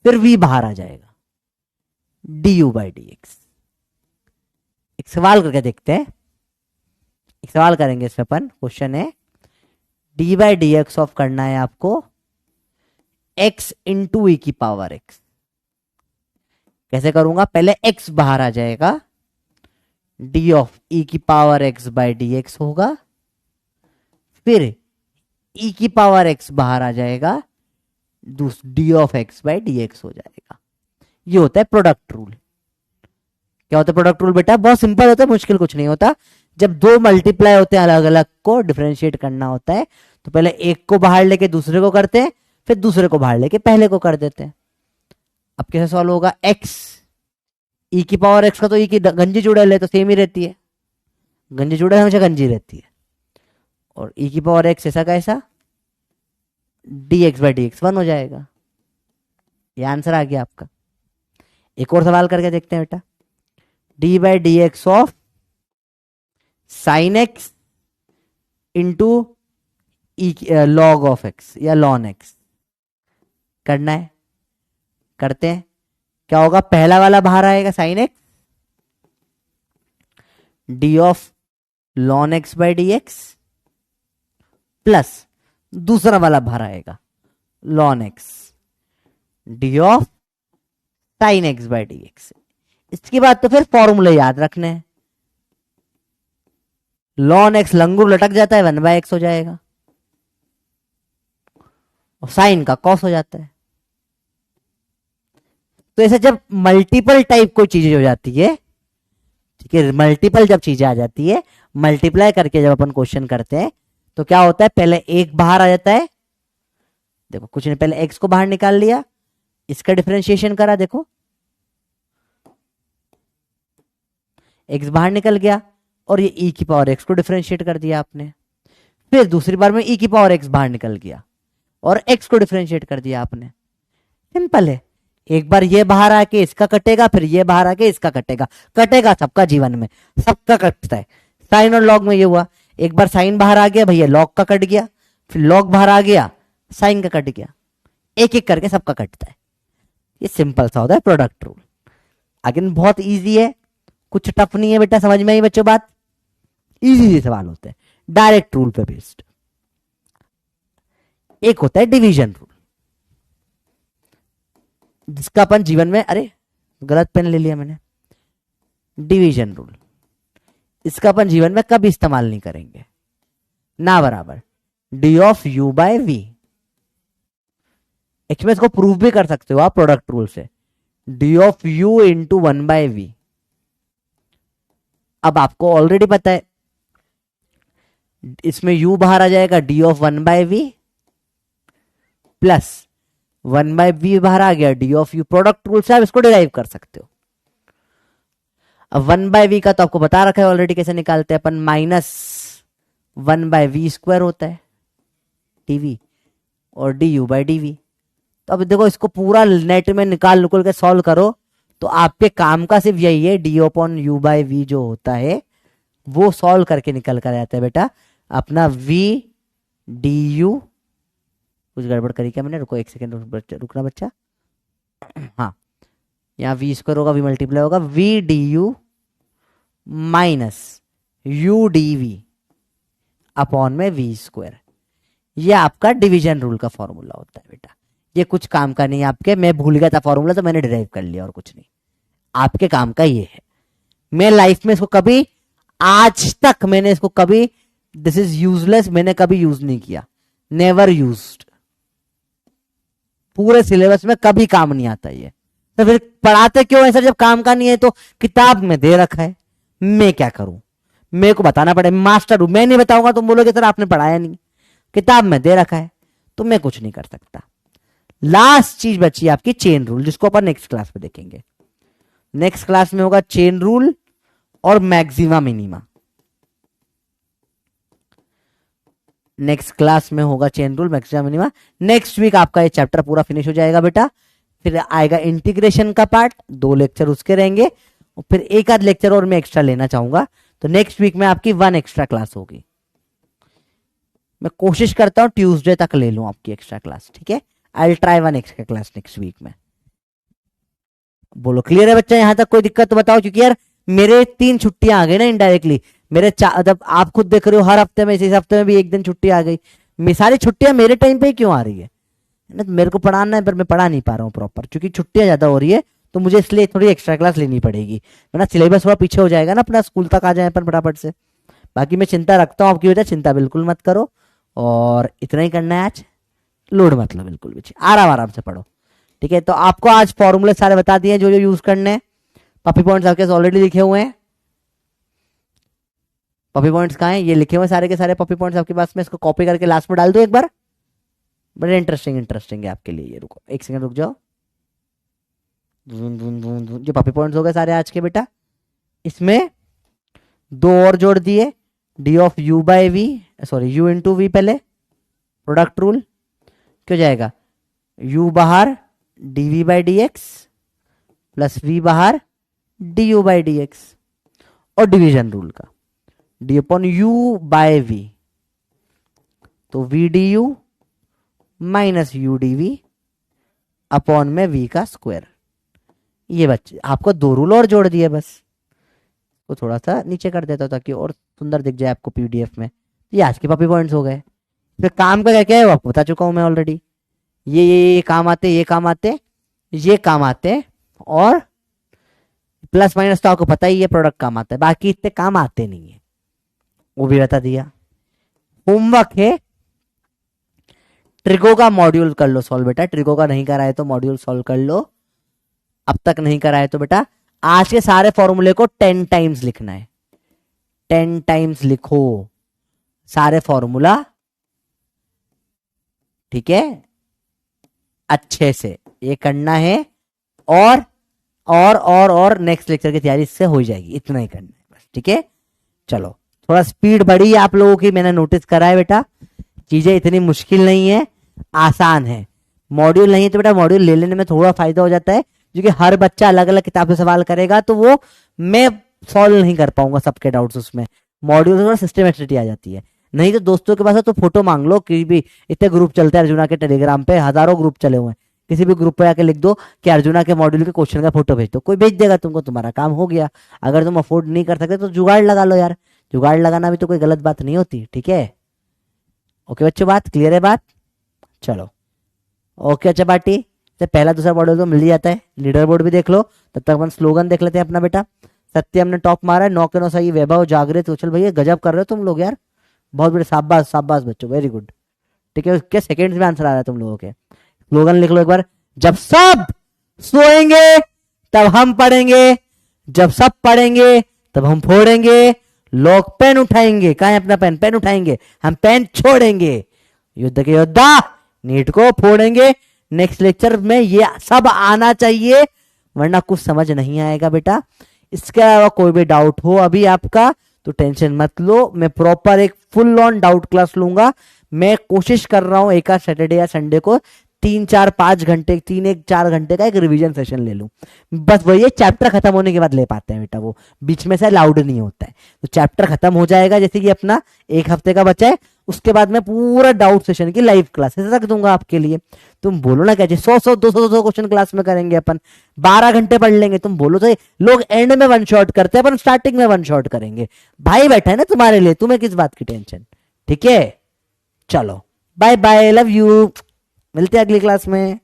फिर v बाहर आ जाएगा, du बाई डी एक्स। एक सवाल करके देखते हैं, एक सवाल करेंगे इसमें अपन। क्वेश्चन है d by D x of करना है आपको x इंटू ई की पावर x। कैसे करूंगा? पहले x बाहर आ जाएगा, d ऑफ e की power x by D x होगा, फिर e की पावर x बाहर आ जाएगा, d of x by D x हो जाएगा। ये होता है प्रोडक्ट रूल। क्या होता है प्रोडक्ट रूल बेटा? बहुत सिंपल होता है, मुश्किल कुछ नहीं होता। जब दो मल्टीप्लाई होते हैं अलग अलग को डिफरेंशिएट करना होता है, तो पहले एक को बाहर लेके दूसरे को करते हैं, फिर दूसरे को बाहर लेके पहले को कर देते हैं। अब कैसे सॉल्व होगा? x ई की पावर एक्स का तो ई की गंजी जुड़ेल है तो सेम ही रहती है, गंजी जुड़ेल हमेशा गंजी रहती है। और ई की पावर एक्स ऐसा का ऐसा D x by D x 1 हो जाएगा। ये आंसर आ गया आपका। एक और सवाल करके देखते हैं बेटा, D by D x of sine x into log of x या लॉन एक्स करना है, करते हैं। क्या होगा, पहला वाला बाहर आएगा sine x, D of ln x by D x, plus दूसरा वाला बाहर आएगा lawn x D of sine x by D x. इसके बाद तो फिर फॉर्मूले याद रखने हैं, लॉन एक्स लंगूर लटक जाता है 1/x हो जाएगा, और साइन का कॉस हो जाता है। तो ऐसे जब मल्टीपल टाइप कोई चीजें हो जाती है, ठीक है, मल्टीपल जब चीजें आ जाती है, मल्टीप्लाई करके जब अपन क्वेश्चन करते हैं तो क्या होता है, पहले एक बाहर आ जाता है, देखो कुछ नहीं, पहले एक्स को बाहर निकाल लिया, इसका डिफरेंशिएशन करा, देखो एक्स बाहर निकल गया, और ये ई की पावर एक्स को डिफरेंशिएट कर दिया आपने। फिर दूसरी बार में ई की पावर एक्स बाहर निकल गया और एक्स को डिफरेंशिएट कर दिया आपने। सिंपल है, एक बार ये बाहर आके इसका कटेगा, फिर ये बाहर आके इसका कटेगा, कटेगा सबका, जीवन में सबका कटता है। साइन और लॉग में ये हुआ, एक बार साइन बाहर आ गया भैया, लॉग का कट गया, फिर लॉग बाहर आ गया, साइन का कट गया, एक एक करके सबका कटता है। ये सिंपल सा होता है प्रोडक्ट रूल। अगेन बहुत इजी है, कुछ टफ नहीं है बेटा, समझ में आई बच्चों बात, इजी सवाल होते हैं डायरेक्ट रूल पे बेस्ड। एक होता है डिवीजन रूल, जिसका अपन जीवन में, अरे गलत पेन ले लिया मैंने, डिवीजन रूल, इसका अपन जीवन में कभी इस्तेमाल नहीं करेंगे। ना बराबर d of u by v, actually इसको प्रूव भी कर सकते हो आप प्रोडक्ट रूल से, d of u into 1/v। अब आपको ऑलरेडी पता है, इसमें u बाहर आ जाएगा, d of 1/v plus 1/v बाहर आ गया, D of you. Product rule से आप इसको डिराइव कर सकते हो। अब 1/v का तो आपको बता रखा है ऑलरेडी कैसे निकालते हैं अपन, माइनस 1/v² होता है dv और du/dv। तो अब देखो इसको पूरा नेट में निकाल के सॉल्व करो तो आपके काम का सिर्फ यही है, d upon u by v जो होता है वो सॉल्व करके निकल कर आता है बेटा अपना v du। कुछ गड़बड़ करी क्या मैंने, रुको एक सेकेंड, रुकना बच्चा। हाँ, यहाँ v² होगा, v मल्टीप्लाई होगा, v du minus u dv upon में v²। ये आपका डिवीजन रूल का फॉर्मूला होता है बेटा। ये कुछ काम का नहीं है आपके, मैं भूल गया था फॉर्मूला तो मैंने डिराइव कर लिया, और कुछ नहीं, आपके काम का ये है। मैं लाइफ में इसको कभी, आज तक मैंने इसको कभी, दिस इज यूजलेस, मैंने कभी यूज नहीं किया, नेवर यूज्ड, पूरे सिलेबस में कभी काम नहीं आता ये। तो फिर पढ़ाते क्यों है सर जब काम का नहीं है? तो किताब में दे रखा है, मैं क्या करूं, मेरे को बताना पड़े, मास्टर हूं, मैं नहीं बताऊंगा तुम बोलोगे सर आपने पढ़ाया नहीं, किताब में दे रखा है तो मैं कुछ नहीं कर सकता। लास्ट चीज बची आपकी चेन रूल, जिसको अपन नेक्स्ट क्लास में देखेंगे। नेक्स्ट क्लास में होगा चेन रूल और मैक्सिमा मिनिमा। नेक्स्ट क्लास में होगा chain rule, maxima minima. Next week आपका ये चैप्टर पूरा फिनिश हो जाएगा बेटा। फिर आएगा इंटीग्रेशन का पार्ट, 2 लेक्चर उसके रहेंगे, और फिर एक आध लेक्चर और मैं एक्स्ट्रा लेना चाहूंगा। तो नेक्स्ट वीक में आपकी 1 एक्स्ट्रा क्लास होगी। मैं कोशिश करता हूं ट्यूसडे तक ले लूं आपकी एक्स्ट्रा क्लास, ठीक है। I will try 1 extra class next week में। बोलो क्लियर है बच्चा, यहां तक कोई दिक्कत तो बताओ, क्योंकि यार मेरे 3 छुट्टियां आ गई ना इनडायरेक्टली। मेरे जब आप खुद देख रहे हो हर हफ्ते में, इस हफ्ते में भी 1 दिन छुट्टी आ गई। सारी छुट्टियां मेरे टाइम पे ही क्यों आ रही है ना, तो मेरे को पढ़ाना है पर मैं पढ़ा नहीं पा रहा हूँ प्रॉपर, क्योंकि छुट्टियां ज्यादा हो रही है। तो मुझे इसलिए थोड़ी एक्स्ट्रा क्लास लेनी पड़ेगी, वरना सिलेबस थोड़ा पीछे हो जाएगा ना अपना, स्कूल तक आ जाए अपन फटाफट से। बाकी मैं चिंता रखता हूँ आपकी वजह, चिंता बिल्कुल मत करो। और इतना ही करना है आज, लोड मत लो बिल्कुल भी, आराम आराम से पढ़ो, ठीक है। तो आपको आज फॉर्मूले सारे बता दिए जो जो यूज करने हैं। पपी पॉइंट्स आपके ऑलरेडी लिखे हुए हैं। पपी पॉइंट्स कहाँ हैं? ये लिखे हुए सारे के सारे पपी पॉइंट्स आपके पास में। इसको कॉपी करके लास्ट में डाल दो एक बार, बड़े इंटरेस्टिंग है आपके लिए। ये रुको एक सेकंड रुक जाओ, जो पपी पॉइंट्स हो गए सारे आज के बेटा। इसमें दो और जोड़ दिए, d of u by v, sorry u into v, पहले प्रोडक्ट रूल क्यों जाएगा, u बाहर dv by D x plus v बाहर du बाई डी एक्स, और डिवीजन रूल का d upon u by v, तो v du minus u dv upon में v का स्क्वायर। ये बच्चे आपको दो रूल और जोड़ दिए, बस वो थोड़ा सा नीचे कर देता ताकि और सुंदर दिख जाए आपको पीडीएफ में। ये आज के पपी पॉइंट्स हो गए। फिर काम का क्या क्या है वो आपको बता चुका हूं मैं ऑलरेडी। ये काम आते, ये काम आते, ये काम आते, और प्लस माइनस तो आपको पता ही है प्रोडक्ट काम आता है, बाकी इतने काम आते नहीं है, वो भी बता दिया। होमवर्क है, ट्रिगो का मॉड्यूल कर लो सॉल्व बेटा, ट्रिगो का नहीं करा है तो मॉड्यूल सॉल्व कर लो, अब तक नहीं करा है तो बेटा आज के सारे फॉर्मूले को 10 टाइम्स लिखना है, 10 टाइम्स लिखो सारे फॉर्मूला, ठीक है, अच्छे से ये करना है। और नेक्स्ट लेक्चर की तैयारी इससे हो जाएगी, इतना ही करना है बस, ठीक है। चलो थोड़ा स्पीड बढ़ी आप लोगों की, मैंने नोटिस करा है बेटा, चीजें इतनी मुश्किल नहीं है, आसान है। मॉड्यूल नहीं है तो बेटा मॉड्यूल ले लेने में थोड़ा फायदा हो जाता है, क्योंकि हर बच्चा अलग अलग किताब से सवाल करेगा तो वो मैं सॉल्व नहीं कर पाऊंगा सबके डाउट्स उसमें। मॉड्यूल में थोड़ा सिस्टमेटिसिटी आ जाती है। नहीं तो दोस्तों के पास है तो फोटो मांग लो, कि भी इतने ग्रुप चलते हैं अर्जुना के टेलीग्राम पे, हजारों ग्रुप चले हुए हैं, किसी भी ग्रुप पे आके लिख दो कि अर्जुना के मॉड्यूल के क्वेश्चन का फोटो भेज दो, कोई भेज देगा तुमको, तुम्हारा काम हो गया। अगर तुम अफोर्ड नहीं कर सकते तो जुगाड़ लगा लो यार, जुगाड़ लगाना भी तो कोई गलत बात नहीं होती, ठीक है। ओके बच्चों, बात क्लियर है बात, चलो ओके। अच्छा बाटी, तो पहला दूसरा मॉड्यूल तो मिल ही जाता है, लीडर बोर्ड भी देख लो, तब तक अपन स्लोगन देख लेते हैं अपना बेटा। सत्यम ने टॉप मारा है, 9 के 9 सही, वैभव जागृत उछल भैया गजब कर रहे हो तुम लोग यार, बहुत बड़े, शाबाश शाबाश बच्चों, वेरी गुड, ठीक है। क्या सेकंड्स में आंसर आ रहा है तुम लोगों के। स्लोगन लिख लो एक बार, जब सब सोएंगे तब हम पढ़ेंगे, जब सब पढ़ेंगे तब हम फोड़ेंगे, लोग पेन उठाएंगे, कहां है अपना पेन, पेन उठाएंगे, हम पेन छोड़ेंगे, युद्ध के योद्धा नीट को फोड़ेंगे। नेक्स्ट लेक्चर में ये सब आना चाहिए, वरना कुछ समझ नहीं आएगा बेटा। इसके अलावा कोई भी डाउट हो अभी आपका तो टेंशन मत लो, मैं प्रॉपर एक फुल ऑन डाउट क्लास लूंगा। मैं कोशिश कर रहा हूं एक आध सैटरडे या संडे को 3-4-5 घंटे, 3-4 घंटे का एक रिवीजन सेशन ले लूं, बस वही है, चैप्टर खत्म होने के बाद ले पाते हैं बेटा, वो बीच में से अलाउड नहीं होता है। तो चैप्टर खत्म हो जाएगा, जैसे कि अपना 1 हफ्ते का बचा है, उसके बाद मैं पूरा डाउट सेशन की लाइव क्लासेस रख दूंगा आपके लिए। तुम बोलो ना क्या 100-200 क्वेश्चन क्लास में करेंगे अपन, 12 घंटे पढ़ लेंगे, तुम बोलो तो लोग एंड में 1 शॉट करते हैं, अपन स्टार्टिंग में 1 शॉट करेंगे। भाई बैठा है ना तुम्हारे लिए, तुम्हें किस बात की टेंशन, ठीक है। चलो बाय बाय, लव यू, मिलते हैं अगली क्लास में।